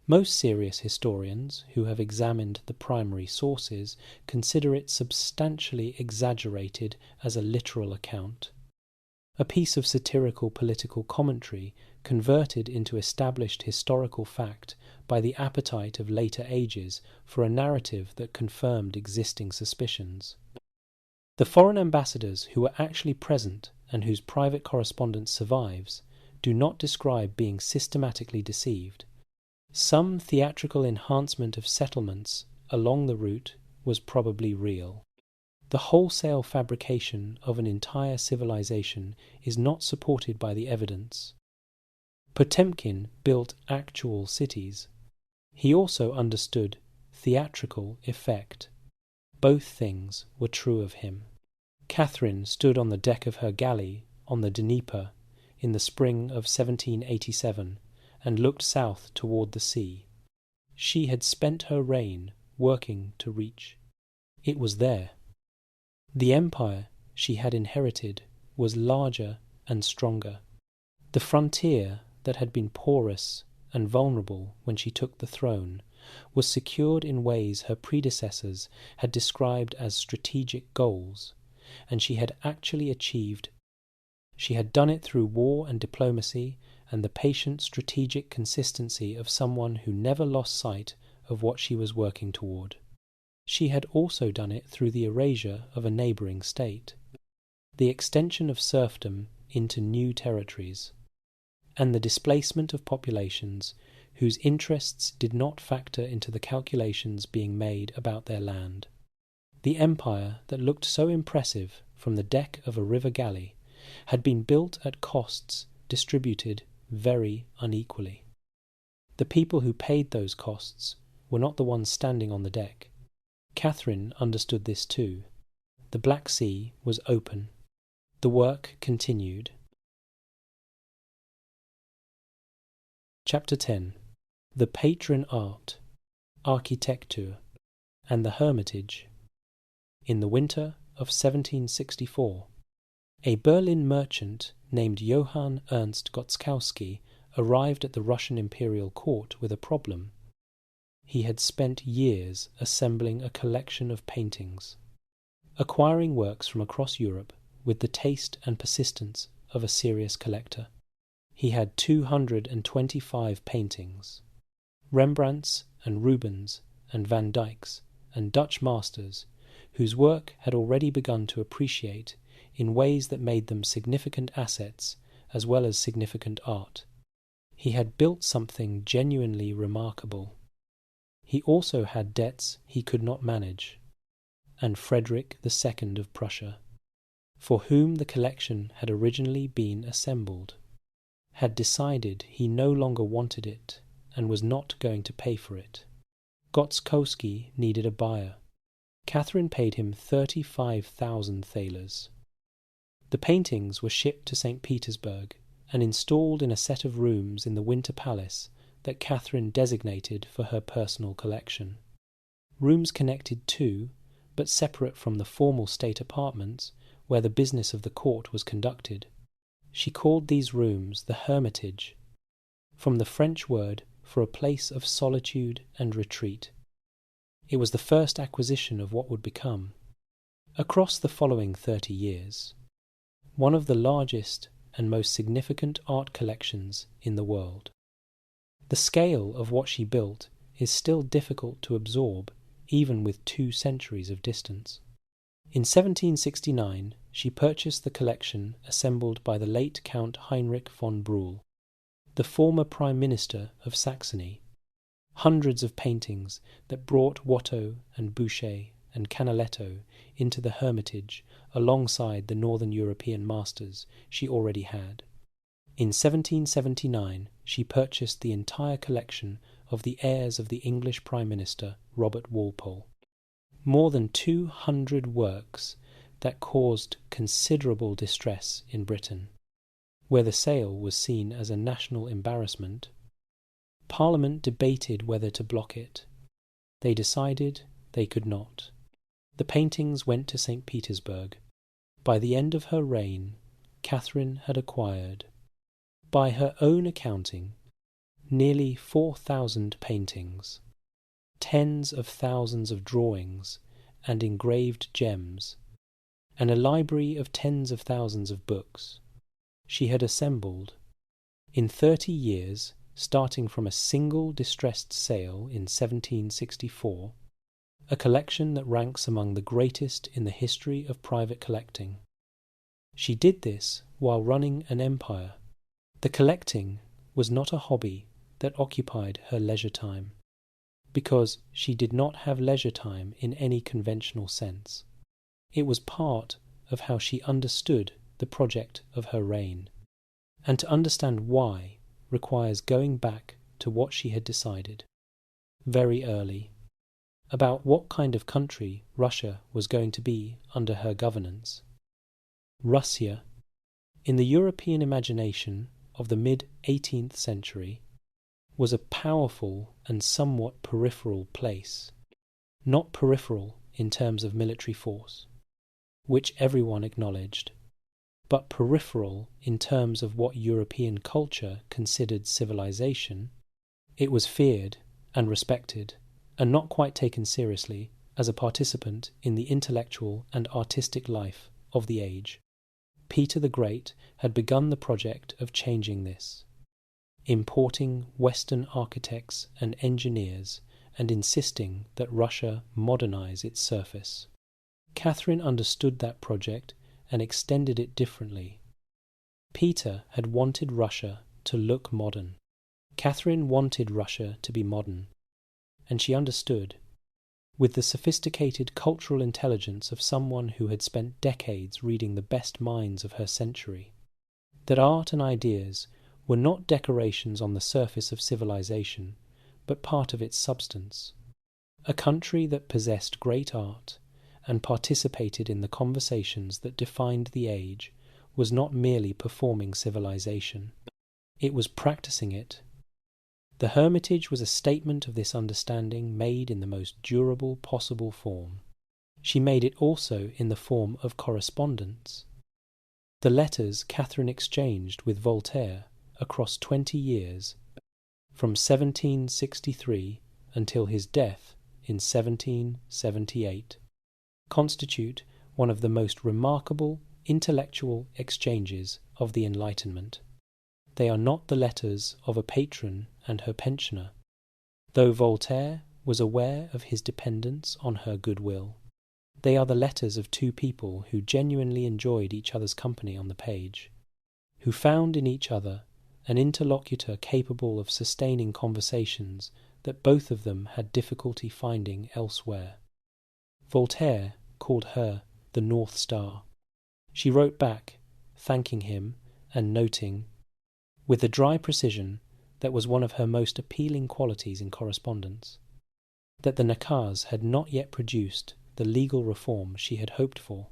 Most serious historians who have examined the primary sources consider it substantially exaggerated as a literal account, a piece of satirical political commentary converted into established historical fact by the appetite of later ages for a narrative that confirmed existing suspicions. The foreign ambassadors who were actually present and whose private correspondence survives do not describe being systematically deceived. Some theatrical enhancement of settlements along the route was probably real. The wholesale fabrication of an entire civilization is not supported by the evidence. Potemkin built actual cities. He also understood theatrical effect. Both things were true of him. Catherine stood on the deck of her galley on the Dnieper in the spring of 1787 and looked south toward the sea. She had spent her reign working to reach. It was there. The empire she had inherited was larger and stronger. The frontier that had been porous and vulnerable when she took the throne was secured in ways her predecessors had described as strategic goals, and she had actually achieved. She had done it through war and diplomacy and the patient strategic consistency of someone who never lost sight of what she was working toward. She had also done it through the erasure of a neighbouring state, the extension of serfdom into new territories, and the displacement of populations whose interests did not factor into the calculations being made about their land. The empire that looked so impressive from the deck of a river galley had been built at costs distributed very unequally. The people who paid those costs were not the ones standing on the deck. Catherine understood this too. The Black Sea was open. The work continued. Chapter 10. The Patron Art, Architecture, and the Hermitage. In the winter of 1764, a Berlin merchant named Johann Ernst Gotskowski arrived at the Russian imperial court with a problem. He had spent years assembling a collection of paintings, acquiring works from across Europe with the taste and persistence of a serious collector. He had 225 paintings, Rembrandts and Rubens and Van Dycks and Dutch masters whose work had already begun to appreciate in ways that made them significant assets as well as significant art. He had built something genuinely remarkable. He also had debts he could not manage, and Frederick II of Prussia, for whom the collection had originally been assembled, had decided he no longer wanted it and was not going to pay for it. Gotskowski needed a buyer. Catherine paid him 35,000 thalers. The paintings were shipped to St. Petersburg and installed in a set of rooms in the Winter Palace that Catherine designated for her personal collection. Rooms connected to, but separate from the formal state apartments where the business of the court was conducted. She called these rooms the Hermitage, from the French word for a place of solitude and retreat. It was the first acquisition of what would become, across the following 30 years, one of the largest and most significant art collections in the world. The scale of what she built is still difficult to absorb, even with 2 centuries of distance. In 1769, she purchased the collection assembled by the late Count Heinrich von Brühl, the former Prime Minister of Saxony. Hundreds of paintings that brought Watteau and Boucher and Canaletto into the Hermitage alongside the Northern European masters she already had. In 1779, she purchased the entire collection of the heirs of the English Prime Minister Robert Walpole. More than 200 works that caused considerable distress in Britain, where the sale was seen as a national embarrassment. Parliament debated whether to block it. They decided they could not. The paintings went to St. Petersburg. By the end of her reign, Catherine had acquired, by her own accounting, nearly 4,000 paintings, tens of thousands of drawings and engraved gems, and a library of tens of thousands of books. She had assembled, in 30 years, starting from a single distressed sale in 1764, a collection that ranks among the greatest in the history of private collecting. She did this while running an empire. The collecting was not a hobby that occupied her leisure time, because she did not have leisure time in any conventional sense. It was part of how she understood the project of her reign, and to understand why requires going back to what she had decided, very early, about what kind of country Russia was going to be under her governance. Russia, in the European imagination of the mid-18th century, was a powerful and somewhat peripheral place, not peripheral in terms of military force, which everyone acknowledged, but peripheral in terms of what European culture considered civilization. It was feared and respected, and not quite taken seriously as a participant in the intellectual and artistic life of the age. Peter the Great had begun the project of changing this, importing Western architects and engineers and insisting that Russia modernize its surface. Catherine understood that project and extended it differently. Peter had wanted Russia to look modern. Catherine wanted Russia to be modern, and she understood, with the sophisticated cultural intelligence of someone who had spent decades reading the best minds of her century, that art and ideas were not decorations on the surface of civilization, but part of its substance. A country that possessed great art and participated in the conversations that defined the age was not merely performing civilization, it was practicing it. The Hermitage was a statement of this understanding made in the most durable possible form. She made it also in the form of correspondence. The letters Catherine exchanged with Voltaire across 20 years, from 1763 until his death in 1778, constitute one of the most remarkable intellectual exchanges of the Enlightenment. They are not the letters of a patron and her pensioner, though Voltaire was aware of his dependence on her goodwill. They are the letters of two people who genuinely enjoyed each other's company on the page, who found in each other an interlocutor capable of sustaining conversations that both of them had difficulty finding elsewhere. Voltaire called her the North Star. She wrote back, thanking him and noting, with the dry precision that was one of her most appealing qualities in correspondence, that the nakaz had not yet produced the legal reform she had hoped for,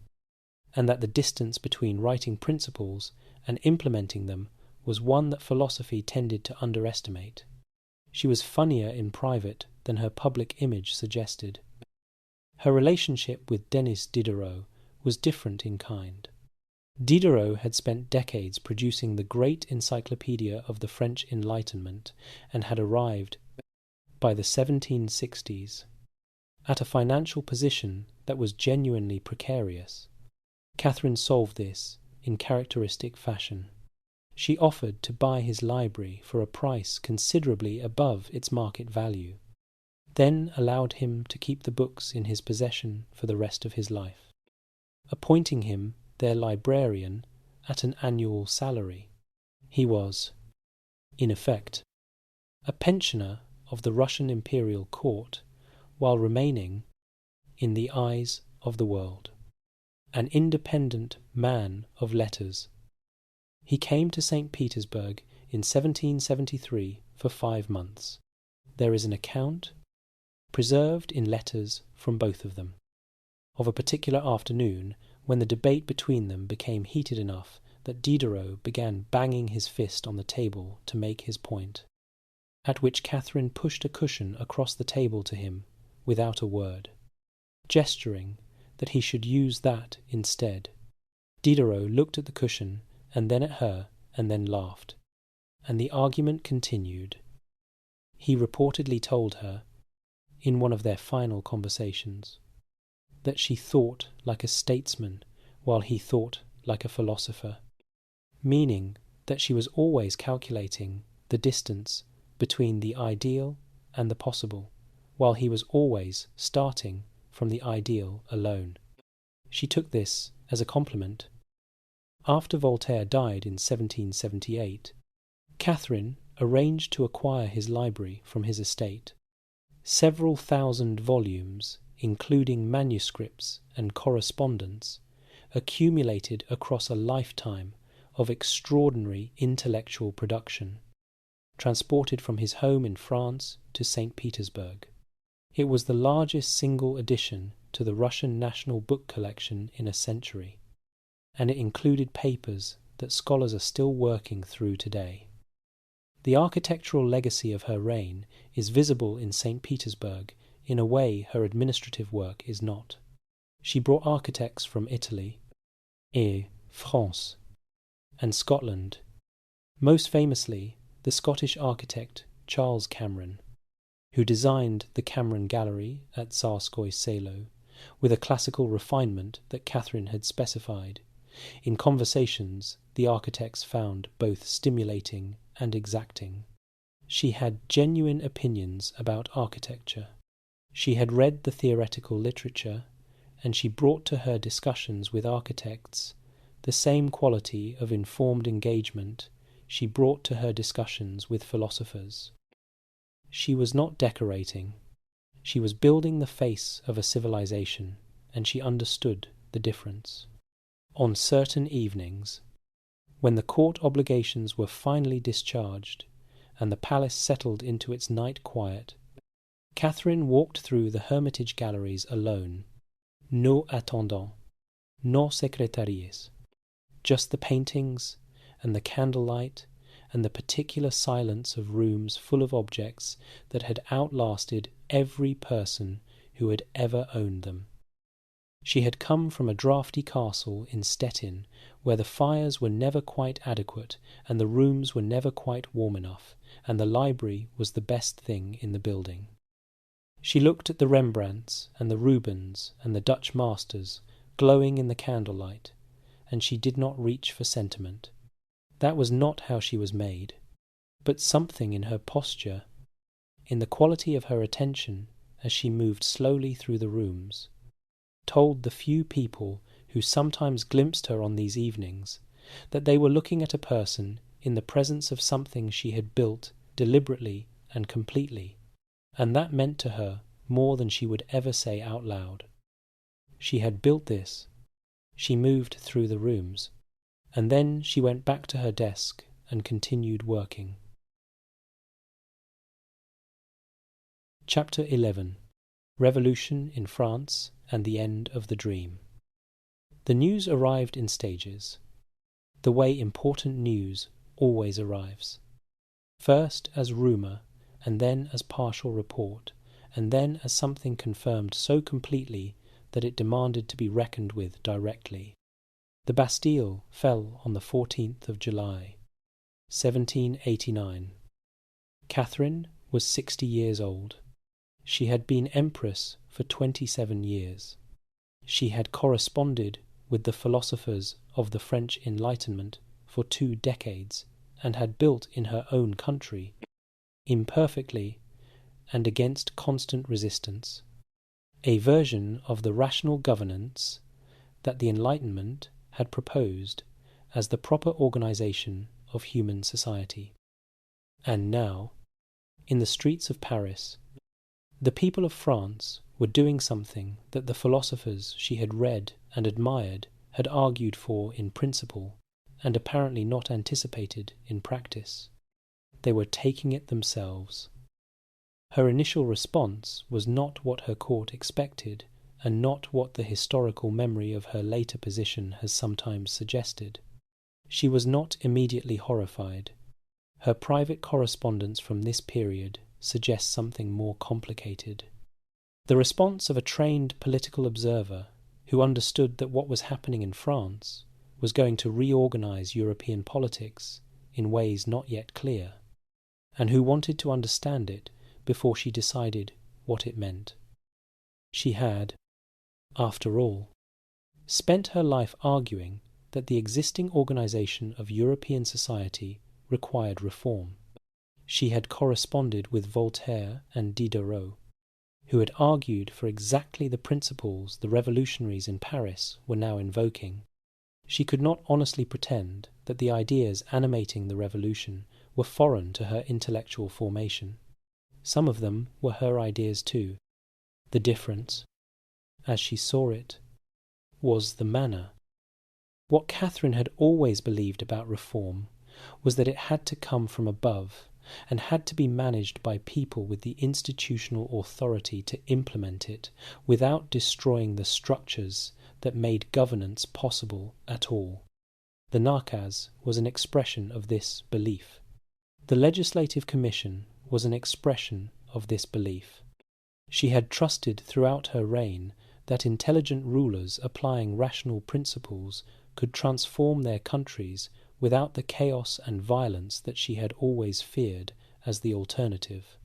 and that the distance between writing principles and implementing them was one that philosophy tended to underestimate. She was funnier in private than her public image suggested. Her relationship with Denis Diderot was different in kind. Diderot had spent decades producing the great encyclopedia of the French Enlightenment and had arrived, by the 1760s, at a financial position that was genuinely precarious. Catherine solved this in characteristic fashion. She offered to buy his library for a price considerably above its market value, then allowed him to keep the books in his possession for the rest of his life, appointing him their librarian at an annual salary. He was, in effect, a pensioner of the Russian imperial court, while remaining, in the eyes of the world, an independent man of letters. He came to St. Petersburg in 1773 for 5 months. There is an account, preserved in letters from both of them, of a particular afternoon when the debate between them became heated enough that Diderot began banging his fist on the table to make his point, at which Catherine pushed a cushion across the table to him without a word, gesturing that he should use that instead. Diderot looked at the cushion and then at her and then laughed, and the argument continued. He reportedly told her, in one of their final conversations, that she thought like a statesman while he thought like a philosopher, meaning that she was always calculating the distance between the ideal and the possible, while he was always starting from the ideal alone. She took this as a compliment. After Voltaire died in 1778, Catherine arranged to acquire his library from his estate. Several thousand volumes, including manuscripts and correspondence, accumulated across a lifetime of extraordinary intellectual production, transported from his home in France to St. Petersburg. It was the largest single addition to the Russian national book collection in a century, and it included papers that scholars are still working through today. The architectural legacy of her reign is visible in St. Petersburg in a way her administrative work is not. She brought architects from Italy, France, and Scotland, most famously the Scottish architect Charles Cameron, who designed the Cameron Gallery at Tsarskoye Selo with a classical refinement that Catherine had specified. In conversations, the architects found both stimulating and exacting. She had genuine opinions about architecture. She had read the theoretical literature, and she brought to her discussions with architects the same quality of informed engagement she brought to her discussions with philosophers. She was not decorating. She was building the face of a civilization, and she understood the difference. On certain evenings, when the court obligations were finally discharged, and the palace settled into its night quiet, Catherine walked through the Hermitage galleries alone, no attendant, no secrétaries, just the paintings and the candlelight and the particular silence of rooms full of objects that had outlasted every person who had ever owned them. She had come from a draughty castle in Stettin, where the fires were never quite adequate and the rooms were never quite warm enough, and the library was the best thing in the building. She looked at the Rembrandts and the Rubens and the Dutch masters glowing in the candlelight, and she did not reach for sentiment. That was not how she was made, but something in her posture, in the quality of her attention as she moved slowly through the rooms, told the few people who sometimes glimpsed her on these evenings that they were looking at a person in the presence of something she had built deliberately and completely, and that meant to her more than she would ever say out loud. She had built this. She moved through the rooms, and then she went back to her desk and continued working. Chapter 11. Revolution in France and the End of the Dream. The news arrived in stages, the way important news always arrives. First as rumour, and then as partial report, and then as something confirmed so completely that it demanded to be reckoned with directly. The Bastille fell on the 14th of July, 1789. Catherine was 60 years old. She had been Empress for 27 years. She had corresponded with the philosophers of the French Enlightenment for 2 decades, and had built in her own country, imperfectly and against constant resistance, a version of the rational governance that the Enlightenment had proposed as the proper organization of human society. And now, in the streets of Paris, the people of France were doing something that the philosophers she had read and admired had argued for in principle, and apparently not anticipated in practice. They were taking it themselves. Her initial response was not what her court expected, and not what the historical memory of her later position has sometimes suggested. She was not immediately horrified. Her private correspondence from this period suggests something more complicated. The response of a trained political observer who understood that what was happening in France was going to reorganize European politics in ways not yet clear, and who wanted to understand it before she decided what it meant. She had, after all, spent her life arguing that the existing organization of European society required reform. She had corresponded with Voltaire and Diderot, who had argued for exactly the principles the revolutionaries in Paris were now invoking. She could not honestly pretend that the ideas animating the revolution were foreign to her intellectual formation. Some of them were her ideas too. The difference, as she saw it, was the manner. What Catherine had always believed about reform was that it had to come from above, and had to be managed by people with the institutional authority to implement it without destroying the structures that made governance possible at all. The Narcas was an expression of this belief. The Legislative Commission was an expression of this belief. She had trusted throughout her reign that intelligent rulers applying rational principles could transform their countries without the chaos and violence that she had always feared as the alternative.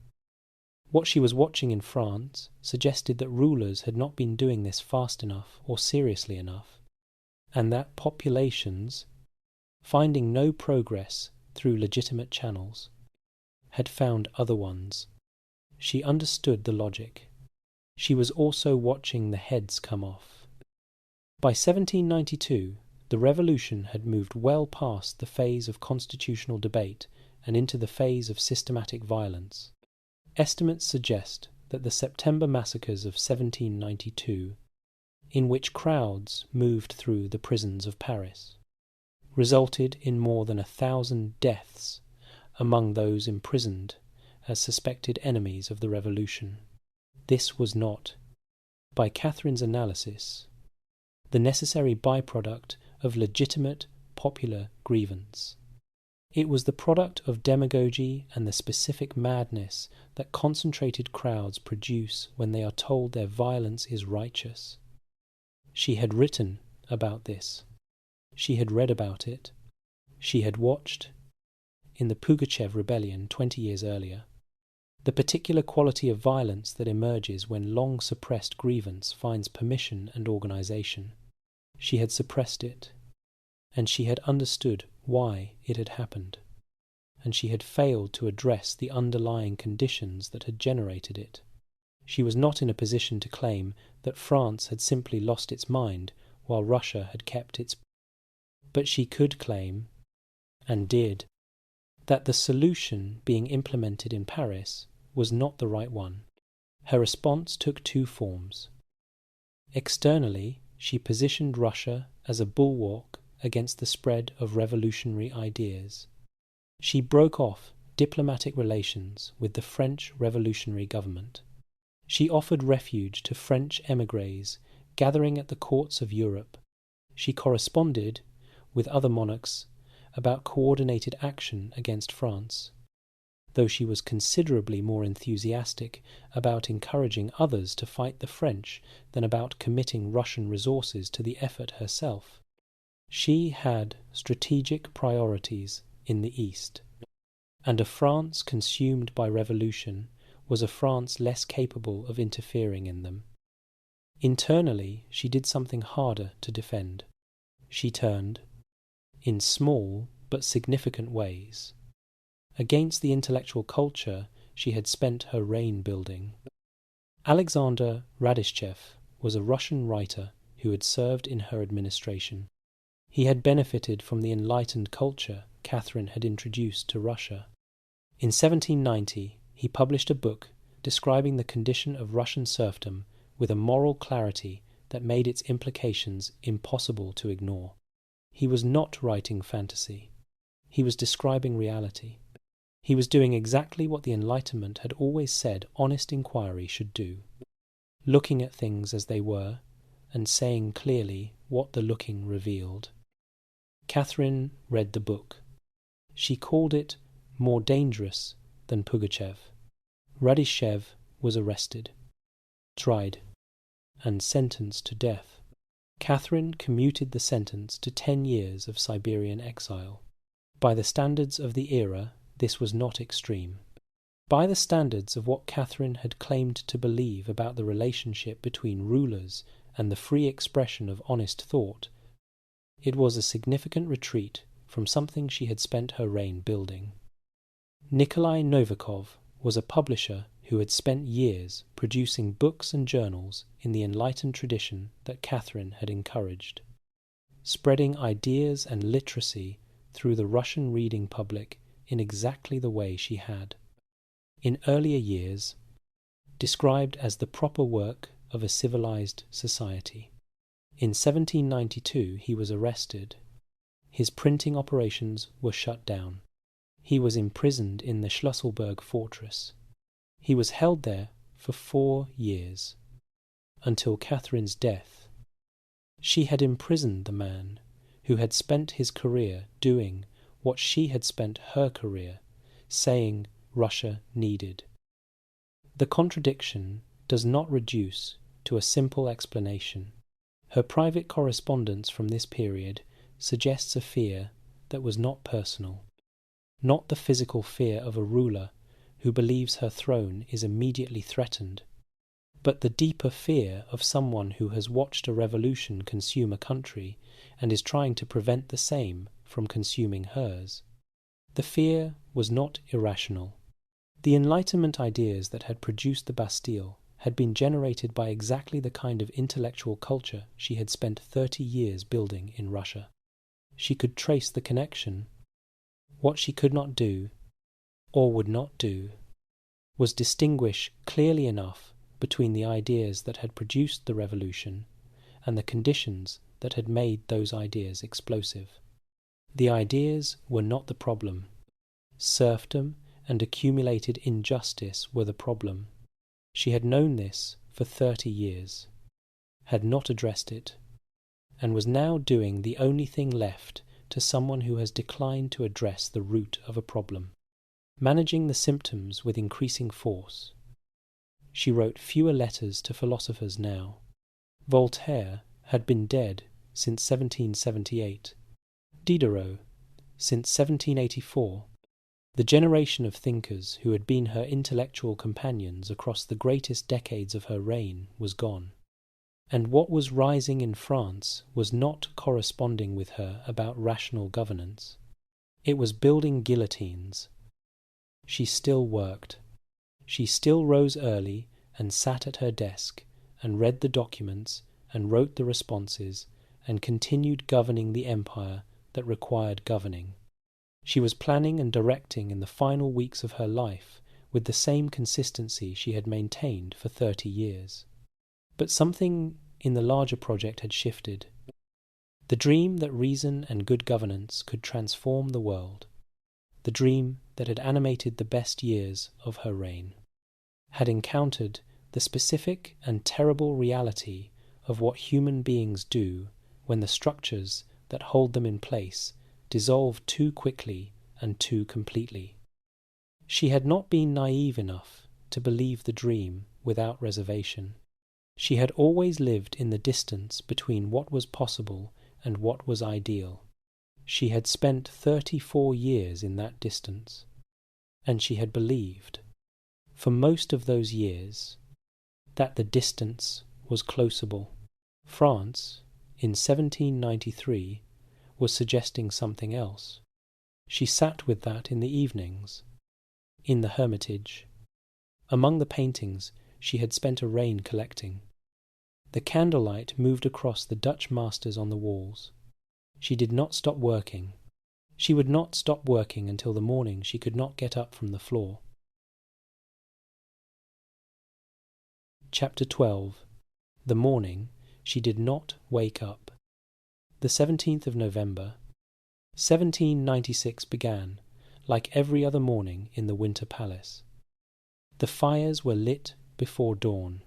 What she was watching in France suggested that rulers had not been doing this fast enough or seriously enough, and that populations, finding no progress through legitimate channels, had found other ones. She understood the logic. She was also watching the heads come off. By 1792, the revolution had moved well past the phase of constitutional debate and into the phase of systematic violence. Estimates suggest that the September massacres of 1792, in which crowds moved through the prisons of Paris, resulted in more than 1,000 deaths among those imprisoned as suspected enemies of the revolution. This was not, by Catherine's analysis, the necessary byproduct of legitimate popular grievance. It was the product of demagogy and the specific madness that concentrated crowds produce when they are told their violence is righteous. She had written about this. She had read about it. She had watched, in the Pugachev rebellion 20 years earlier, the particular quality of violence that emerges when long-suppressed grievance finds permission and organization. She had suppressed it, and she had understood why it had happened, and she had failed to address the underlying conditions that had generated it. She was not in a position to claim that France had simply lost its mind while Russia had kept its. But she could claim, and did, that the solution being implemented in Paris was not the right one. Her response took two forms. Externally, she positioned Russia as a bulwark against the spread of revolutionary ideas. She broke off diplomatic relations with the French revolutionary government. She offered refuge to French émigrés gathering at the courts of Europe. She corresponded with other monarchs about coordinated action against France, though she was considerably more enthusiastic about encouraging others to fight the French than about committing Russian resources to the effort herself. She had strategic priorities in the East, and a France consumed by revolution was a France less capable of interfering in them. Internally, she did something harder to defend. She turned, in small but significant ways, against the intellectual culture she had spent her reign building. Alexander Radishchev was a Russian writer who had served in her administration. He had benefited from the enlightened culture Catherine had introduced to Russia. In 1790, he published a book describing the condition of Russian serfdom with a moral clarity that made its implications impossible to ignore. He was not writing fantasy. He was describing reality. He was doing exactly what the Enlightenment had always said honest inquiry should do, looking at things as they were and saying clearly what the looking revealed. Catherine read the book. She called it more dangerous than Pugachev. Radishchev was arrested, tried, and sentenced to death. Catherine commuted the sentence to 10 years of Siberian exile. By the standards of the era, this was not extreme. By the standards of what Catherine had claimed to believe about the relationship between rulers and the free expression of honest thought, it was a significant retreat from something she had spent her reign building. Nikolai Novikov was a publisher who had spent years producing books and journals in the enlightened tradition that Catherine had encouraged, spreading ideas and literacy through the Russian reading public in exactly the way she had, in earlier years, described as the proper work of a civilized society. In 1792 he was arrested. His printing operations were shut down. He was imprisoned in the Schlüsselburg fortress. He was held there for 4 years, until Catherine's death. She had imprisoned the man who had spent his career doing what she had spent her career saying Russia needed. The contradiction does not reduce to a simple explanation. Her private correspondence from this period suggests a fear that was not personal, not the physical fear of a ruler who believes her throne is immediately threatened, but the deeper fear of someone who has watched a revolution consume a country and is trying to prevent the same from consuming hers. The fear was not irrational. The Enlightenment ideas that had produced the Bastille had been generated by exactly the kind of intellectual culture she had spent 30 years building in Russia. She could trace the connection. What she could not do, or would not do, was distinguish clearly enough between the ideas that had produced the revolution and the conditions that had made those ideas explosive. The ideas were not the problem. Serfdom and accumulated injustice were the problem. She had known this for 30 years, had not addressed it, and was now doing the only thing left to someone who has declined to address the root of a problem, managing the symptoms with increasing force. She wrote fewer letters to philosophers now. Voltaire had been dead since 1778, Diderot since 1784. The generation of thinkers who had been her intellectual companions across the greatest decades of her reign was gone. And what was rising in France was not corresponding with her about rational governance. It was building guillotines. She still worked. She still rose early and sat at her desk and read the documents and wrote the responses and continued governing the empire that required governing. She was planning and directing in the final weeks of her life with the same consistency she had maintained for 30 years. But something in the larger project had shifted. The dream that reason and good governance could transform the world, the dream that had animated the best years of her reign, had encountered the specific and terrible reality of what human beings do when the structures that hold them in place dissolve too quickly and too completely. She had not been naive enough to believe the dream without reservation. She had always lived in the distance between what was possible and what was ideal. She had spent 34 years in that distance, and she had believed, for most of those years, that the distance was closable. France, in 1793, was suggesting something else. She sat with that in the evenings, in the Hermitage. Among the paintings she had spent a reign collecting. The candlelight moved across the Dutch masters on the walls. She did not stop working. She would not stop working until the morning she could not get up from the floor. Chapter 12. The morning she did not wake up. The 17th of November, 1796 began, like every other morning in the Winter Palace. The fires were lit before dawn.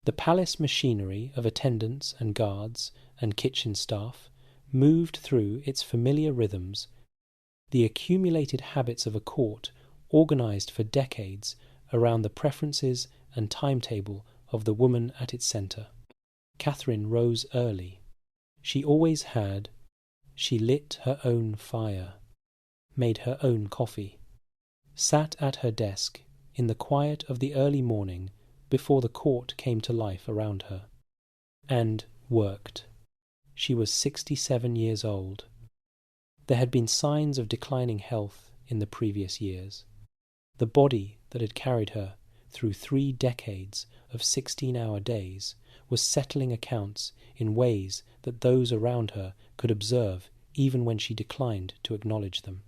The palace machinery of attendants and guards and kitchen staff moved through its familiar rhythms, the accumulated habits of a court organized for decades around the preferences and timetable of the woman at its centre. Catherine rose early. She always had. She lit her own fire, made her own coffee, sat at her desk in the quiet of the early morning before the court came to life around her, and worked. She was 67 years old. There had been signs of declining health in the previous years. The body that had carried her through 3 decades of 16-hour days was settling accounts in ways that those around her could observe even when she declined to acknowledge them.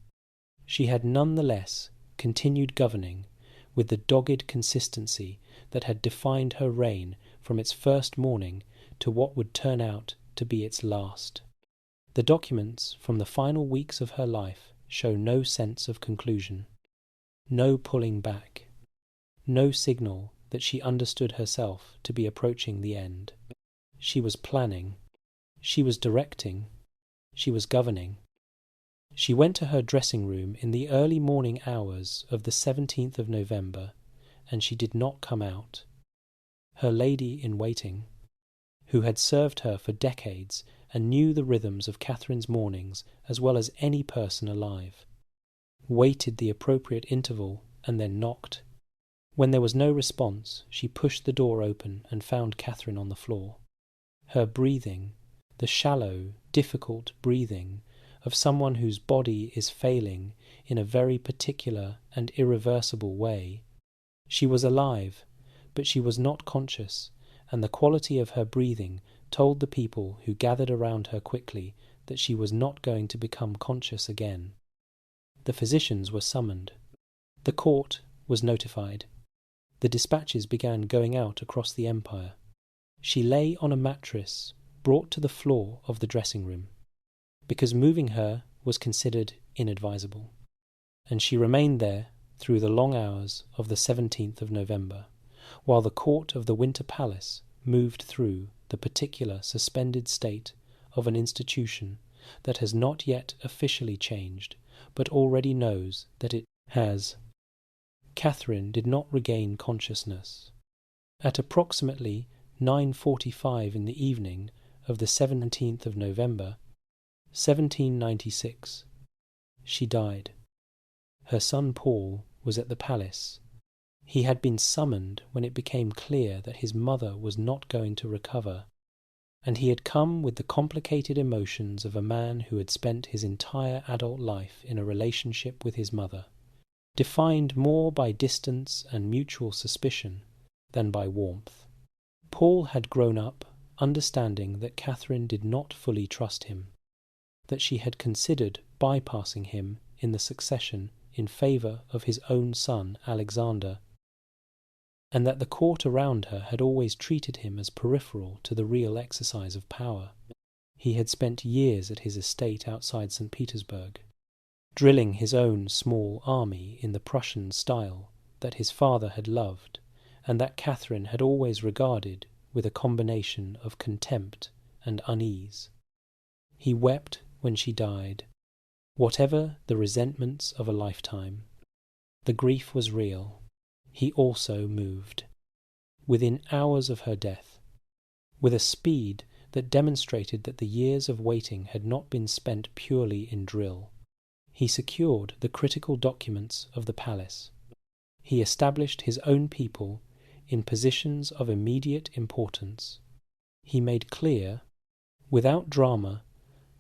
She had none the less continued governing with the dogged consistency that had defined her reign from its first morning to what would turn out to be its last. The documents from the final weeks of her life show no sense of conclusion, no pulling back, no signal that she understood herself to be approaching the end. She was planning, she was directing, she was governing. She went to her dressing room in the early morning hours of the 17th of November, and she did not come out. Her lady-in-waiting, who had served her for decades and knew the rhythms of Catherine's mornings as well as any person alive, waited the appropriate interval and then knocked. When there was no response, she pushed the door open and found Catherine on the floor. Her breathing, the shallow, difficult breathing of someone whose body is failing in a very particular and irreversible way. She was alive, but she was not conscious, and the quality of her breathing told the people who gathered around her quickly that she was not going to become conscious again. The physicians were summoned. The court was notified. The dispatches began going out across the empire. She lay on a mattress brought to the floor of the dressing room, because moving her was considered inadvisable, and she remained there through the long hours of the 17th of November, while the court of the Winter Palace moved through the particular suspended state of an institution that has not yet officially changed, but already knows that it has. Catherine did not regain consciousness. At approximately 9:45 in the evening of the 17th of November, 1796, she died. Her son Paul was at the palace. He had been summoned when it became clear that his mother was not going to recover, and he had come with the complicated emotions of a man who had spent his entire adult life in a relationship with his mother, defined more by distance and mutual suspicion than by warmth. Paul had grown up understanding that Catherine did not fully trust him, that she had considered bypassing him in the succession in favour of his own son Alexander, and that the court around her had always treated him as peripheral to the real exercise of power. He had spent years at his estate outside St. Petersburg, drilling his own small army in the Prussian style that his father had loved, and that Catherine had always regarded with a combination of contempt and unease. He wept when she died. Whatever the resentments of a lifetime, the grief was real. He also moved. Within hours of her death, with a speed that demonstrated that the years of waiting had not been spent purely in drill, he secured the critical documents of the palace. He established his own people in positions of immediate importance. He made clear, without drama,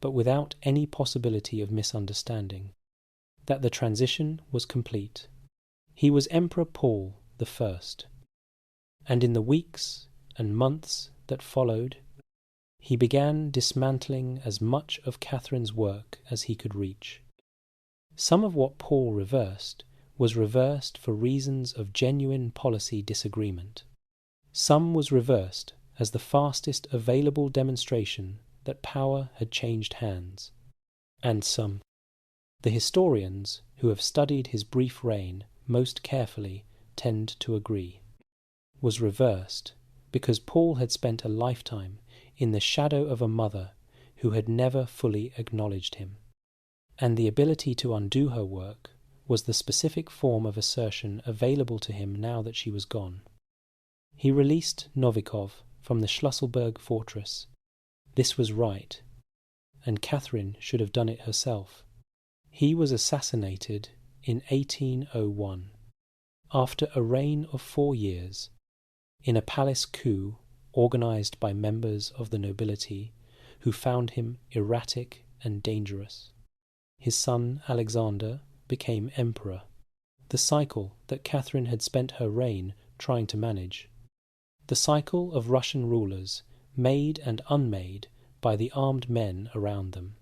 but without any possibility of misunderstanding, that the transition was complete. He was Emperor Paul I, and in the weeks and months that followed, he began dismantling as much of Catherine's work as he could reach. Some of what Paul reversed was reversed for reasons of genuine policy disagreement. Some was reversed as the fastest available demonstration that power had changed hands, and some, the historians who have studied his brief reign most carefully tend to agree, was reversed because Paul had spent a lifetime in the shadow of a mother who had never fully acknowledged him, and the ability to undo her work was the specific form of assertion available to him now that she was gone. He released Novikov from the Schlüsselburg fortress. This was right, and Catherine should have done it herself. He was assassinated in 1801, after a reign of 4 years, in a palace coup organized by members of the nobility who found him erratic and dangerous. His son Alexander became emperor, the cycle that Catherine had spent her reign trying to manage, the cycle of Russian rulers, made and unmade by the armed men around them,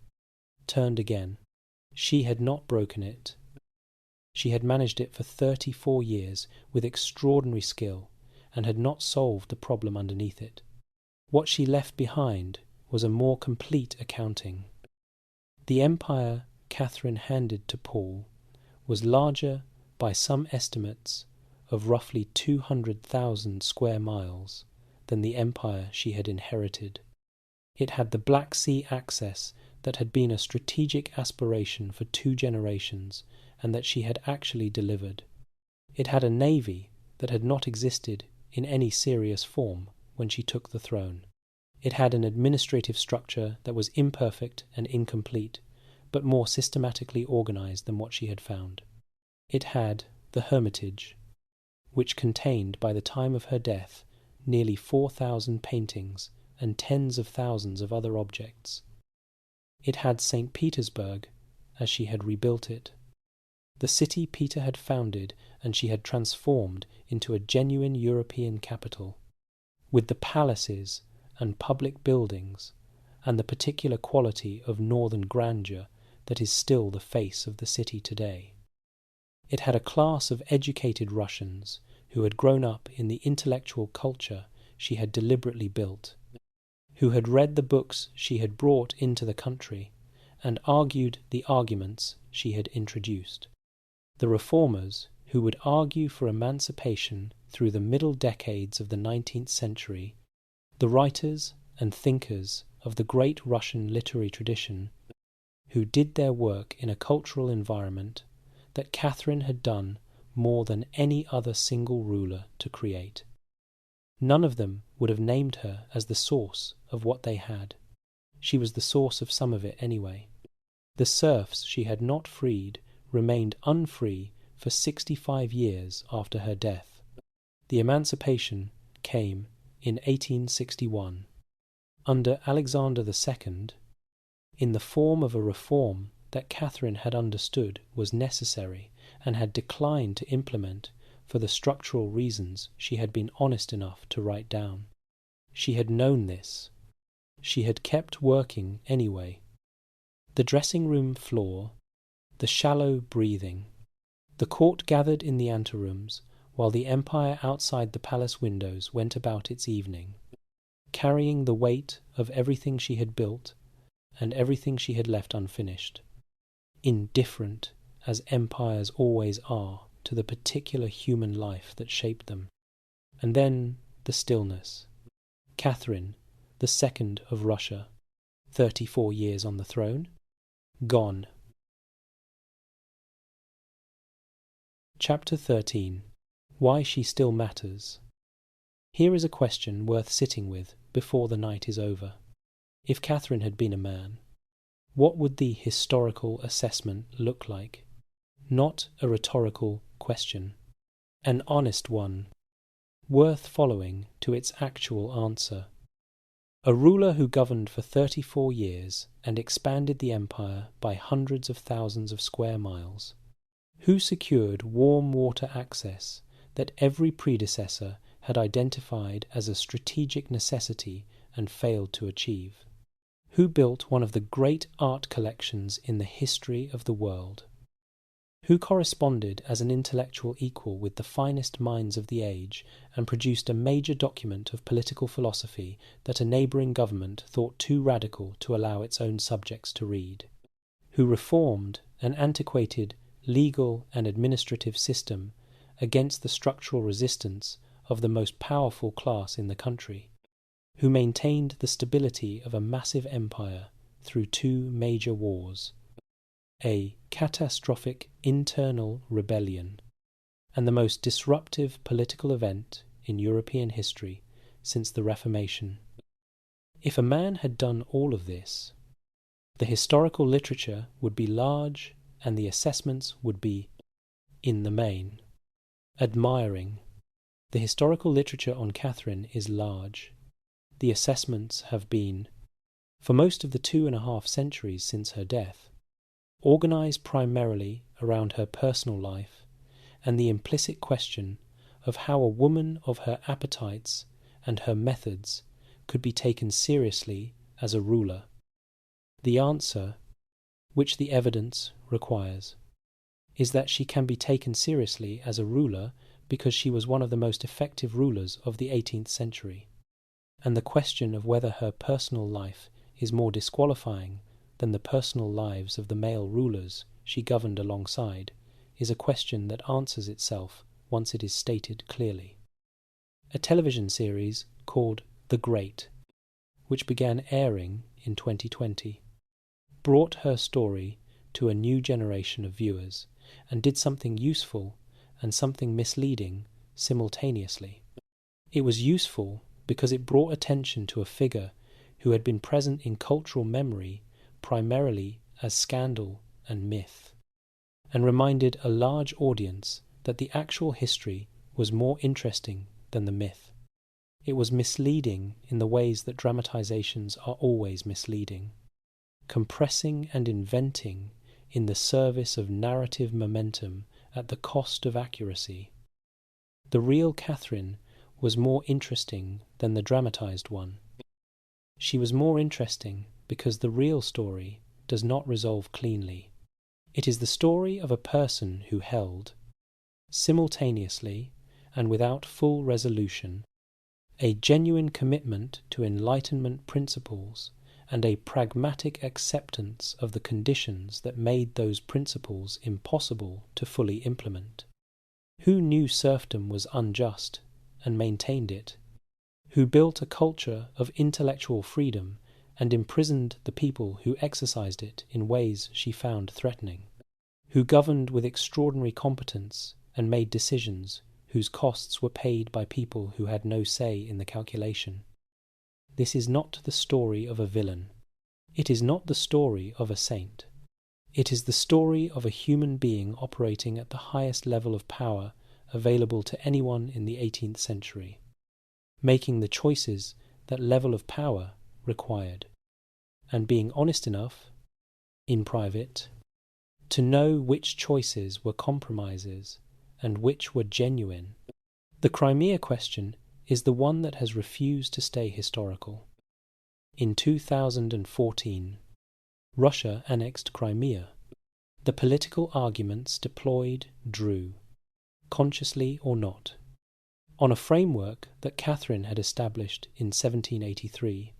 turned again. She had not broken it. She had managed it for 34 years with extraordinary skill, and had not solved the problem underneath it. What she left behind was a more complete accounting. The empire Catherine handed to Paul was larger by some estimates of roughly 200,000 square miles than the empire she had inherited. It had the Black Sea access that had been a strategic aspiration for 2 generations and that she had actually delivered. It had a navy that had not existed in any serious form when she took the throne. It had an administrative structure that was imperfect and incomplete, but more systematically organized than what she had found. It had the Hermitage, which contained, by the time of her death, nearly 4,000 paintings and tens of thousands of other objects. It had St. Petersburg, as she had rebuilt it, the city Peter had founded and she had transformed into a genuine European capital, with the palaces and public buildings and the particular quality of northern grandeur that is still the face of the city today. It had a class of educated Russians who had grown up in the intellectual culture she had deliberately built, who had read the books she had brought into the country and argued the arguments she had introduced. The reformers who would argue for emancipation through the middle decades of the 19th century, the writers and thinkers of the great Russian literary tradition who did their work in a cultural environment that Catherine had done more than any other single ruler to create. None of them would have named her as the source of what they had. She was the source of some of it anyway. The serfs she had not freed remained unfree for 65 years after her death. The emancipation came in 1861, under Alexander II, in the form of a reform that Catherine had understood was necessary and had declined to implement for the structural reasons she had been honest enough to write down. She had known this. She had kept working anyway. The dressing room floor, the shallow breathing, the court gathered in the anterooms, while the empire outside the palace windows went about its evening, carrying the weight of everything she had built and everything she had left unfinished, indifferent as empires always are to the particular human life that shaped them. And then the stillness. Catherine, the second of Russia, 34 years on the throne, gone. Chapter 13. Why she still matters. Here is a question worth sitting with before the night is over. If Catherine had been a man, what would the historical assessment look like? Not a rhetorical question. An honest one, worth following to its actual answer. A ruler who governed for 34 years and expanded the empire by hundreds of thousands of square miles. Who secured warm water access that every predecessor had identified as a strategic necessity and failed to achieve? Who built one of the great art collections in the history of the world? Who corresponded as an intellectual equal with the finest minds of the age and produced a major document of political philosophy that a neighbouring government thought too radical to allow its own subjects to read? Who reformed an antiquated legal and administrative system against the structural resistance of the most powerful class in the country? Who maintained the stability of a massive empire through 2 major wars, a catastrophic internal rebellion, and the most disruptive political event in European history since the Reformation? If a man had done all of this, the historical literature would be large and the assessments would be, in the main, admiring. The historical literature on Catherine is large. The assessments have been, for most of the 2.5 centuries since her death, organised primarily around her personal life and the implicit question of how a woman of her appetites and her methods could be taken seriously as a ruler. The answer, which the evidence requires, is that she can be taken seriously as a ruler because she was one of the most effective rulers of the 18th century, and the question of whether her personal life is more disqualifying than the personal lives of the male rulers she governed alongside is a question that answers itself once it is stated clearly. A television series called The Great, which began airing in 2020, brought her story to a new generation of viewers and did something useful and something misleading simultaneously. It was useful because it brought attention to a figure who had been present in cultural memory primarily as scandal and myth, and reminded a large audience that the actual history was more interesting than the myth. It was misleading in the ways that dramatizations are always misleading, compressing and inventing in the service of narrative momentum at the cost of accuracy. The real Catherine was more interesting than the dramatized one. She was more interesting because the real story does not resolve cleanly. It is the story of a person who held, simultaneously and without full resolution, a genuine commitment to Enlightenment principles and a pragmatic acceptance of the conditions that made those principles impossible to fully implement. Who knew serfdom was unjust and maintained it? Who built a culture of intellectual freedom and imprisoned the people who exercised it in ways she found threatening? Who governed with extraordinary competence and made decisions whose costs were paid by people who had no say in the calculation? This is not the story of a villain. It is not the story of a saint. It is the story of a human being operating at the highest level of power available to anyone in the 18th century, making the choices that level of power required, and being honest enough, in private, to know which choices were compromises and which were genuine. The Crimea question is the one that has refused to stay historical. In 2014, Russia annexed Crimea. The political arguments deployed drew, consciously or not, on a framework that Catherine had established in 1783,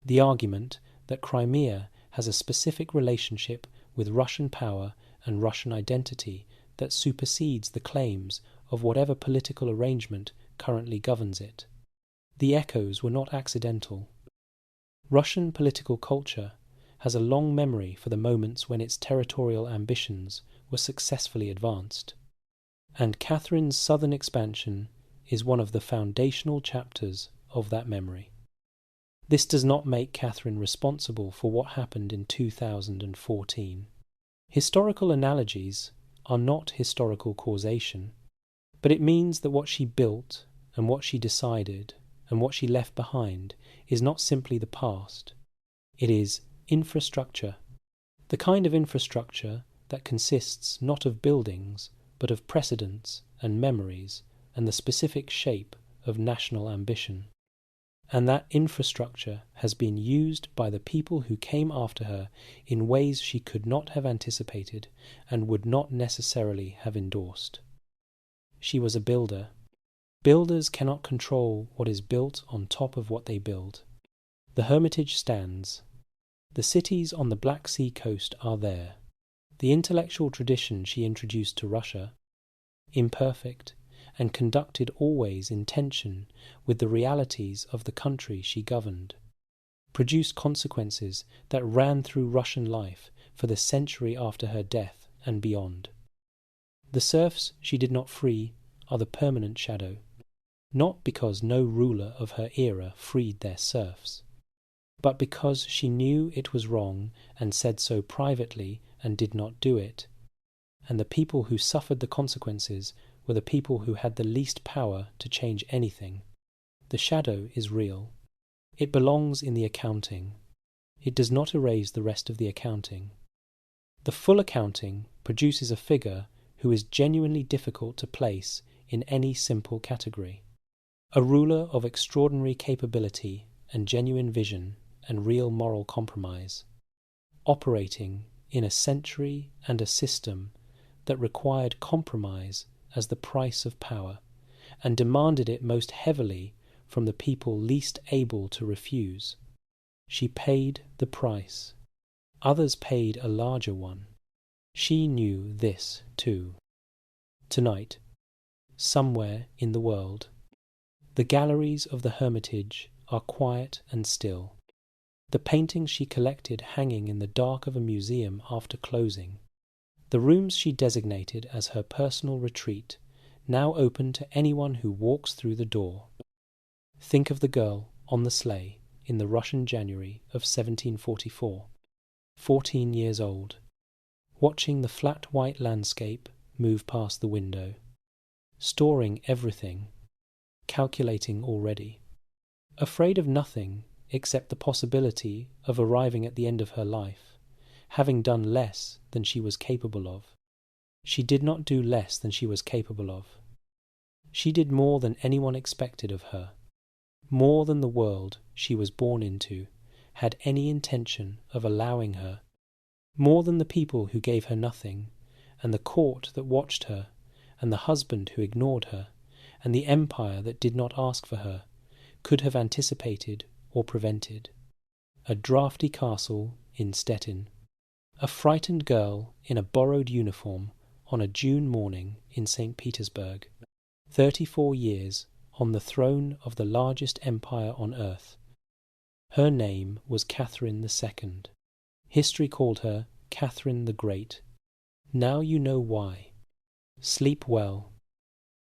the argument that Crimea has a specific relationship with Russian power and Russian identity that supersedes the claims of whatever political arrangement currently governs it. The echoes were not accidental. Russian political culture has a long memory for the moments when its territorial ambitions were successfully advanced, and Catherine's southern expansion is one of the foundational chapters of that memory. This does not make Catherine responsible for what happened in 2014. Historical analogies are not historical causation, but it means that what she built and what she decided and what she left behind is not simply the past. It is infrastructure, the kind of infrastructure that consists not of buildings, but of precedents and memories and the specific shape of national ambition. And that infrastructure has been used by the people who came after her in ways she could not have anticipated and would not necessarily have endorsed. She was a builder. Builders cannot control what is built on top of what they build. The Hermitage stands. The cities on the Black Sea coast are there. The intellectual tradition she introduced to Russia, imperfect, and conducted always in tension with the realities of the country she governed, produced consequences that ran through Russian life for the century after her death and beyond. The serfs she did not free are the permanent shadow, not because no ruler of her era freed their serfs, but because she knew it was wrong and said so privately and did not do it, and the people who suffered the consequences were the people who had the least power to change anything. The shadow is real. It belongs in the accounting. It does not erase the rest of the accounting. The full accounting produces a figure who is genuinely difficult to place in any simple category. A ruler of extraordinary capability and genuine vision and real moral compromise, operating in a century and a system that required compromise as the price of power, and demanded it most heavily from the people least able to refuse. She paid the price. Others paid a larger one. She knew this too. Tonight, somewhere in the world, the galleries of the Hermitage are quiet and still. The paintings she collected hanging in the dark of a museum after closing, the rooms she designated as her personal retreat, now open to anyone who walks through the door. Think of the girl on the sleigh in the Russian January of 1744, 14 years old, watching the flat white landscape move past the window, storing everything, calculating already, afraid of nothing except the possibility of arriving at the end of her life, having done less than she was capable of. She did not do less than she was capable of. She did more than anyone expected of her, more than the world she was born into had any intention of allowing her, more than the people who gave her nothing, and the court that watched her, and the husband who ignored her, and the empire that did not ask for her, could have anticipated or prevented. A draughty castle in Stettin, a frightened girl in a borrowed uniform on a June morning in St. Petersburg, 34 years on the throne of the largest empire on earth. Her name was Catherine II. History called her Catherine the Great. Now you know why. Sleep well.